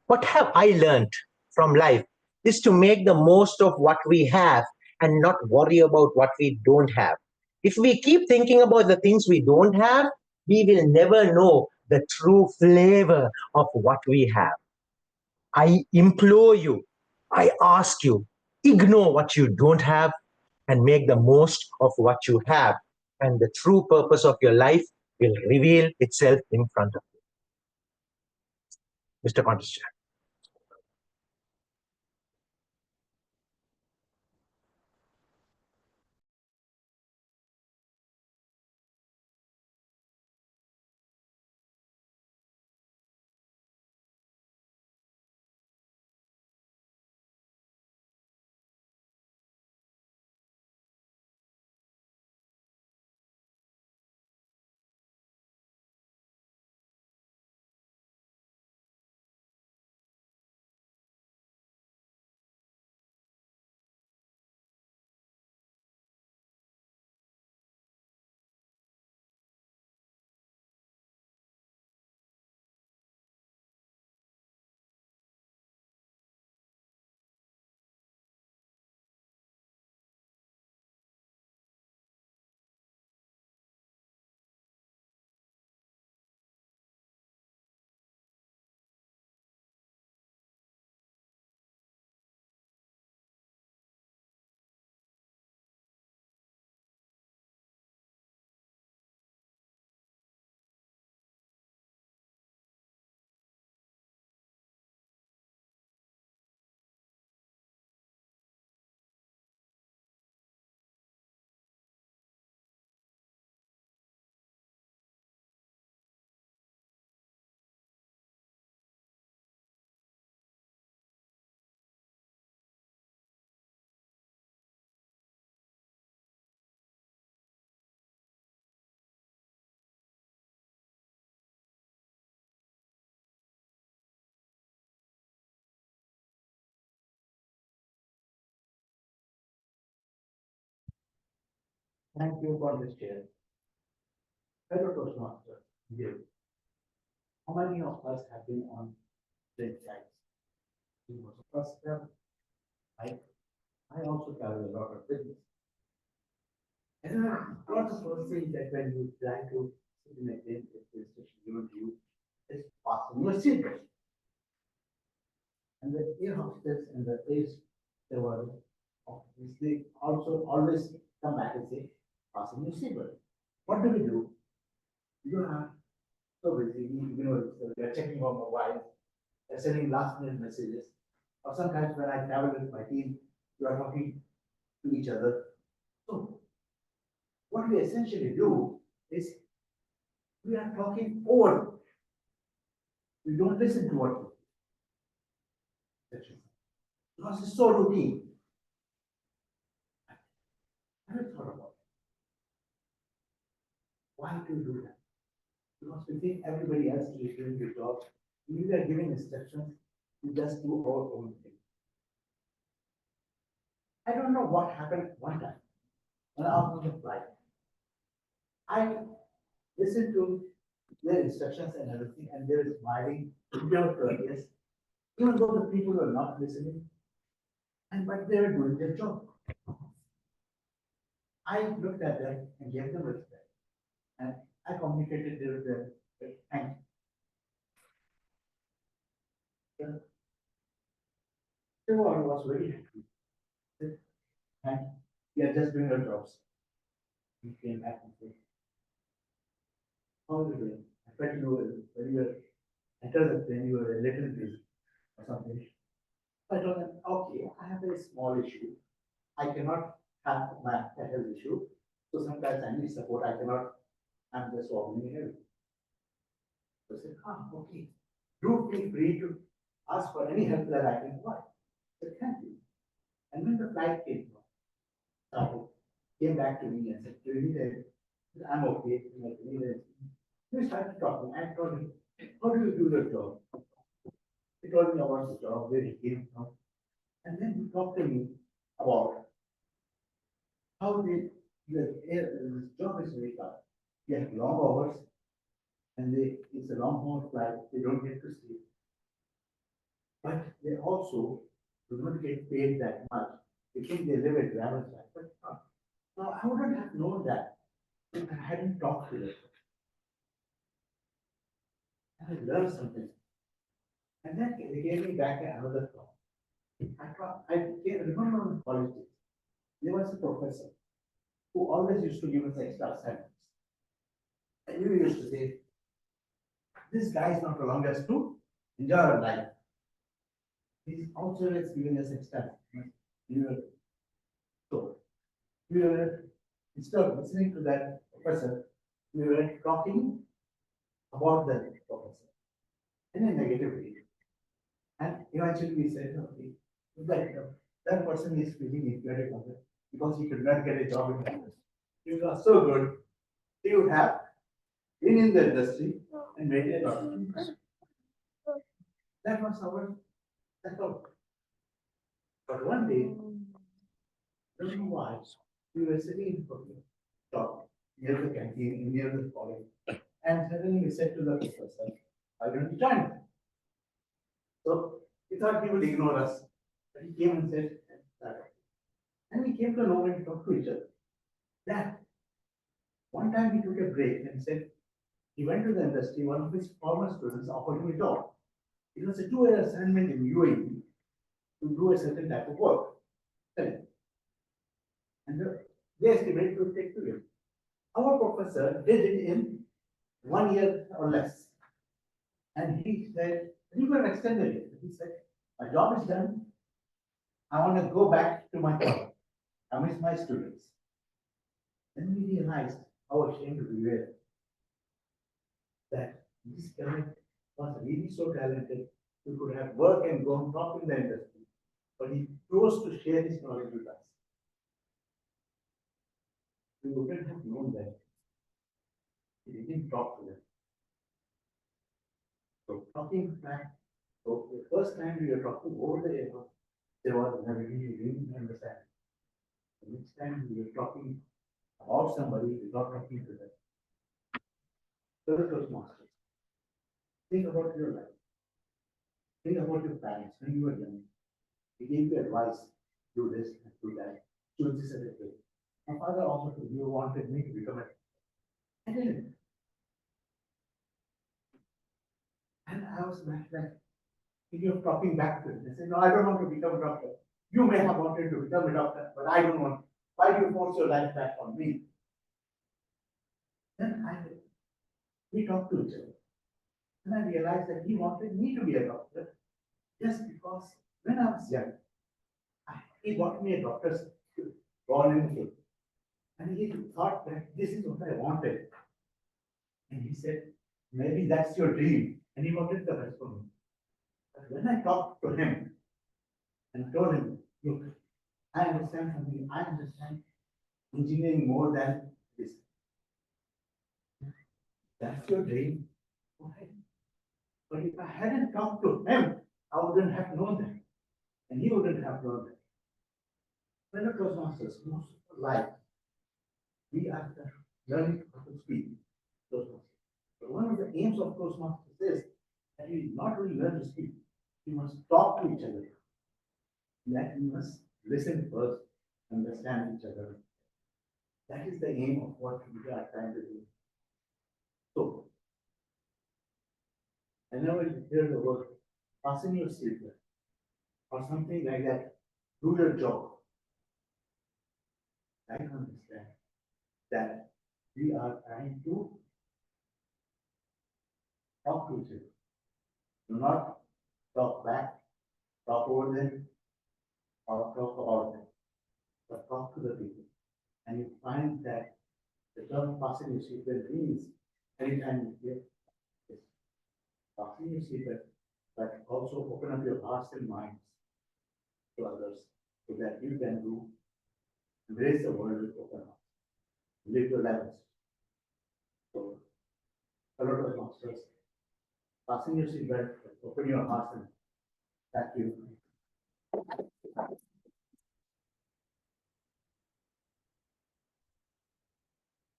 what have I learned from life is to make the most of what we have and not worry about what we don't have. If we keep thinking about the things we don't have, we will never know the true flavor of what we have. I implore you, I ask you, ignore what you don't have and make the most of what you have. And the true purpose of your life will reveal itself in front of you. Mr. Contest Chair. Thank you for this chair. Fellow Toastmaster, you. How many of us have been on this side? It was the first step. I also carry a lot of business. And a lot of those things that when you try to sit in a tent, it's given to you, it's passing your secret. And the air hostess and the ace, they were obviously also always come back and say, passing your secret. What do? You are so busy, you're checking on mobile, they're sending last minute messages. Or sometimes when I travel with my team, you are talking to each other. So what we essentially do is we are talking over. We don't listen to what because it's so routine. I haven't thought about Why do you do that? Because we think everybody else is doing the job. We are giving instructions, we just do our own thing. I don't know what happened one time when I was on the flight. I listened to their instructions and everything, and they were smiling, without courteous, even though the people were not listening, and but they were doing their job. I looked at them and gave them respect, and I communicated with them, thank you. Everyone was very happy. And we are just doing our jobs. We came back and said, how are you doing? I felt you were, when you were entered the plane, you were a little busy or something. I told them, okay, I have a small issue. I cannot have my health issue. So sometimes I need support. I cannot, I'm just walking here. So I said, okay. Do feel free to ask for any help that I can provide. I said, thank you. And when the flight came back to me and said, do you need a, I'm okay. We started talking. I told him, how do you do your job? He told me about the job, where he came from. And then he talked to me about how the job is very tough. They have long hours, and it's a long haul flight, they don't get to sleep. But they also do not get paid that much. They think they live a glamourous life, but not. Now, I wouldn't have known that if I hadn't talked to them. And I learned something. And then they gave me back another thought. I remember in college days, there was a professor who always used to give us extra assignments. And you used to say, this guy is not allowing us to enjoy our life. He's also giving us extra assignments. So, we were, instead of listening to that professor, we were talking about that professor in a negative way. And eventually we said, okay, that person is feeling inferior because he could not get a job in the industry. He was so good, he would have been in the industry and made a lot of money. That was our thought. But one day, I don't know why, we were sitting in the top near the canteen, near the college, and suddenly we said to the professor, why don't you join us? So we thought he would ignore us, but he came and said, and we came to know and talk to each other. That one time he took a break and said, he went to the industry, one of his former students offered him a job. It was a 2-year assignment in UAE to do a certain type of work. And they estimated it would take 2 years. Our professor did it in 1 year or less. And he said, you can extend it. He said, my job is done. I want to go back to my college. I miss my students. Then we realized how ashamed we were that this guy was really so talented. He could have worked and gone top in the industry, but he chose to share his knowledge with us. We wouldn't have known that. He didn't talk to them. So talking back, so the first time we were talking over the air, there was a really understanding. The next time we were talking about somebody without talking to them. Third Toastmasters. Think about your life. Think about your parents when you were young. They gave you advice, do this and do that, choose this and that. My father also told me, wanted me to become a. I didn't. And I was like, thinking of talking back to him. I said, no, I don't want to become a doctor. You may have wanted to become a doctor, but I don't want. Why do you force your life back on me? Then we talked to each other. And I realized that he wanted me to be a doctor just because when I was young, he bought me a doctor's volunteer. And he thought that this is what I wanted. And he said, maybe that's your dream. And he wanted the best for me. But when I talked to him and told him, look, I understand something, I understand engineering more than this. That's your dream. Okay. But if I hadn't talked to him, I wouldn't have known that. And he wouldn't have known that. When it was masters, most of our life, we are learning how to speak Toastmasters. But one of the aims of Toastmasters is that we not only learn to speak, we must talk to each other. That we must listen first, understand each other. That is the aim of what we are trying to do. So, whenever you hear the word passing your secret or something like that, do your job. I can understand that we are trying to talk to each other. Do not talk back, talk over them, or talk about them, but talk to the people. And you find that the term passing your secret means anytime you hear this, passing your secret, but also open up your hearts and minds to others so that you can do embrace the world with open hearts, live your lives. So, fellow Toastmasters, passing your secret, open your hearts and back to you.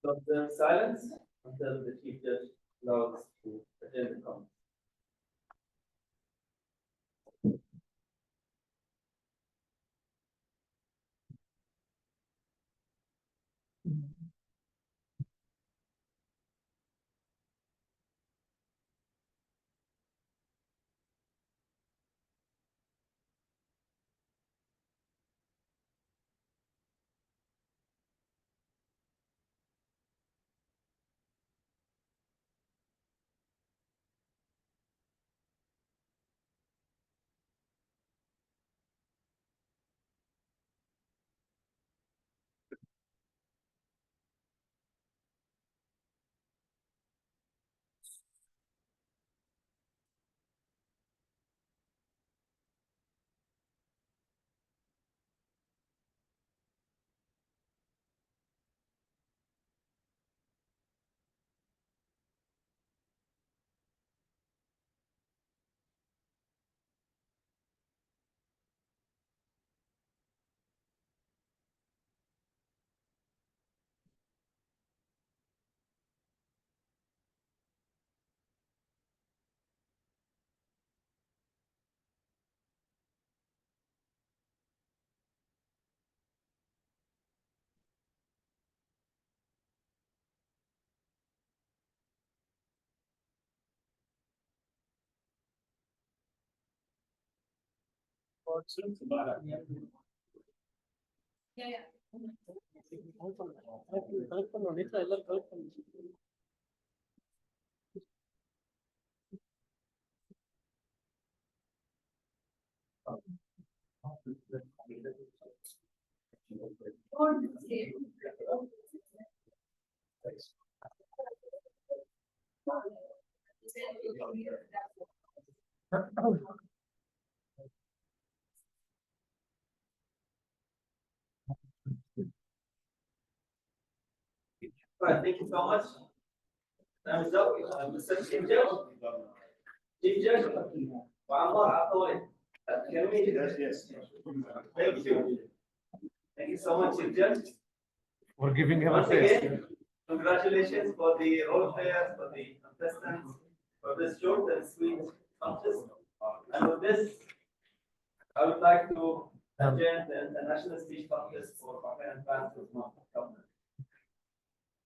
Observe silence until the chief judge allows to attend the conference. Right, thank you so much. Time is up. Mr. Chief Judge. Chief Judge. Yes. Thank you. Thank you so much, Chief Judge. For giving him a Once face. again, congratulations for the role players, for the contestants, for this short and sweet contest. And with this, I would like to adjourn the international speech contest for Bahrain Advanced Government.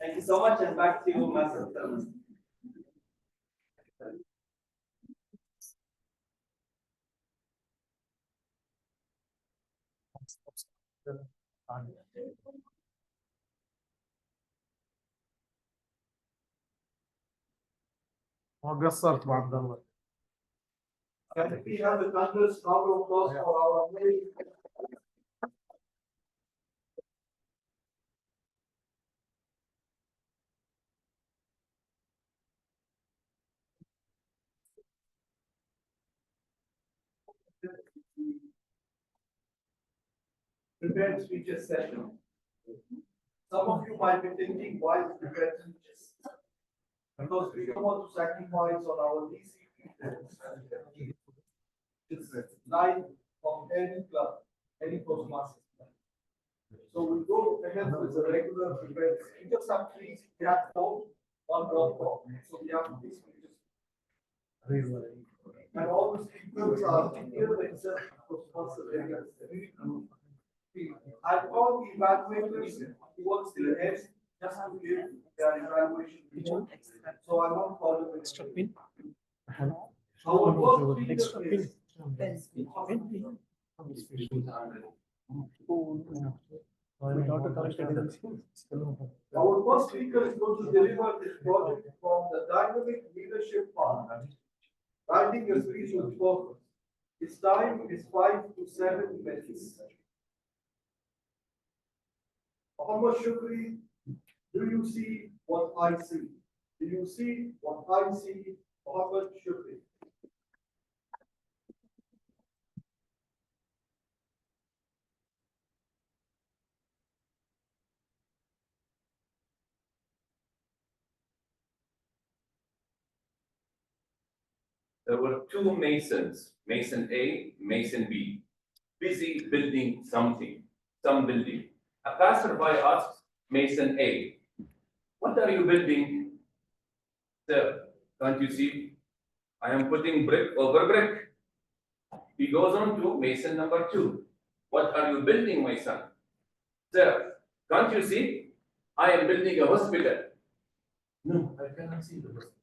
Thank you so much, and back to you, Master Thomas. ما قصرت مع عبد الله. Can we have the contest round of applause for our prepared speeches session. Some of you might be thinking, why is prepared speeches? Because we don't want to sacrifice on our DC. It's life of any club, any Toastmasters club. So we go ahead with the regular events. We just have three platforms, one platform. So we have these pages. And all the speakers are here except Toastmasters areas. I call the evaluators towards the end just to give their evaluation report. So I won't call them extra pin. Our first speaker is our first speaker is going to deliver this project from the Dynamic Leadership Fund, writing a speech with purpose. Its time is 5 to 7 minutes. Muhammad Shukri, do you see what I see? Do you see what I see, Muhammad Shukri? There were two masons, Mason A, Mason B, busy building something, some building. A passerby asked Mason A, "What are you building?" "Sir, can't you see? I am putting brick over brick." He goes on to Mason number 2. "What are you building, my son?" "Sir, can't you see? I am building a hospital." "No, I cannot see the hospital.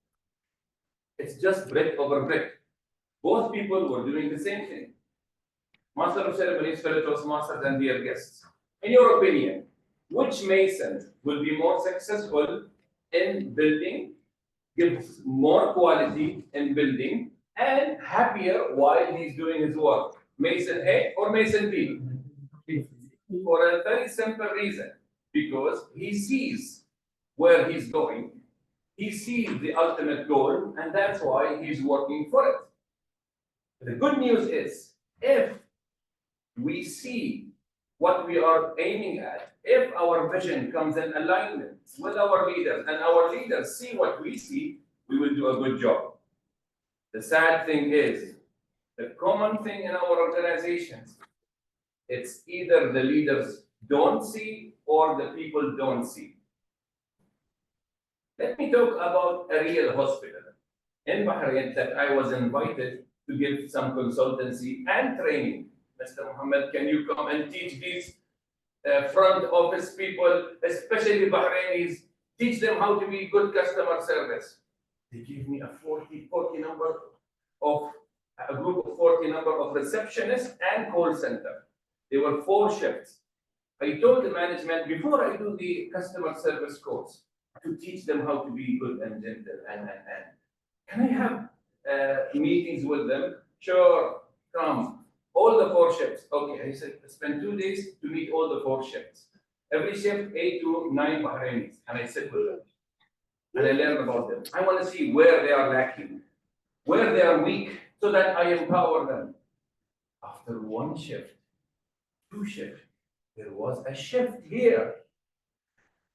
It's just brick over brick." Both people were doing the same thing. Master of Ceremonies, fellow Toastmasters, and dear guests, in your opinion, which Mason will be more successful in building, gives more quality in building, and happier while he's doing his work? Mason A or Mason B? For a very simple reason, because he sees where he's going. He sees the ultimate goal, and that's why he's working for it. The good news is, if we see what we are aiming at, if our vision comes in alignment with our leaders, and our leaders see what we see, we will do a good job. The sad thing is, the common thing in our organizations, it's either the leaders don't see or the people don't see. Let me talk about a real hospital in Bahrain that I was invited to give some consultancy and training. Mr. Mohammed, can you come and teach these front office people, especially Bahrainis, teach them how to be good customer service? They gave me a 40 number of, a group of 40 number of receptionists and call center. There were 4 shifts. I told the management before I do the customer service course to teach them how to be good and gentle and. Can I have meetings with them? Sure, come. All the 4 shifts. Okay, I said, spend 2 days to meet all the 4 shifts. Every shift, 8 to 9 Bahrainis. And I sit with them. And I learn about them. I want to see where they are lacking, where they are weak, so that I empower them. After 1 shift, 2 shifts, there was a shift here.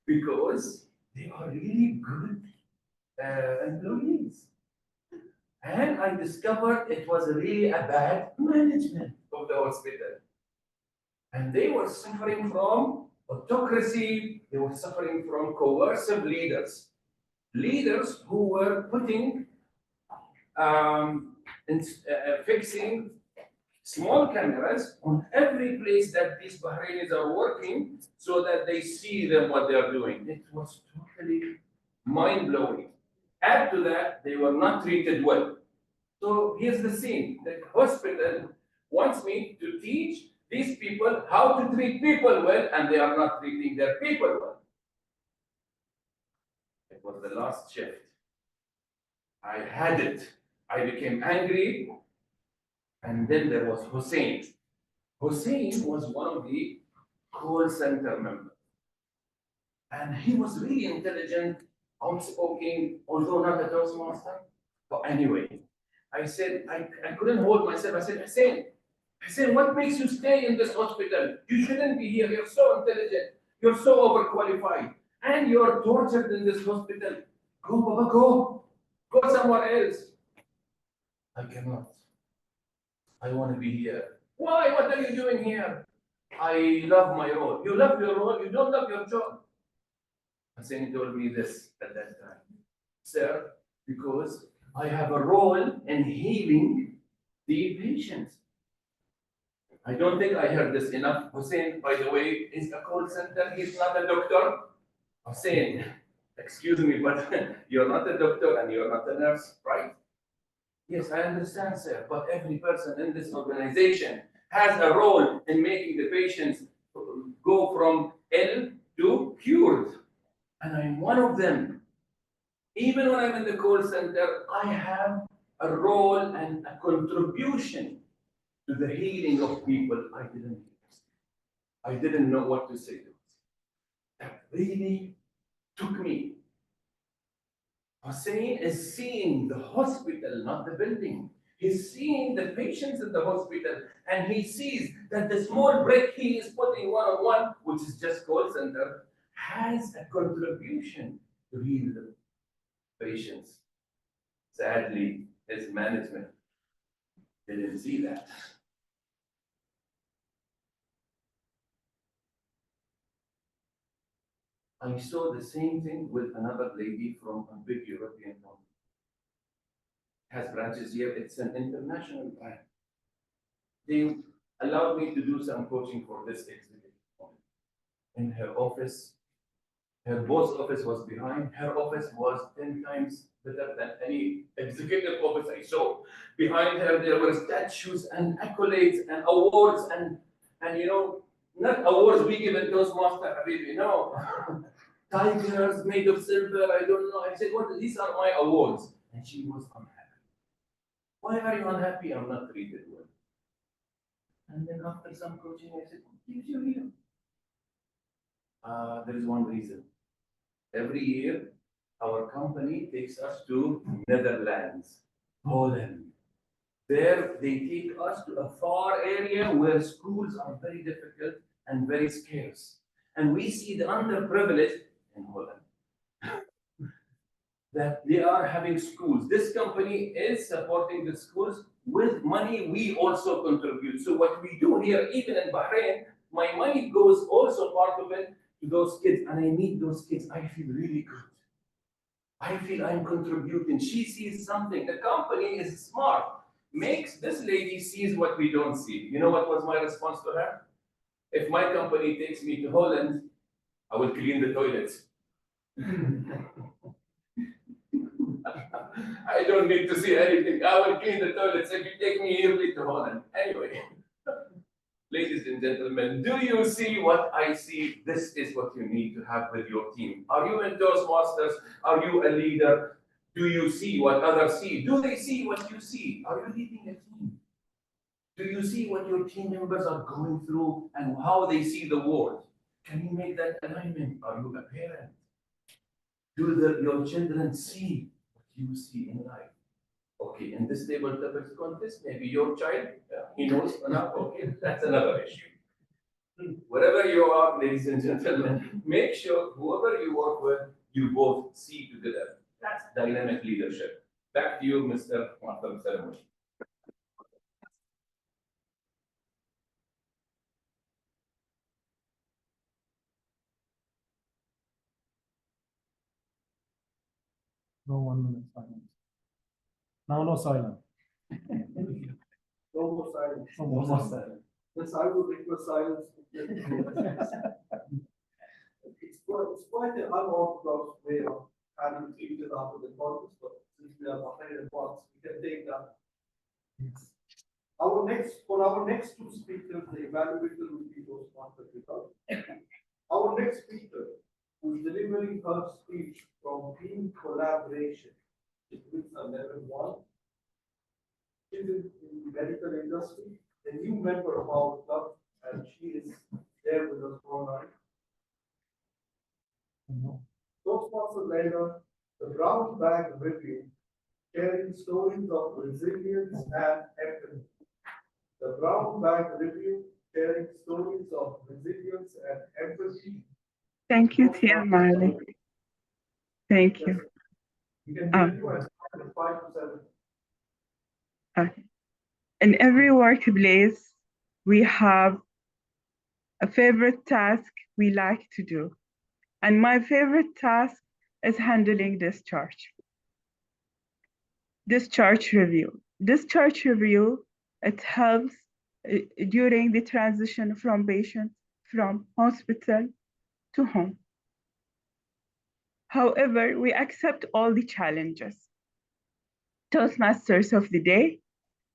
Because they are really good employees. And I discovered it was really a bad management of the hospital. And they were suffering from autocracy, they were suffering from coercive leaders. Leaders who were putting, fixing small cameras on every place that these Bahrainis are working so that they see them what they are doing. It was totally mind-blowing. Add to that, they were not treated well. So here's the scene. The hospital wants me to teach these people how to treat people well, and they are not treating their people well. It was the last shift. I had it. I became angry. And then there was Hussein. Hussein was one of the call center members. And he was really intelligent, outspoken, although not a Toastmaster. But anyway, I said, I couldn't hold myself. I said, Hussein, what makes you stay in this hospital? You shouldn't be here. You're so intelligent. You're so overqualified. And you're tortured in this hospital. Go, Baba, go. Go somewhere else. I cannot. I want to be here. Why? What are you doing here? I love my role. You love your role, you don't love your job. Hussein told me this at that time. Sir, because I have a role in healing the patients. I don't think I heard this enough. Hussein, by the way, is a call center. He's not a doctor. Hussein, excuse me, but you're not a doctor and you're not a nurse, right? Yes, I understand, sir, but every person in this organization has a role in making the patients go from ill to cured. And I'm one of them. Even when I'm in the call center, I have a role and a contribution to the healing of people. I didn't know what to say to it. That really took me. Hussein is seeing the hospital, not the building. He's seeing the patients in the hospital, and he sees that the small break he is putting one-on-one, which is just call center, has a contribution to heal the patients. Sadly, his management didn't see that. I saw the same thing with another lady from a big European company. Has branches here. It's an international brand. They allowed me to do some coaching for this executive. In her office, her boss office was behind. Her office was 10 times better than any executive office I saw. Behind her, there were statues and accolades and awards and you know, not awards we give in Toastmaster, Habibi, no. Tigers made of silver, I don't know. I said, what? These are my awards. And she was unhappy. Why are you unhappy? I'm not treated well. And then after some coaching, I said, what keeps you here? There is one reason. Every year, our company takes us to Netherlands, Holland. There, they take us to a far area where schools are very difficult and very scarce. And we see the underprivileged in Holland. That they are having schools. This company is supporting the schools with money we also contribute. So what we do here, even in Bahrain, my money goes also part of it to those kids, and I meet those kids. I feel really good. I feel I'm contributing. She sees something. The company is smart. Makes this lady sees what we don't see. You know what was my response to her? If my company takes me to Holland, I will clean the toilets. I don't need to see anything. I will clean the toilets if you take me yearly to Holland. Anyway, ladies and gentlemen, do you see what I see? This is what you need to have with your team. Are you in Toastmasters? Are you a leader? Do you see what others see? Do they see what you see? Are you leading a team? Do you see what your team members are going through and how they see the world? Can you make that alignment? Are you a parent? Do your children see what you see in life? Okay, in this table topics contest, maybe your child, he knows enough. Okay, that's another issue. Wherever you are, ladies and gentlemen, make sure whoever you work with, you both see together. That's dynamic leadership. Back to you, Mr. Mahtam Ceremony. No 1 minute silence. Now no silence. No more silence. No more silence. Yes, I will request silence. It's quite an unorthodox way of having treated after the contest, but since we are behind the box, we can take that. For our next two speakers, the evaluator will be Toastmaster results. Our next speaker, who is delivering her speech from team collaboration, with a level 1. She's in the medical industry, a new member of our club, and she is there with us all night. Toastmaster leader, the Brown Bag Review, sharing stories of resilience and empathy. The Brown Bag Review, sharing stories of resilience and empathy. Thank you, Tia Marley. Thank you. Okay. In every workplace, we have a favorite task we like to do. And my favorite task is handling discharge. Discharge review. Discharge review, it helps during the transition from patient from hospital to home. However, we accept all the challenges. Toastmasters of the day,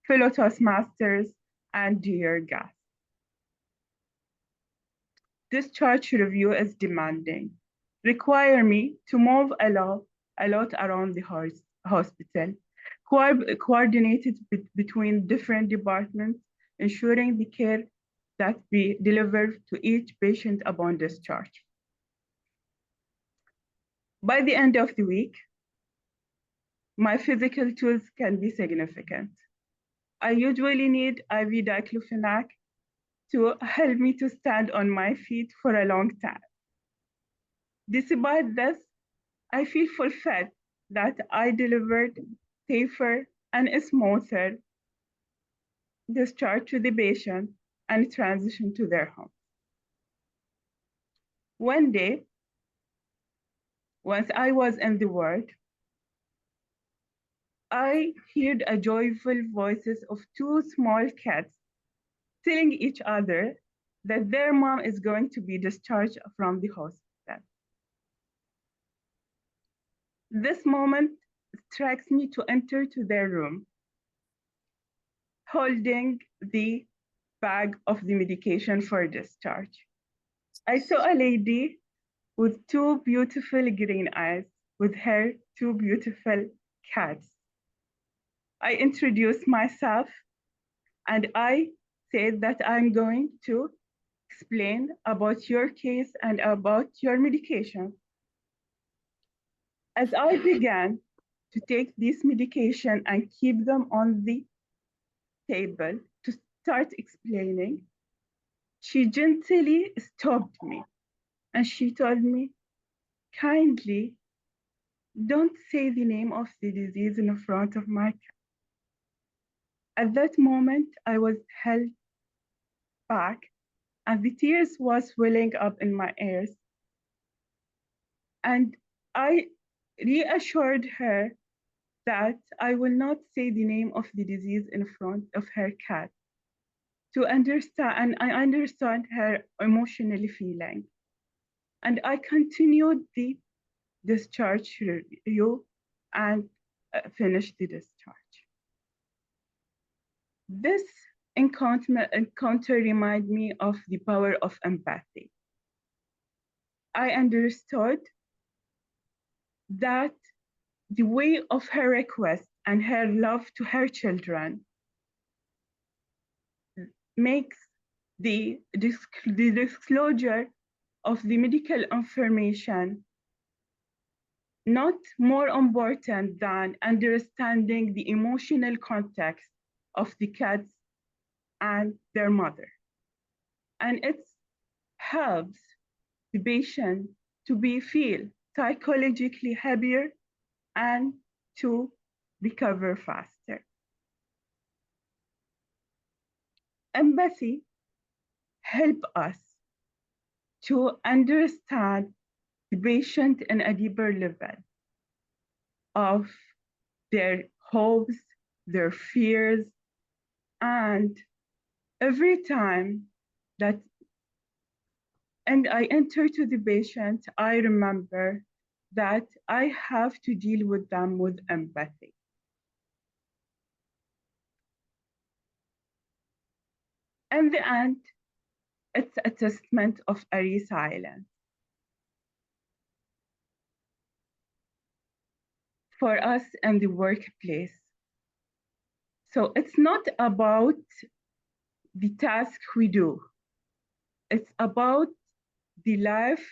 fellow Toastmasters, and dear guests. Discharge review is demanding, require me to move a lot around the hospital, coordinated between different departments, ensuring the care that we deliver to each patient upon discharge. By the end of the week, my physical tools can be significant. I usually need IV diclofenac to help me to stand on my feet for a long time. Despite this, I feel fulfilled that I delivered safer and smoother discharge to the patient and transition to their home. One day, once I was in the ward, I heard a joyful voices of two small cats telling each other that their mom is going to be discharged from the hospital. This moment strikes me to enter to their room, holding the bag of the medication for discharge. I saw a lady with two beautiful green eyes with her two beautiful cats. I introduced myself and I said that I'm going to explain about your case and about your medication. As I began to take this medication and keep them on the table to start explaining, she gently stopped me and she told me, kindly, don't say the name of the disease in front of my cat. At that moment, I was held back and the tears was welling up in my ears. And I reassured her that I will not say the name of the disease in front of her cat to understand, and I understand her emotionally feeling. And I continued the discharge review and finished the discharge. This encounter reminded me of the power of empathy. I understood that the way of her request and her love to her children makes the disclosure of the medical information not more important than understanding the emotional context of the cats and their mother. And it helps the patient to feel psychologically happier and to recover faster. Empathy helps us to understand the patient in a deeper level of their hopes, their fears, and every time that I enter to the patient, I remember that I have to deal with them with empathy. In the end, it's a testament of a resilience. For us in the workplace. So it's not about the task we do. It's about the life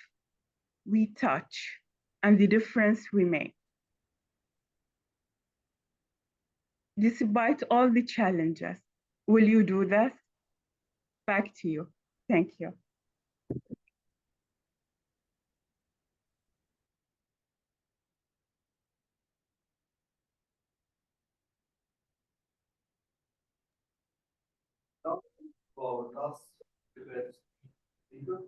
we touch and the difference we make. Despite all the challenges, will you do this? Back to you. Thank you. our last debate speaker,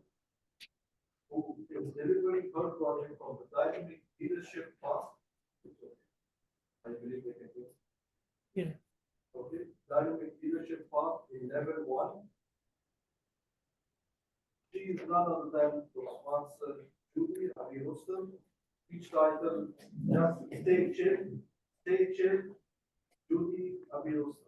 who is delivering her project on the dynamic leadership path. I believe they can do it. Yeah. Okay, dynamic leadership path in level 1. She is none other than the sponsor, Judy Abi Rustam. Each title, just stay chill, Judy Abi Rustam.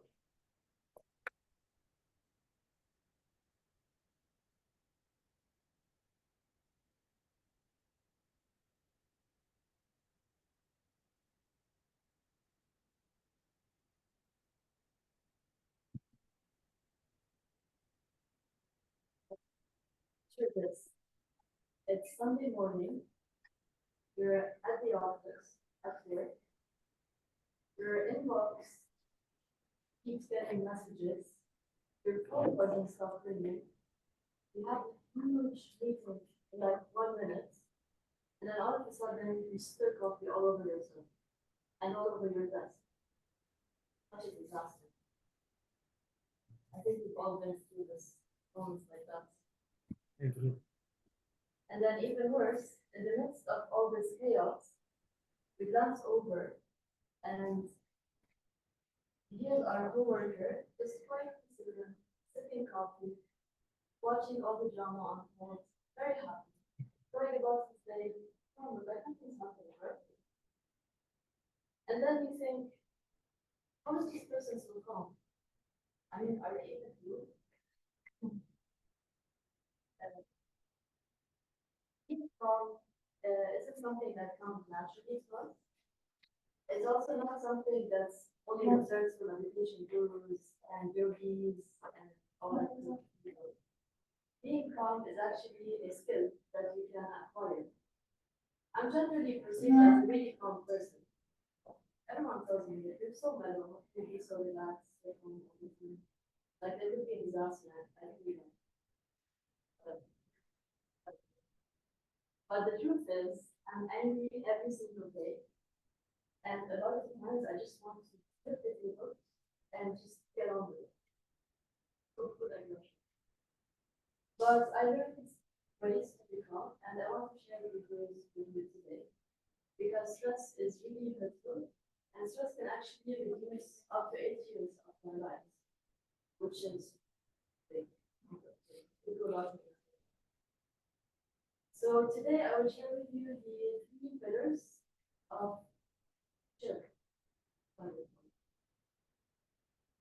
Sure this. It's Sunday morning. You're at the office at work. Your inbox keeps getting messages. Your phone doesn't stop ringing. You have a huge meeting in like 1 minute. And then all of a sudden you spill coffee all over yourself and all over your desk. Such a disaster. I think we've all been through this moments like that. And then even worse, in the midst of all this chaos, we glance over and here's our coworker just quite considerate, sipping coffee, watching all the drama unfold, very happy, going about to say, oh, but everything's happening, right? And then you think, how is this person so calm? I mean, are they even you? Being calm isn't something that comes naturally to us. It's also not something that's only reserved for meditation gurus and yogis and all that. Being calm is actually a skill that you can acquire. I'm generally perceived as a really calm person. Everyone tells me that you're so mellow, you're so relaxed, like there would be a disaster. I agree with that. But the truth is, I'm angry every single day. And a lot of times I just want to flip the table and just get on with it. But I learned ways to be calm, and I want to share these ways with you today. Because stress is really hurtful, and stress can actually reduce up to 8 years of my life, which is big. So today I will share with you the 3 pillars of chill.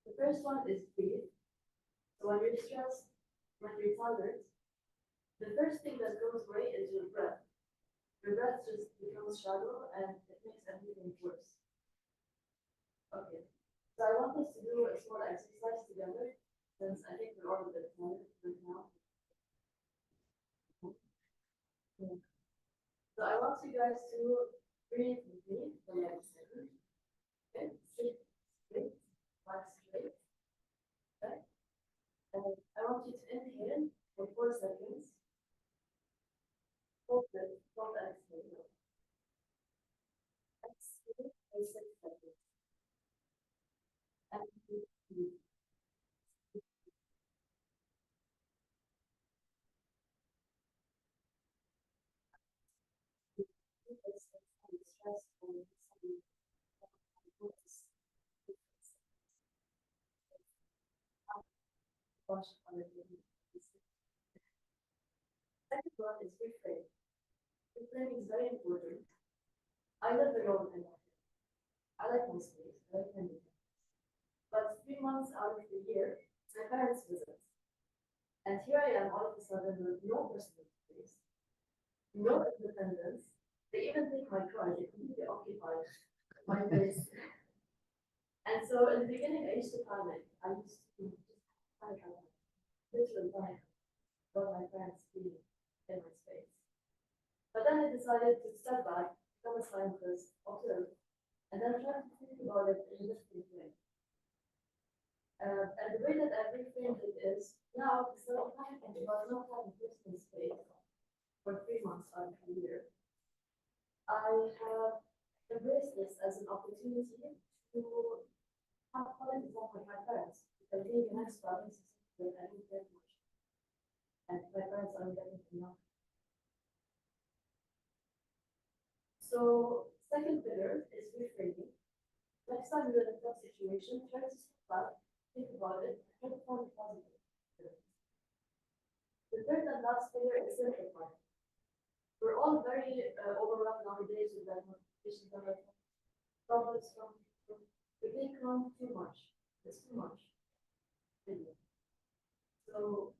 The first one is breathe. So when you're stressed, when you're tired, the first thing that goes away is your breath. Your breath just becomes shallow and it makes everything worse. Okay, so I want us to do a small exercise together, since I think we're all a bit tired right now. So I want you guys to breathe with me for the next second. Okay, sit straight, back straight. Okay, and I want you to inhale for 4 seconds. Hold it, don't exhale. Exhale for 6 seconds. And breathe. Second one is reframe. Reframing is very important. I live alone in life. I like my space, I like my independence. But 3 months out of the year, my parents visit. And here I am all of a sudden with no personal space, no independence. They even take my car, they completely occupy my place. And so in the beginning, I used to panic. I used to just panic, literally panic about my parents being in my space. But then I decided to step back, become a scientist, observe, and then try to think about it in a different way. And the way that I reframed it is, now, instead of panicking about not having personal space for 3 months out of the year, I have embraced this as an opportunity to have quality time with my parents. Because being an expat is something that I don't get next time you're in a tough situation, try to step back, think about it, try to find positive. The third and last pillar is simplify. We're all very overwhelmed nowadays with that notifications and problems from we take on too much. It's too much. So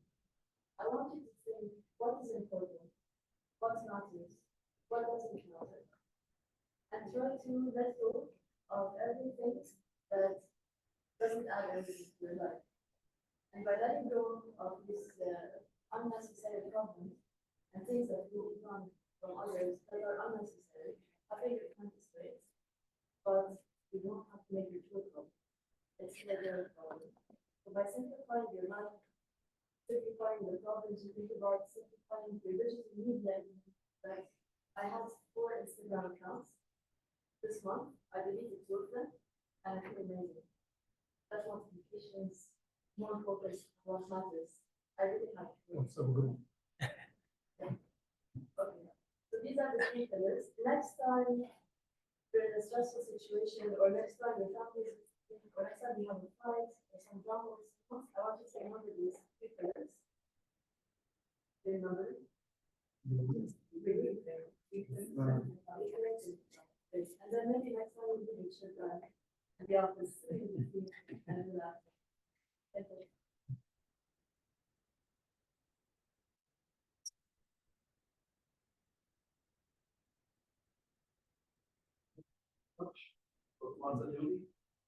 I want you to think what is important, what matters, what doesn't matter, and try to let go of everything that doesn't add anything to your life. And by letting go of these unnecessary problems and things that you want from others that are unnecessary, having your conscious space, but you don't have to make your true problem. It's never a problem. So by simplifying your life, simplifying the problems you think about, simplifying your digital media, like I have 4 Instagram accounts this month. I deleted 2 of them, and I feel amazing. That's notifications, more focus on what matters. I really have to. So good. Okay. So these are the 3 pillars. Next time you're in a stressful situation, or next time your family is sick, or next time you have a fight or some drama, I want you to remember these 3 pillars. Remember? And then maybe next time we can should in the office and relax.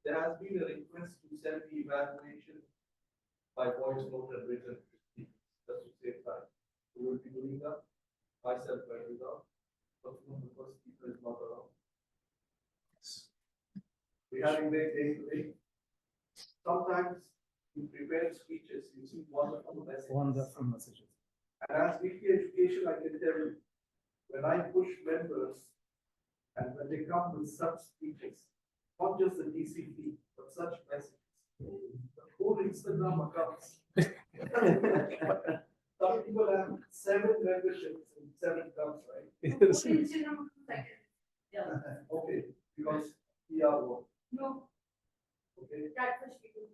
There has been a request to send the evaluation by voice note and written, just to save time. We will be doing that. Myself, I do that. But one of the first people is not around. We're having great day today. Sometimes in prepared speeches, you see wonderful messages. Wonderful messages. And as VP Education, I can tell you, when I push members and when they come with such speeches, not just the DCP, but such messages, the whole Instagram accounts. Some people have 7 memberships in 7 accounts, right? Yeah. Okay, because we are one. No. Okay. Catfish people.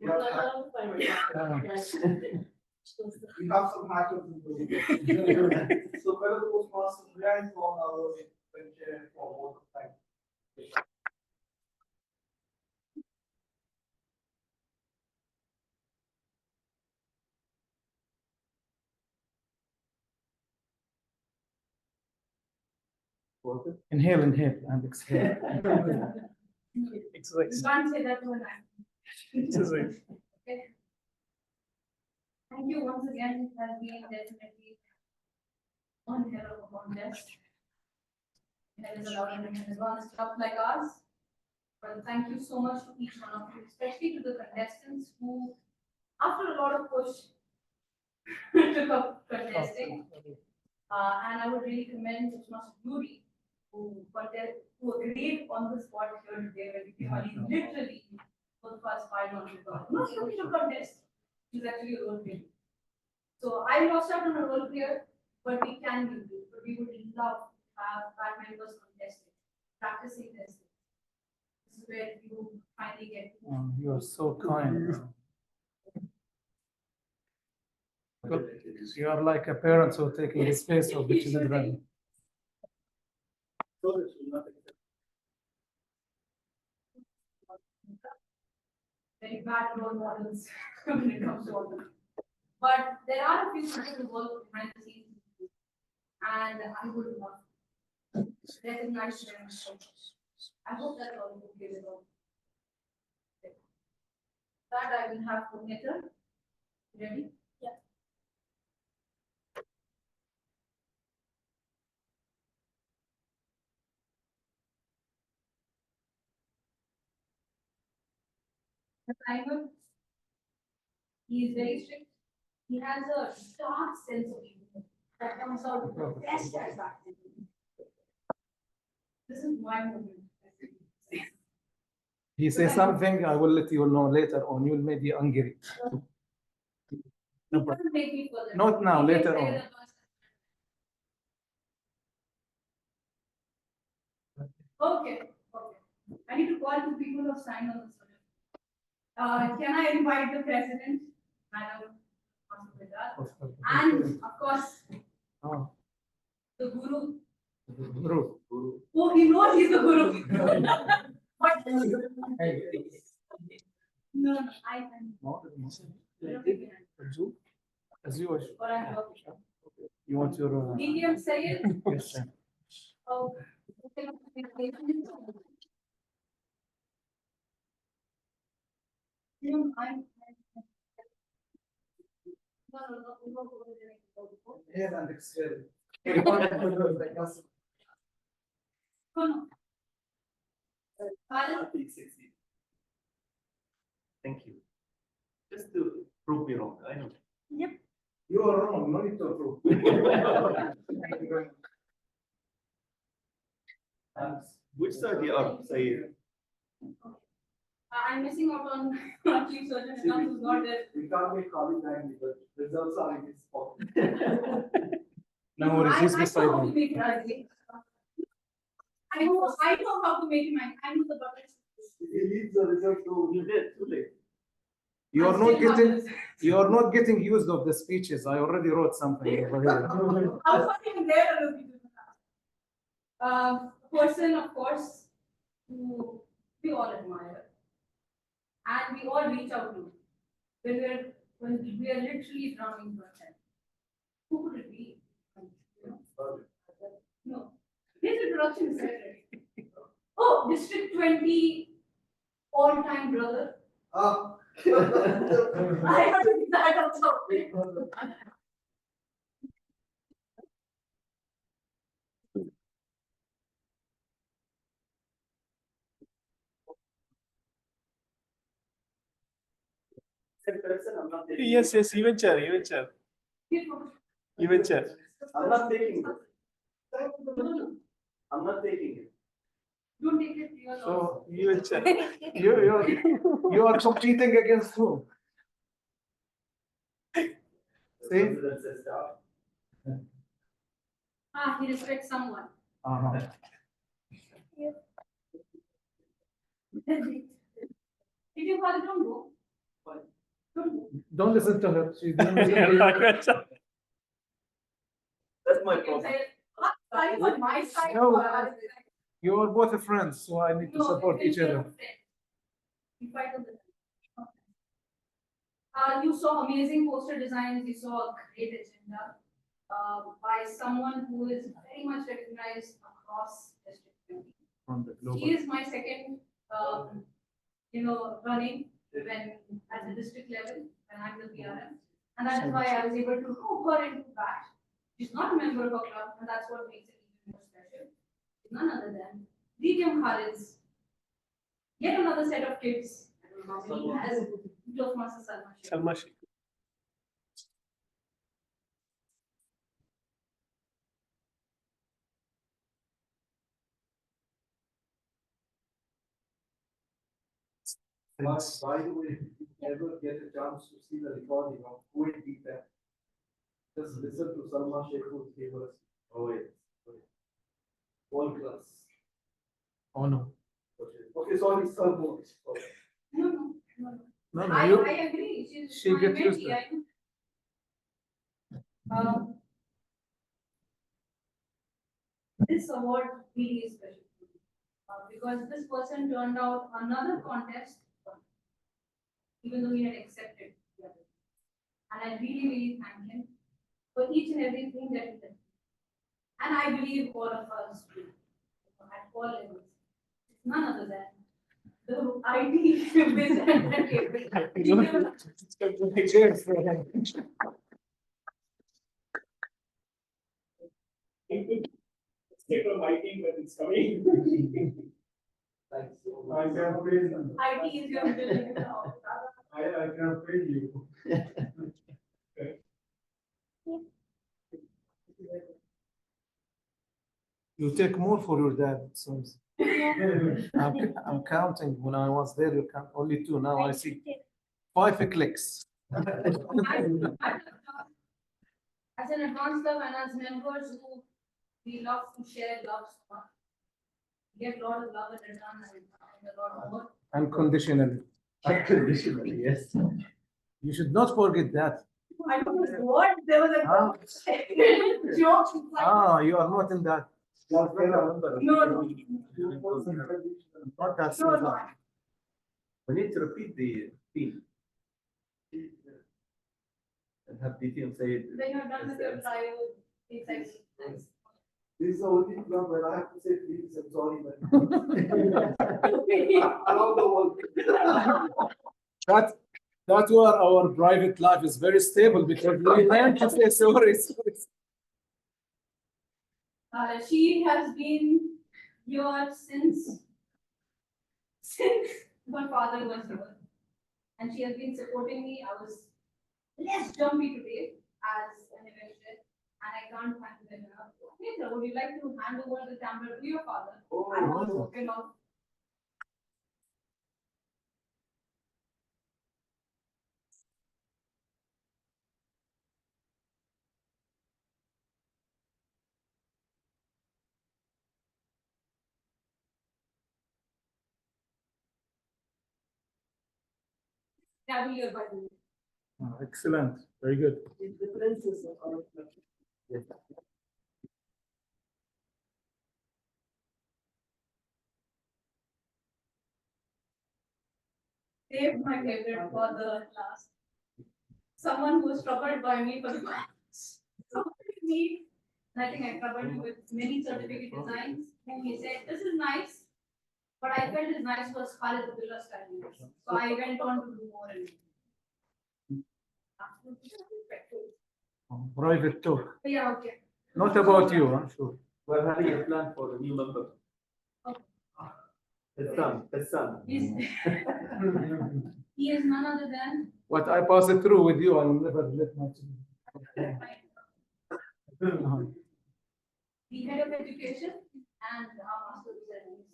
We have some hackers in the room. So fellow postmasters, we are informed our chair for more time. Inhale, and exhale. Exercise. Can't say that one. Exercise. Okay. Thank you once again. It has been definitely one hell of a contest. There is a lot of advanced stuff like ours. But thank you so much to each one of you, especially to the contestants who, after a lot of push, took up contesting. And I would really commend Usman Suduri, who agreed on the spot here today when we came on literally for the first 5 months. Not looking to contest, she's actually a role player. So I lost out on a role player, but we can do it. But we would love to have band members contesting, practicing this. This is where you finally get. You are so kind. You are like a parent who taking the space of the children. Very bad role models when it comes to all that. But there are a few people who work behind the scenes, and I would love to recognize them. I hope that's all okay with all. That I will have for later. Ready? Yeah. Simon, he is very strict. He has a dark sense of humor that comes out the best as that. This is my moment. He says something, I will let you know later on. You will maybe angry. Don't make me further. Not now, He can later say on. that once. Okay, all two people have signed on this. Can I invite the president, Madam Hospital, and of course, the guru. Guru. Oh, he knows he's the guru. But no, I can. As you wish. Or I'm working. You want your. DTM Sayed? Yes, sir. Oh, okay. No, I'm. Yes, and it's. Thank you. Just to prove me wrong, I know. Yep. You are wrong, no need to approve. Which side you are, Sayed? I'm missing out on chief surgeon accounts who's not there. We can't make college time because results are in his spot. No worries, he's I beside know how to me. make it ugly. I know how to make it mine. I know the buttons. He leaves the result to. You did, too late. You are I not still have getting, this. you are not getting used of the speeches. I already wrote something over here. I was not even there a little bit. A person, of course, who we all admire, and we all reach out to when we are literally drowning for help. Who could it be? You know? No. His introduction is right. Oh, District 20 all-time brother. Ah. I have to do that also. Yes, even chair. Even chair. I'm not taking it. I'm not taking it. Don't take it real. So Even chair. you are competing against whom? See? He respects someone. Uh-huh. Did you call it? Don't go. Don't go. Don't listen to her. She's doing That's my You can problem. say, are you on my side? No. or- You are both friends, so I need to No, support you each can other. say you fight on the you saw amazing poster designs, you saw a great agenda by someone who is very much recognized across District 20. From the global. He is my second, running when at the district level when I'm the PRM, and that is why I was able to hook her into that. She's not a member of a club, and that's what makes it even more special. She's none other than DTM Khalid's yet another set of kids. I don't know how many, as Toastmaster Salma Sheikh. Salma Sheikh. By the way, if you ever get a chance to see the recording of Kuwait DPEP, just listen to Salma Sheikh who gave us. Oh, wait. World class. Oh, no. Okay, sorry, Salma. Okay. No. No, I you, agree. She's she my get used mentee, to it. I know. This award really is special to me, because this person turned out another contest, even though he had accepted the other. And I really thank him for each and everything that he did. And I believe all of us do, at all levels. It's none other than the IT business and capability. Cheers for him. Take from my team when it's coming. Thanks. I can praise you. IT is your building. I can praise you. You take more for your dad, it seems. I'm counting. When I was there, you count only 2. Now I see 5 clicks. As an advanced love and as members who we love to share love so much. get a lot of love and return and a lot more. Unconditionally. Unconditionally, yes. You should not forget that. I don't know what, there was a joke. You are not in that. No, Not that. no. We need to repeat the theme. And have the team say it. When you're done with your trial, it's exercise. This is the only club where I have to say please and sorry, man. Around the world. That's where our private life is very stable because we learn to say sorry. She has been here since my father was here. And she has been supporting me. I was less jumpy today as an eventual, and I can't thank them enough. Peter, would you like to hand over the camera to your father? I was spoken of. Cavalier, by the way. Excellent. Very good. The princess of our club. Yes. Saved my favorite for the last. Someone who was troubled by me for the past. Me, and I think I troubled him with many certificate designs. And he said, "This is nice," but I felt his nice was Khalid Abdullah style. So I went on to do more and Private talk. yeah, okay. Not about you, I'm sure. We're having a plan for the new member. Okay. His son. He is none other than What I pass it through with you, I will never let my the head of education and our master of ceremonies.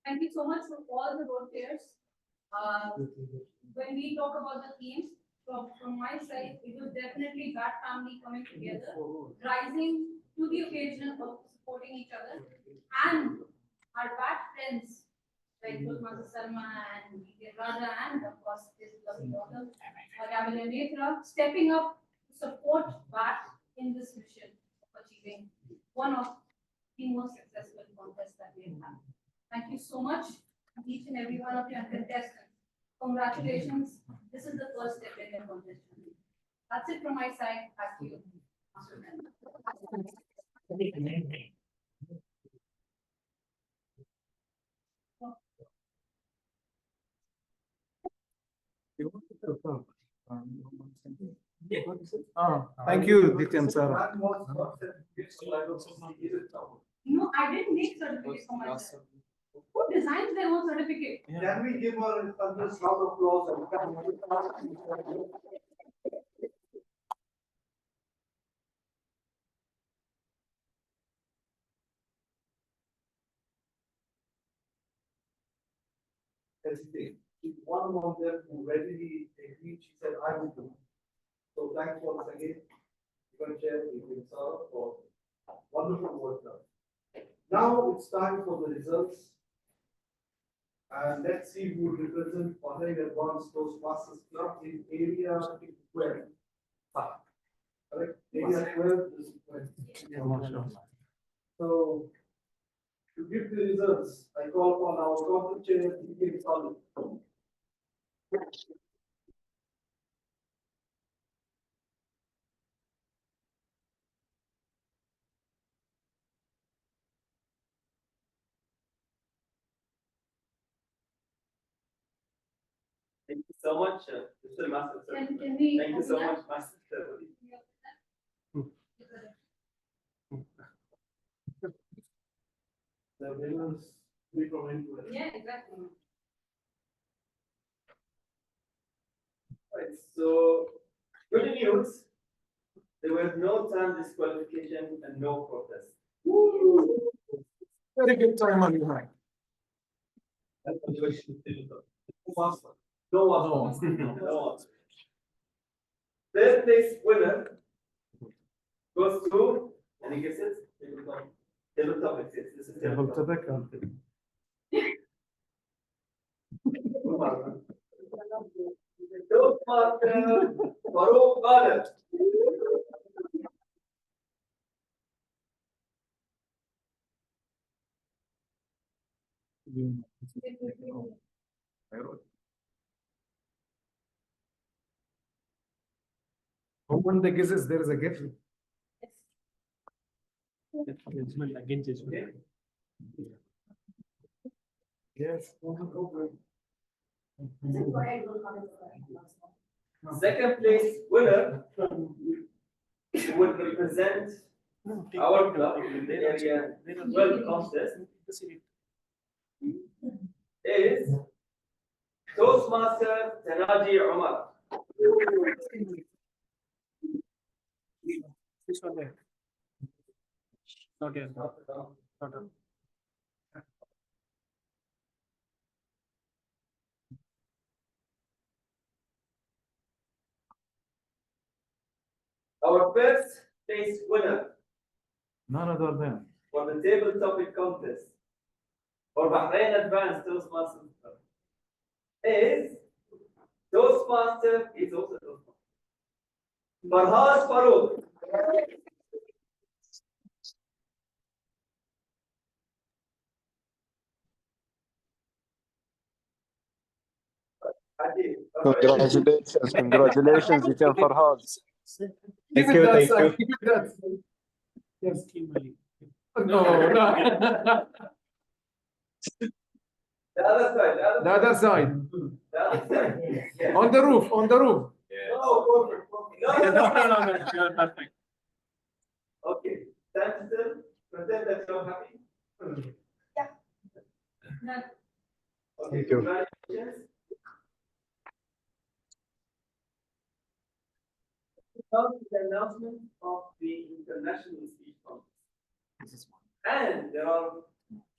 Thank you so much for all the road fairs. When we talk about the themes, from my side, it was definitely that family coming together, rising to the occasion of supporting each other, and our bad friends like Master Salma and Raja, and of course his lovely daughter, Cavalier Netra, stepping up to support BAT in this mission of achieving one of the most successful contests that we have had. Thank you so much, each and every one of you and contestants. Congratulations. This is the first step in your contest. That's it from my side. Back to you, Master Salma. Thank you, Dityan Sara. No, I didn't make certificates for myself. Who designs their own certificate? Can we give her a round of applause? Hesitate. She's one of them who readily agreed. She said, "I will do." So thanks once again, Chair, for wonderful work done. Now it's time for the results. And let's see who will represent Bahrain Advanced Toastmasters Club in area 12. Correct? Area 12 is 12. So, to give the results, I call upon our conference chair, D.K. Salih. Thank you so much, Mr. Master. Can we Thank you so open much, that? Master. The winners, we from India. Yeah, exactly. Right, so Good news, there was no time disqualification and no protest. Very good time on your hand. No one. Third place winner goes to, any guesses? Tabletop. This is tabletop. Toastmaster Farooq Qadir. Who won the guesses? There is a gift. Yes. Second place winner who would represent our club in the area 12 contest is Toastmaster Tanaji Umar. This one there. Not yet. Not done. Our first place winner None other than. for the table topic contest for Bahrain Advanced Toastmaster is Toastmaster, he's also Toastmaster, Farhad Farooq. Congratulations, Lieutenant Farhad. Keep it that side. Keep it that side. Yes. No. The other side. The other side. The other side. Yeah. On the roof. On the roof. No, perfect. No. Perfect. Okay. Stand still. Pretend that you're happy. None. Okay. Thank you. Congratulations. Now to the announcement of the international speech contest. And there are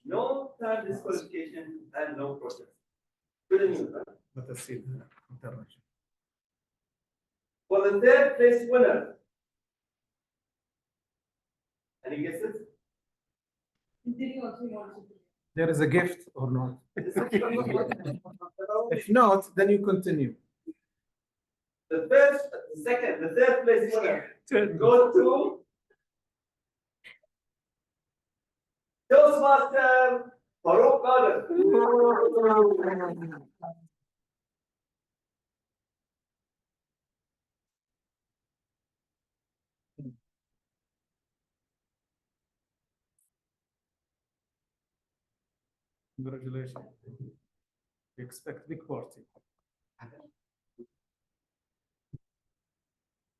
no time disqualification and no protest. Good news, huh? Let us see the international. For the third place winner. Any guesses? There is a gift or not? If not, then you continue. The third place winner goes to Toastmaster Farooq Qadir. Congratulations. We expect big party.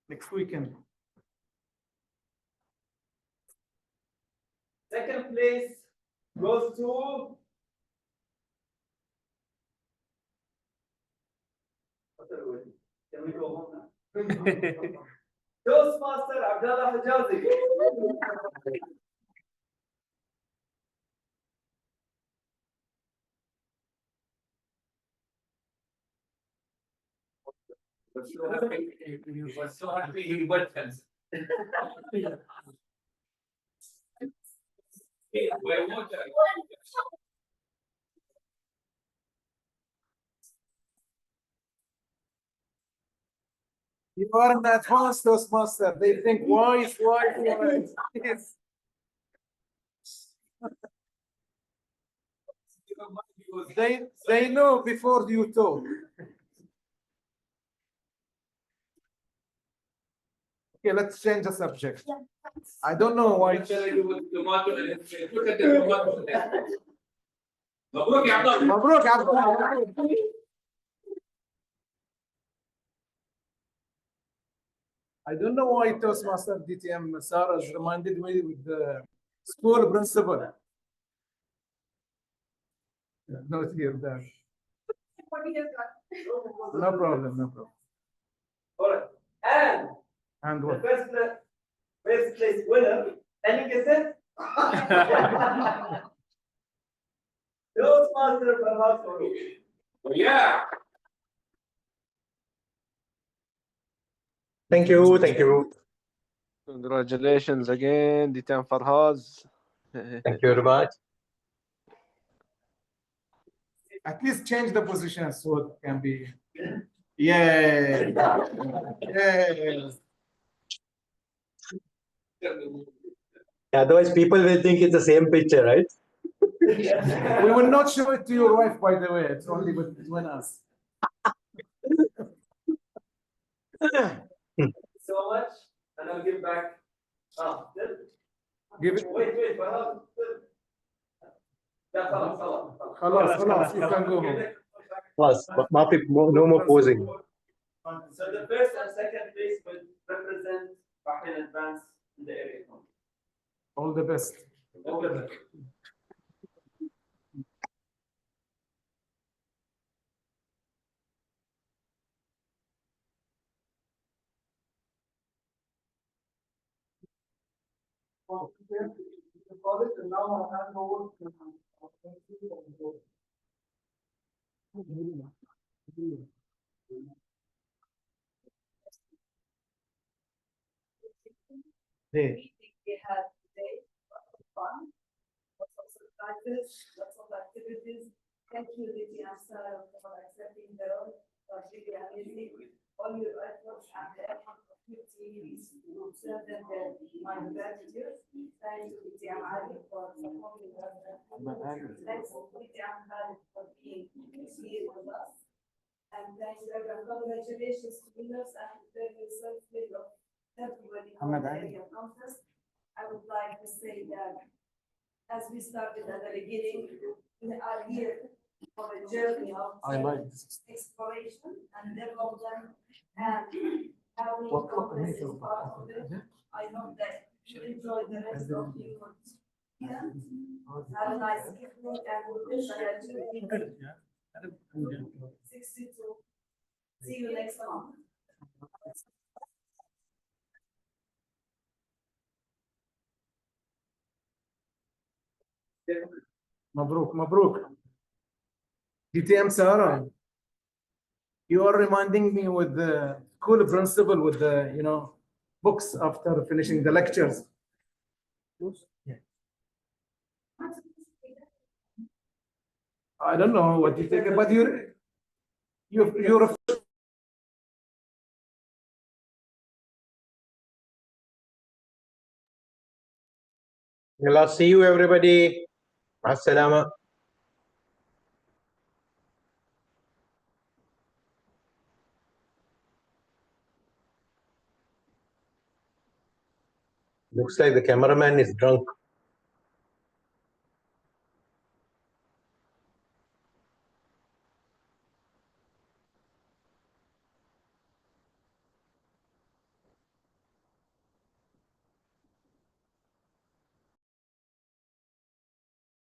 Next weekend. Second place goes to can we go home now? Toastmaster Abdallah Hijazi. Was so happy he went fence. You are an advanced Toastmaster. They think wise. Yes. They know before you talk. Okay, let's change the subject. I don't know why. مبروك يا عبد الله. I don't know why Toastmaster DTM Sarah has reminded me with the school principal. Not here, there. No problem, no problem. All right. And And the what? first place winner, any guesses? Toastmaster Farhad Farouk. Yeah. Thank you. Thank you. Congratulations again, Ditan Farhaz. Thank you very much. At least change the position so it can be. Yay! Yay! Otherwise, people will think it's the same picture, right? We will not show it to your wife, by the way. It's only between us. So much, and I'll give back. Give it. Wait, Farhad. لا خلاص خلاص, you can go home. Plus, no more posing. So the first and second place will represent Bahrain Advance in the area. All the best. All the best. And now I'll hand over to There. We had today, fun, lots of surprises, lots of activities. Thank you, Lady Ansar, for accepting the role. It was really amazing. All your efforts and the effort of your team to serve them my gratitude. Thank you, Lady Ali, for supporting us. Thanks, Lady Ali, for being here with us. And thanks, everyone. Congratulations to winners and the self-made of everybody on the area contest. I would like to say that as we started at the beginning, we are here for a journey of exploration and development and having contest is part of it. I hope that you enjoy the rest of your weekend. Have a nice evening and we'll wish you 62. See you next month. Mabruk. DTM Sarah, you are reminding me with the cool principle with the, books after finishing the lectures. Yeah. I don't know what you think, but you're Well, see you, everybody. Assalamu. Looks like the cameraman is drunk.